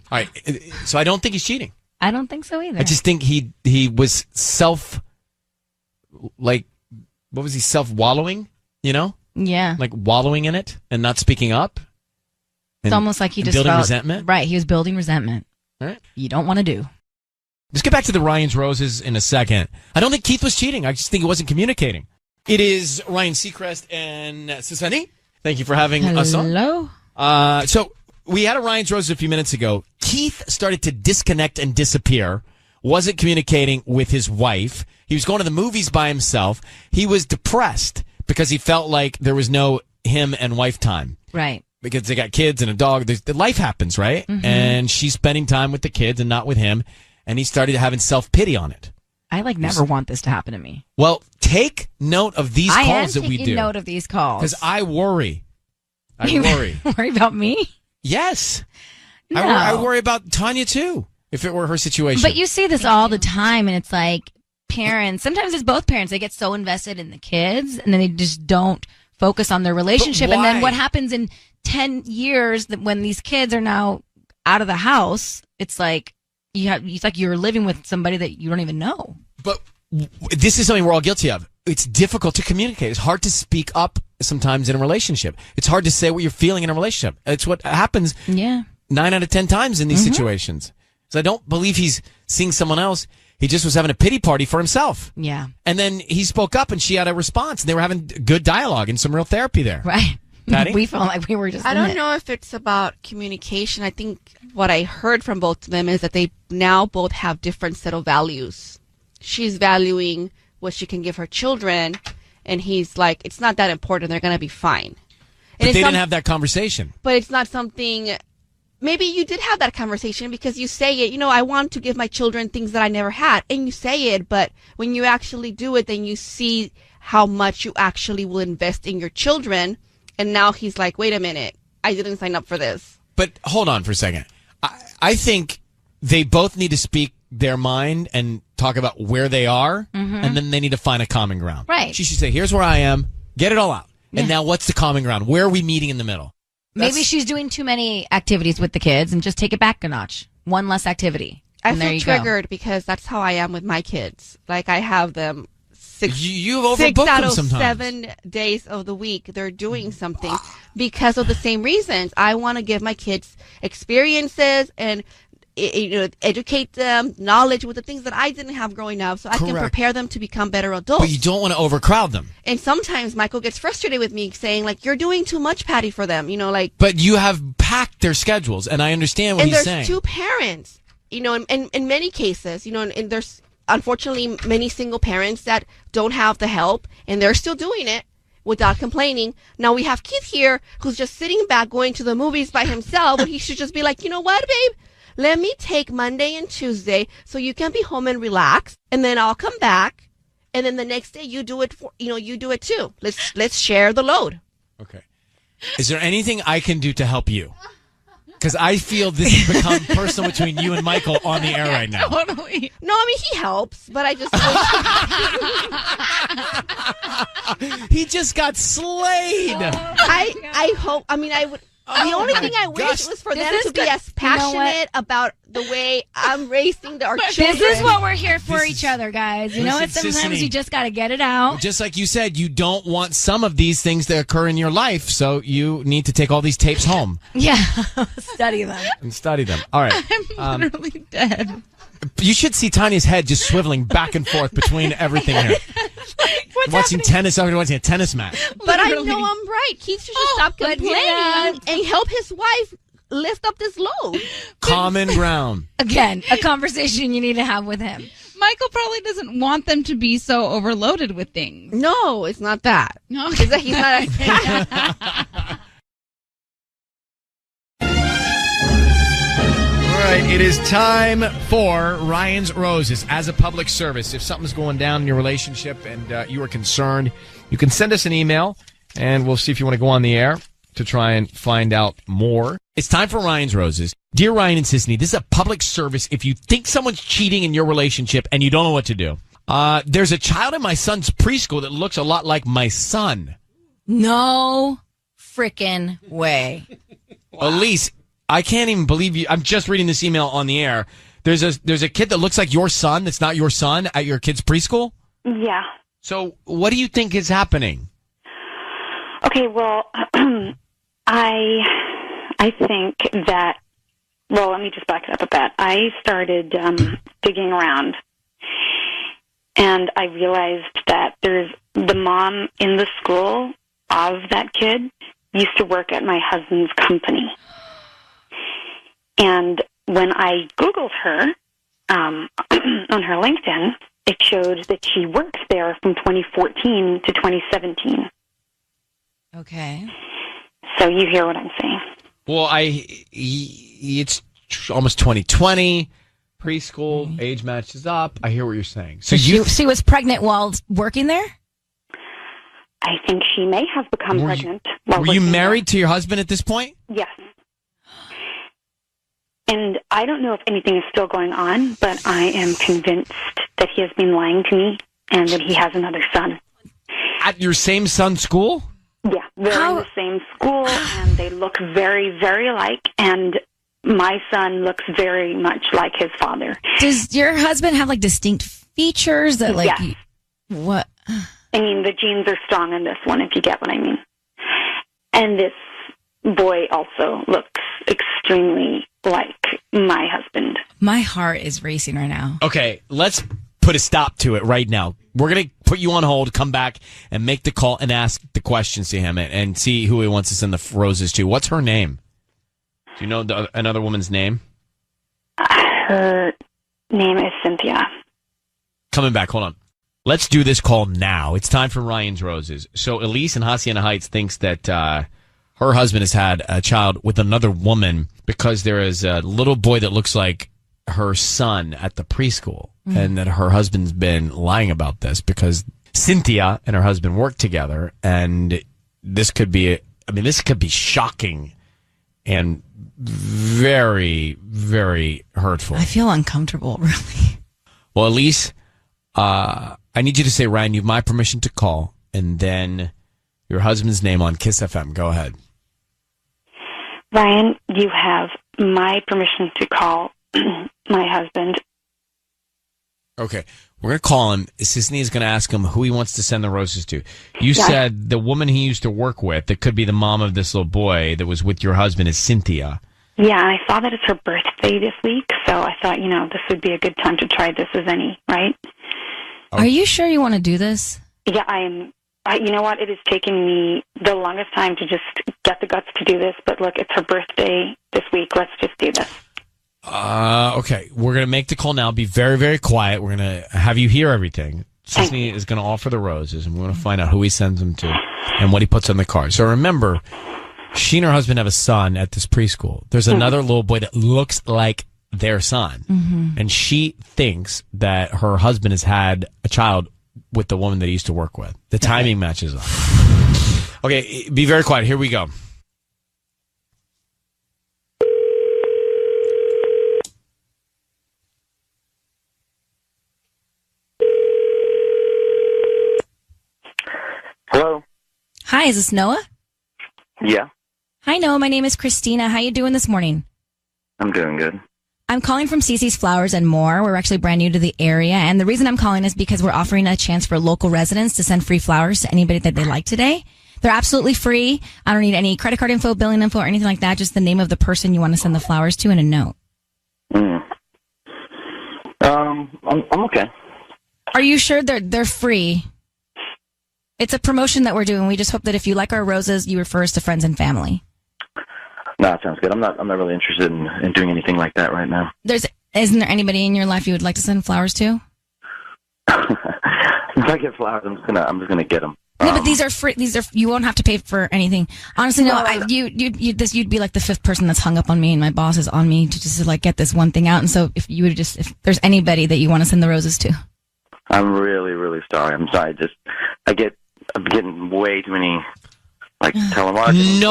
So I don't think he's cheating. I don't think so either. I just think he was self-wallowing? You know? Yeah. Like wallowing in it and not speaking up. It's almost like he just building felt, resentment. Right. He was building resentment. All right. You don't want to do. Let's get back to the Ryan's Roses in a second. I don't think Keith was cheating. I just think he wasn't communicating. It is Ryan Seacrest and Susani. Thank you for having us on. Hello. So we had a Ryan's Roses a few minutes ago. Keith started to disconnect and disappear. Wasn't communicating with his wife. He was going to the movies by himself. He was depressed because he felt like there was no him and wife time. Right. Because they got kids and a dog. Life happens, right? Mhm. And she's spending time with the kids and not with him. And he started having self-pity on it. I never want this to happen to me. Well, take note of these calls that we do. I am taking note of these calls. Because I worry. I worry. Worry about me? Yes. No. I worry about Tanya, too, if it were her situation. But you see this all the time, and it's like parents, sometimes it's both parents, they get so invested in the kids, and then they just don't focus on their relationship. And then what happens in 10 years that when these kids are now out of the house, it's like you're living with somebody that you don't even know. But this is something we're all guilty of. It's difficult to communicate. It's hard to speak up sometimes in a relationship. It's hard to say what you're feeling in a relationship. It's what happens 9 out of 10 times in these situations. So I don't believe he's seeing someone else. He just was having a pity party for himself. Yeah. And then he spoke up and she had a response and they were having good dialogue and some real therapy there. Right. Patty? We felt like we were just I don't know if it's about communication. I think what I heard from both of them is that they now both have different set of values. She's valuing what she can give her children, and he's like, it's not that important. They're going to be fine. But they didn't have that conversation. But it's not something... Maybe you did have that conversation because you say it, I want to give my children things that I never had. And you say it, but when you actually do it, then you see how much you actually will invest in your children. And now he's like, wait a minute, I didn't sign up for this. But hold on for a second. I think they both need to speak their mind and talk about where they are, and then they need to find a common ground. Right. She should say, here's where I am, get it all out. And now what's the common ground? Where are we meeting in the middle? Maybe she's doing too many activities with the kids and just take it back a notch. One less activity. I And there feel you go. triggered because that's how I am with my kids. Like I have them You've overbooked 6 out them of sometimes. 7 days of the week. They're doing something because of the same reasons. I want to give my kids experiences and educate them, knowledge with the things that I didn't have growing up, so I can Correct. prepare them to become better adults. But you don't want to overcrowd them. And sometimes Michael gets frustrated with me saying, like, you're doing too much, Patty, for them. But you have packed their schedules, and I understand what and he's there's saying. 2 parents, in many cases, and there's unfortunately many single parents that don't have the help, and they're still doing it without complaining. Now we have Keith here, who's just sitting back going to the movies by himself, and he should just be like, you know what, babe? Let me take Monday and Tuesday so you can be home and relax, and then I'll come back, and then the next day you do it you do it too. Let's share the load. Okay. Is there anything I can do to help you? Because I feel this has become personal between you and Michael on the air right now. Totally. No, I mean he helps, but I just He just got slayed. I hope. I mean, I would. The only thing I wish was for them to be as passionate about the way I'm raising our children. This is what we're here for each other, guys. You know what? Listen, Sometimes Sissany. you just got to get it out. Just like you said, you don't want some of these things to occur in your life, so you need to take all these tapes home Yeah. Study them. and study them. All right. I'm literally dead. You should see Tanya's head just swiveling back and forth between everything here. Watching tennis, I'm watching a tennis match. But I know I'm right. Keith should just stop but complaining yeah. and help his wife lift up this load. Common ground. Again, a conversation you need to have with him. Michael probably doesn't want them to be so overloaded with things. No, it's not that. No, It's that he's not. All right, it is time for Ryan's Roses. As a public service, if something's going down in your relationship and you are concerned, you can send us an email, and we'll see if you want to go on the air to try and find out more. It's time for Ryan's Roses. Dear Ryan and Sisney, this is a public service. If you think someone's cheating in your relationship and you don't know what to do, there's a child in my son's preschool that looks a lot like my son. No frickin' way. Elise, I can't even believe you. I'm just reading this email on the air. There's a kid that looks like your son that's not your son at your kid's preschool? Yeah. So what do you think is happening? Okay, well, I think that, well, let me just back it up a bit. I started digging around, and I realized that there's the mom in the school of that kid used to work at my husband's company. And when I Googled her on her LinkedIn, it showed that she worked there from 2014 to 2017. Okay. So you hear what I'm saying. Well, it's almost 2020. Preschool, age matches up. I hear what you're saying. So she was pregnant while working there? I think she may have become pregnant. Were you married to your husband at this point? Yes. And I don't know if anything is still going on, but I am convinced that he has been lying to me and that he has another son. At your same son's school? Yeah, they're in the same school, and they look very, very alike, and my son looks very much like his father. Does your husband have, like, distinct features that, like... Yes. What? I mean, the genes are strong in this one, if you get what I mean. And this boy also looks extremely like my husband. My heart is racing right now. Okay, let's put a stop to it right now. We're going to put you on hold, come back, and make the call and ask the questions to him and see who he wants to send the roses to. What's her name? Do you know another woman's name? Her name is Cynthia. Coming back, hold on. Let's do this call now. It's time for Ryan's Roses. So Elise in Hacienda Heights thinks that her husband has had a child with another woman because there is a little boy that looks like her son at the preschool, and that her husband's been lying about this because Cynthia and her husband work together, and this could be shocking and very, very hurtful. I feel uncomfortable, really. Well, Elise, I need you to say, Ryan, you have my permission to call, and then your husband's name on Kiss FM. Go ahead. Ryan, you have my permission to call my husband. Okay. We're going to call him. Sisney is going to ask him who he wants to send the roses to. You said the woman he used to work with, that could be the mom of this little boy that was with your husband, is Cynthia. Yeah, I saw that it's her birthday this week, so I thought, this would be a good time to try this as any, right? Are you sure you want to do this? Yeah, I am. You know what? It is taking me the longest time to just get the guts to do this, but look, it's her birthday this week. Let's just do this. Okay. We're going to make the call now. Be very, very quiet. We're going to have you hear everything. Sisney is going to offer the roses, and we're going to find out who he sends them to and what he puts on the card. So remember, she and her husband have a son at this preschool. There's another little boy that looks like their son, and she thinks that her husband has had a child with the woman that he used to work with. The timing matches up. Okay, be very quiet. Here we go. Hello? Hi, is this Noah? Yeah, Hi, Noah. My name is Christina. How you doing this morning? I'm doing good. I'm calling from Cece's Flowers and More. We're actually brand new to the area, and the reason I'm calling is because we're offering a chance for local residents to send free flowers to anybody that they like today. They're absolutely free. I don't need any credit card info, billing info, or anything like that. Just the name of the person you want to send the flowers to and a note. I'm okay. Are you sure they're free? It's a promotion that we're doing. We just hope that if you like our roses, you refer us to friends and family. No, it sounds good. I'm not really interested in doing anything like that right now. Isn't there anybody in your life you would like to send flowers to? If I get flowers, I'm just gonna get them. No, but these are free. You won't have to pay for anything. Honestly, no. You'd be like the fifth person that's hung up on me, and my boss is on me to just like get this one thing out. And so, if there's anybody that you want to send the roses to, I'm really, really sorry. I'm sorry. I'm getting way too many telemarketing.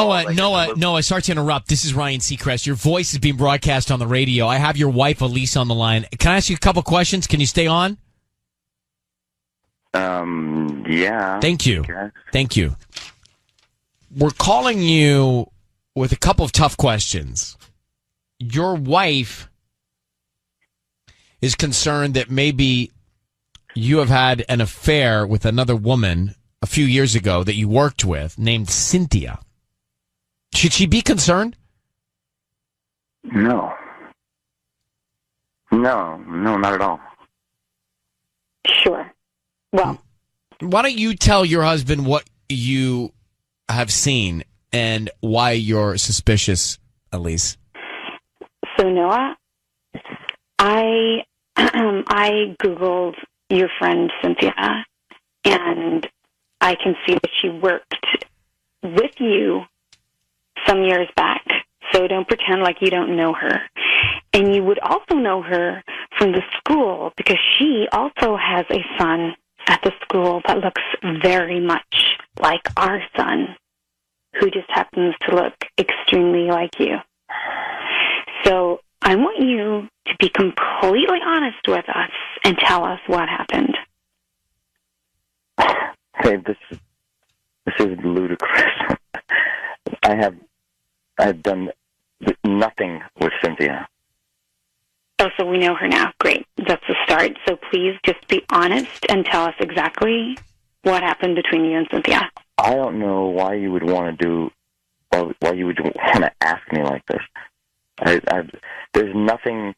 Noah, sorry to interrupt. This is Ryan Seacrest. Your voice is being broadcast on the radio. I have your wife Elise on the line. Can I ask you a couple questions? Can you stay on? Yeah. Thank you. Okay. Thank you. We're calling you with a couple of tough questions. Your wife is concerned that maybe you have had an affair with another woman a few years ago that you worked with named Cynthia. Should she be concerned? No. No, not at all. Sure. Well, why don't you tell your husband what you have seen and why you're suspicious, Elise? So Noah, I Googled your friend Cynthia, and I can see that she worked with you some years back. So don't pretend like you don't know her. And you would also know her from the school because she also has a son at the school that looks very much like our son, who just happens to look extremely like you. So I want you to be completely honest with us and tell us what happened. Hey, this is ludicrous. I've done nothing with Cynthia. Oh, so we know her now. Great. That's the start. So please just be honest and tell us exactly what happened between you and Cynthia. I don't know why you would want to why you would want to ask me like this. There's nothing.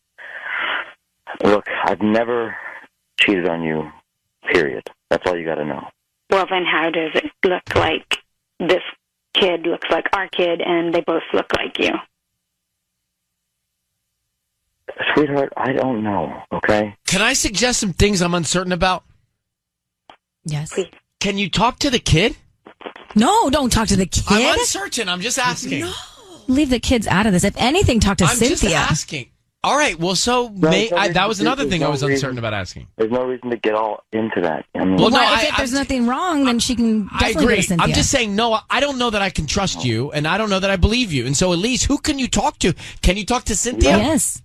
Look, I've never cheated on you, period. That's all you got to know. Well, then how does it look like this kid looks like our kid and they both look like you? Sweetheart, I don't know, okay? Can I suggest some things I'm uncertain about? Yes. Please. Can you talk to the kid? No, don't talk to the kid. I'm uncertain. I'm just asking. No. Leave the kids out of this. If anything, talk to Cynthia. I'm just asking. All right. Well, so that was another thing I was uncertain about asking. There's no reason to get all into that. I mean, if there's nothing wrong, then she can definitely I agree. go to Cynthia. I'm just saying, no, I don't know that I can trust you, and I don't know that I believe you. And so, Elise, who can you talk to? Can you talk to Cynthia? Yes.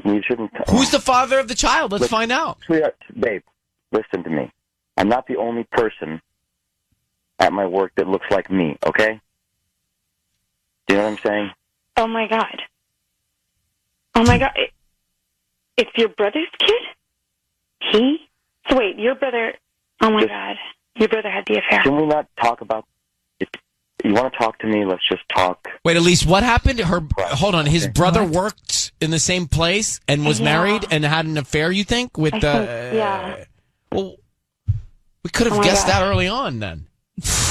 You shouldn't. Who's the father of the child? Let's find out. Sweetheart, babe, listen to me. I'm not the only person at my work that looks like me, okay? Do you know what I'm saying? Oh, my God. Oh, my God. It's your brother's kid? So wait, your brother... Oh, my God. Your brother had the affair. Can we not talk about it? You want to talk to me? Let's just talk. Wait, Elise, what happened? Hold on. His brother worked in the same place and was married and had an affair, you think? Yeah. Well, we could have guessed that early on then.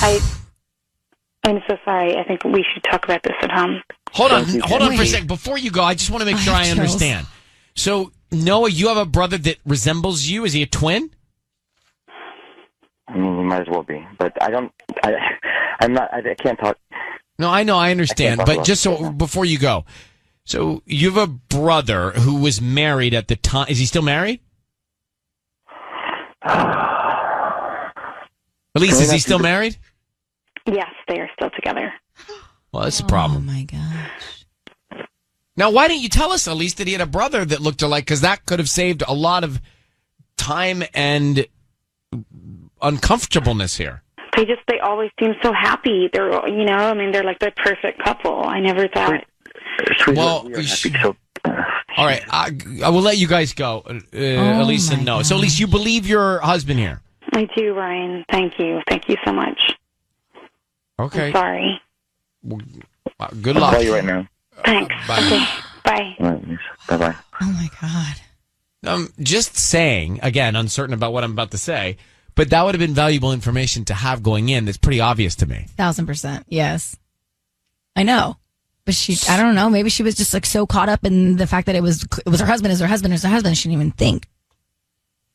I'm so sorry. I think we should talk about this at home. Hold on for a second. Before you go, I just want to make sure I understand. So, Noah, you have a brother that resembles you. Is he a twin? I mean, he might as well be. But I'm not, I can't talk. No, I know, I understand. But just so, before you go, so you have a brother who was married at the time. Is he still married? Elise, is he still married? Yes, they are still together. Well, that's a problem. Oh, my gosh. Now, why didn't you tell us, Elise, that he had a brother that looked alike? Because that could have saved a lot of time and uncomfortableness here. They always seem so happy. They're, they're like the perfect couple. I never thought. Well, all right, I will let you guys go, Elise and Noah. So, Elise, you believe your husband here? I do, Ryan. Thank you. Thank you so much. Okay. I'm sorry. Good luck. I'll call you right now. Thanks. Bye. Okay. Bye. Bye-bye. Oh, my God. I'm just saying, again, uncertain about what I'm about to say, but that would have been valuable information to have going in. That's pretty obvious to me. 1,000%. Yes. I know. But I don't know. Maybe she was just like so caught up in the fact that it was her husband, She didn't even think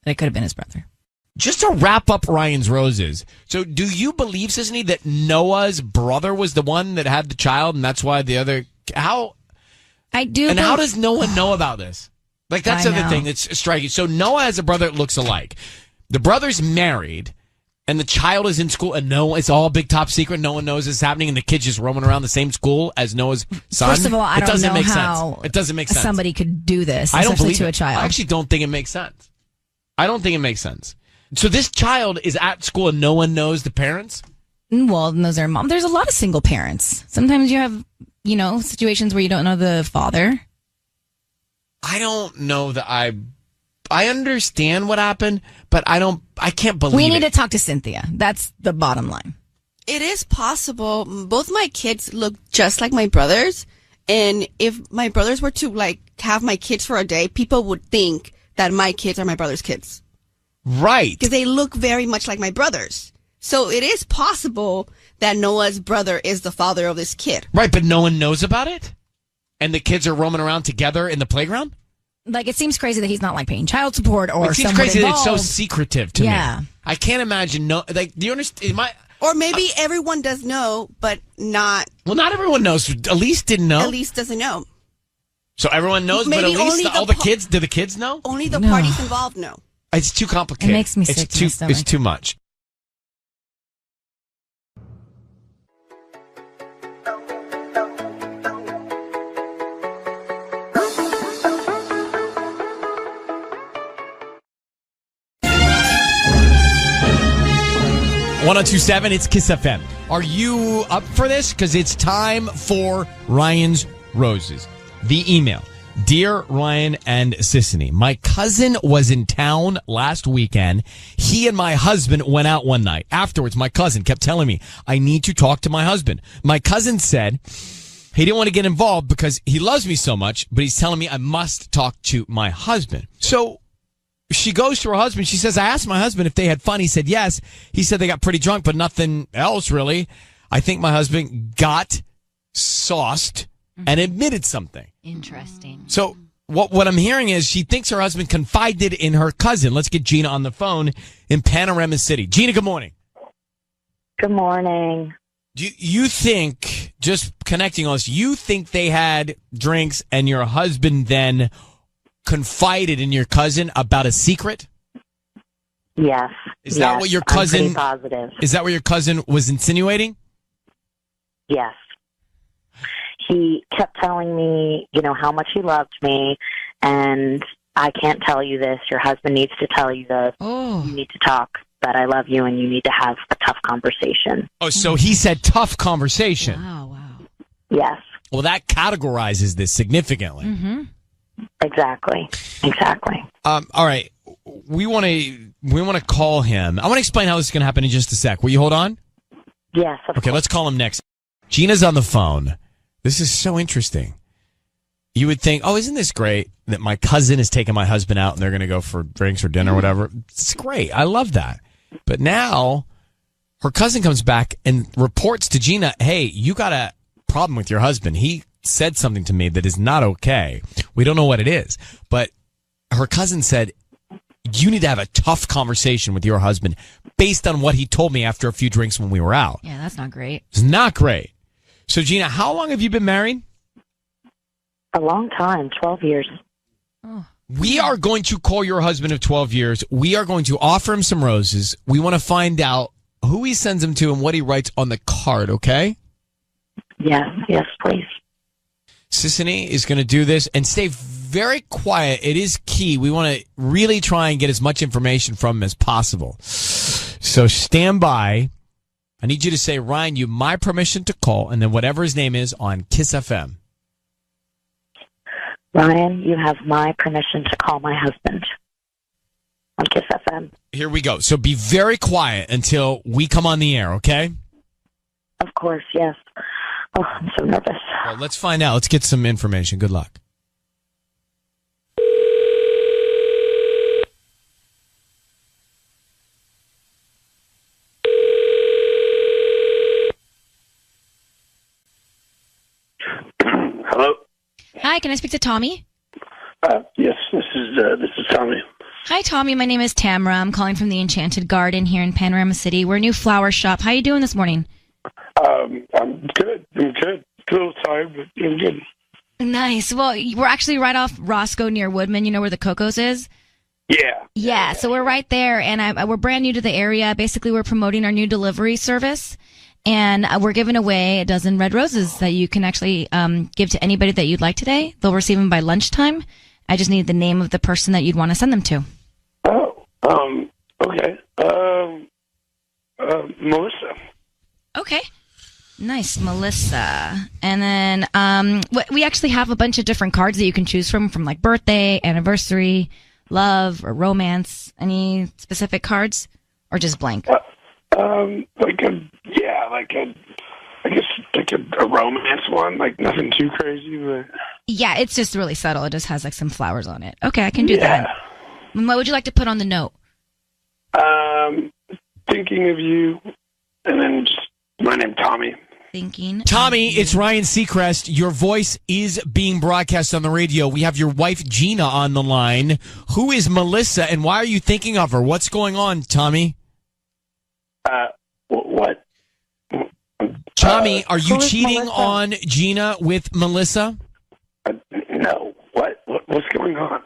that it could have been his brother. Just to wrap up Ryan's Roses. So do you believe, Sisney, that Noah's brother was the one that had the child and that's why the other... I do. And how does no one know about this? Like, that's the other thing that's striking. So Noah has a brother that looks alike. The brother's married and the child is in school and it's all big top secret. No one knows this is happening and the kid's just roaming around the same school as Noah's son. First of all, I don't know how it doesn't make sense. Somebody could do this, I don't especially believe to a child. I actually don't think it makes sense. I don't think it makes sense. So this child is at school and no one knows the parents? Well, knows their mom. There's a lot of single parents. Sometimes you have, situations where you don't know the father. I don't know that I I understand what happened, but I can't believe We need it. to talk to Cynthia. That's the bottom line. It is possible. Both my kids look just like my brothers. And if my brothers were to like have my kids for a day, people would think that my kids are my brother's kids. Right. Because they look very much like my brothers. So it is possible that Noah's brother is the father of this kid. Right, but no one knows about it? And the kids are roaming around together in the playground? Like, it seems crazy that he's not, like, paying child support or It seems someone crazy that it's so involved. secretive to Yeah. me. I can't imagine. Do you understand? Or maybe everyone does know, but not. Well, not everyone knows. Elise didn't know. Elise doesn't know. So everyone knows, but Maybe Elise, only all the kids, do the kids know? Only the parties involved know. It's too complicated. It makes me sick to my stomach. It's too much. .1027, it's Kiss FM. Are you up for this? Because it's time for Ryan's Roses. The email. Dear Ryan and Sissany, my cousin was in town last weekend. He and my husband went out one night. Afterwards, my cousin kept telling me, I need to talk to my husband. My cousin said he didn't want to get involved because he loves me so much, but he's telling me I must talk to my husband. So she goes to her husband. She says, I asked my husband if they had fun. He said yes. He said they got pretty drunk, but nothing else really. I think my husband got sauced and admitted something. Interesting. So what I'm hearing is she thinks her husband confided in her cousin. Let's get Gina on the phone in Panorama City. Gina, good morning. Good morning. Do you think, just connecting us, you think they had drinks and your husband then confided in your cousin about a secret? Yes. Is that what your cousin? I'm pretty positive. Is that what your cousin was insinuating? Yes. He kept telling me, how much he loved me, and I can't tell you this. Your husband needs to tell you this. Oh. You need to talk that I love you, and you need to have a tough conversation. Oh, so he said tough conversation. Wow. Yes. Well, that categorizes this significantly. Mm-hmm. Exactly. All right. We want to call him. I want to explain how this is going to happen in just a sec. Will you hold on? Yes. Okay, let's call him next. Gina's on the phone. This is so interesting. You would think, oh, isn't this great that my cousin is taking my husband out and they're going to go for drinks or dinner or whatever? It's great. I love that. But now her cousin comes back and reports to Gina, hey, you got a problem with your husband. He said something to me that is not okay. We don't know what it is. But her cousin said, you need to have a tough conversation with your husband based on what he told me after a few drinks when we were out. Yeah, that's not great. It's not great. So, Gina, how long have you been married? A long time, 12 years. We are going to call your husband of 12 years. We are going to offer him some roses. We want to find out who he sends them to and what he writes on the card, okay? Yes, please. Sissany is going to do this and stay very quiet. It is key. We want to really try and get as much information from him as possible. So stand by. I need you to say, Ryan, you my permission to call, and then whatever his name is on Kiss FM. Ryan, you have my permission to call my husband on Kiss FM. Here we go. So be very quiet until we come on the air, okay? Of course, yes. Oh, I'm so nervous. Well, let's find out. Let's get some information. Good luck. Hello. Hi, can I speak to Tommy? Yes, this is Tommy. Hi, Tommy. My name is Tamara. I'm calling from the Enchanted Garden here in Panorama City. We're a new flower shop. How you doing this morning? I'm good. A little tired, but I'm good. Nice. Well, we're actually right off Roscoe near Woodman. You know where the Cocos is? Yeah. So we're right there, and we're brand new to the area. Basically, we're promoting our new delivery service, and we're giving away a dozen red roses that you can actually give to anybody that you'd like today. They'll receive them by lunchtime. I just need the name of the person that you'd want to send them to. Okay. Melissa. Okay. Nice, Melissa. And then we actually have a bunch of different cards that you can choose from like birthday, anniversary, love or romance? Any specific cards, or just blank? A romance one, like nothing too crazy, but Yeah, it's just really subtle. It just has like some flowers on it. Okay, I can do that. And what would you like to put on the note? thinking of you, and then just my name Tommy. Tommy, it's Ryan Seacrest. Your voice is being broadcast on the radio. We have your wife, Gina, on the line. Who is Melissa, and why are you thinking of her? What's going on, Tommy? What? Tommy, are you cheating on Gina with Melissa? No. What's going on?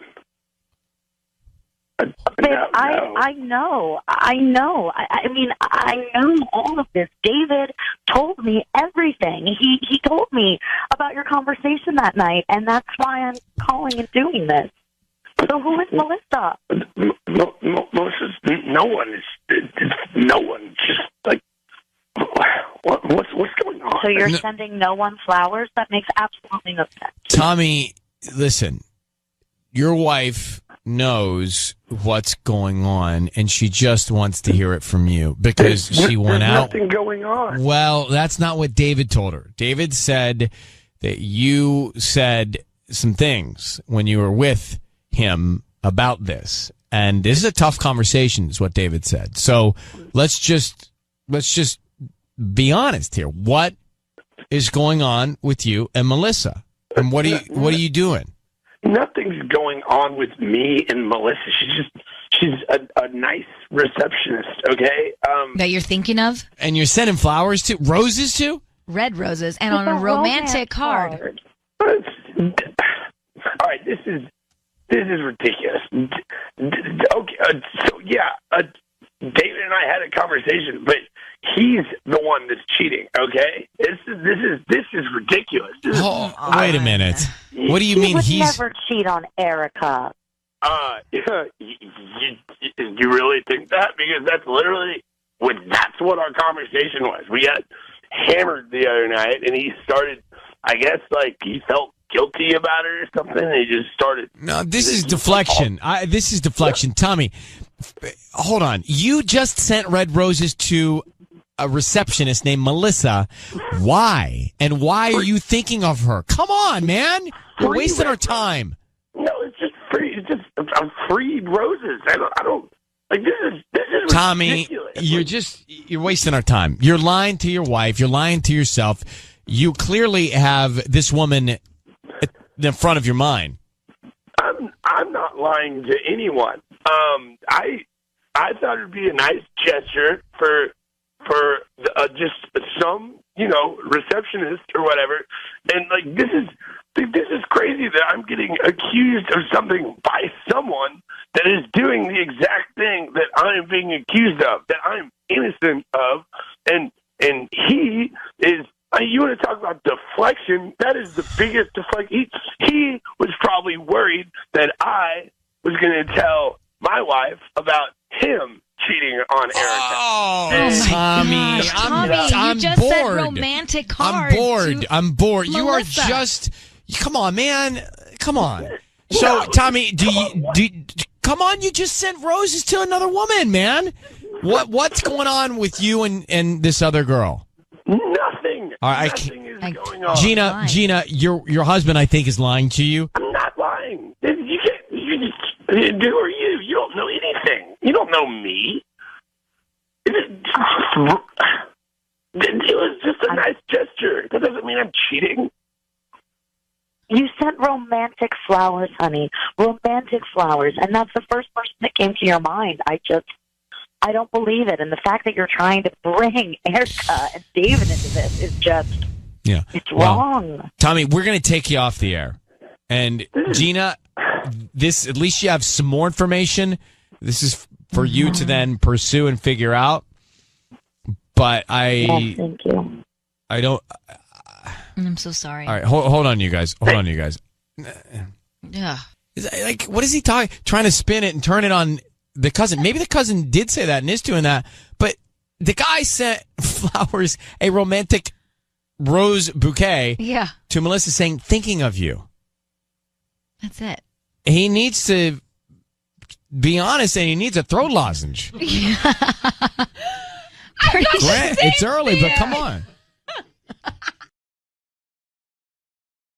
I know. I mean, I know all of this. David told me everything. He told me about your conversation that night, and that's why I'm calling and doing this. So who is Melissa? Melissa's no one. No one. Just like what's going on? So you're sending no one flowers? That makes absolutely no sense. Tommy, listen. Your wife knows what's going on, and she just wants to hear it from you because she went out. There's nothing going on. Well, that's not what David told her. David said that you said some things when you were with him about this, and this is a tough conversation, is what David said. So let's just be honest here. What is going on with you and Melissa, and what are you doing? Nothing's going on with me and Melissa. She's a nice receptionist, okay? That you're thinking of? And you're sending flowers to? Roses to? Red roses, and on a romantic card. All right, this is ridiculous. Okay, David and I had a conversation, but he's the one that's cheating. Okay, this is ridiculous. Wait a minute. What do you mean he would never cheat on Erica? You really think that? Because that's literally that's what our conversation was. We got hammered the other night, and he started. I guess like he felt guilty about it or something. And he just started. No, this is deflection. This is deflection, Tommy. Hold on. You just sent red roses to a receptionist named Melissa. Why? And why are you thinking of her? Come on, man. You're wasting our time. No, it's just free. It's just free roses. I don't like this is Tommy, ridiculous. You're wasting our time. You're lying to your wife. You're lying to yourself. You clearly have this woman in front of your mind. I'm not lying to anyone. I thought it'd be a nice gesture for just some receptionist or whatever, and like this is crazy that I'm getting accused of something by someone that is doing the exact thing that I am being accused of, that I'm innocent of, and he is. You want to talk about deflection? That is the biggest deflection. He was probably worried that I was going to tell my wife about him cheating on Erica. Oh, Tommy, I'm you just bored. said romantic cards. I'm bored. You are Melissa. just. Come on, man. Come on. So, Tommy, come on? You just sent roses to another woman, man. What's going on with you and this other girl? Nothing. All right, Nothing is going on. Gina, your husband, I think, is lying to you. I'm not lying. You can't. Who are you? You don't know anything. You don't know me. It was just a nice gesture. That doesn't mean I'm cheating. You sent romantic flowers, honey. Romantic flowers. And that's the first person that came to your mind. I don't believe it. And the fact that you're trying to bring Erica and David into this is just, it's wrong. Tommy, we're going to take you off the air. And Gina, at least you have some more information. This is for you to then pursue and figure out. But Yes, thank you. I don't. I'm so sorry. All right, hold on, you guys. Hold on, you guys. Yeah. Like, what is he trying to spin it and turn it on the cousin? Maybe the cousin did say that and is doing that, but the guy sent flowers, a romantic rose bouquet, to Melissa saying, "Thinking of you." That's it. He needs to be honest and he needs a throat lozenge. Grant, it's early, but come on.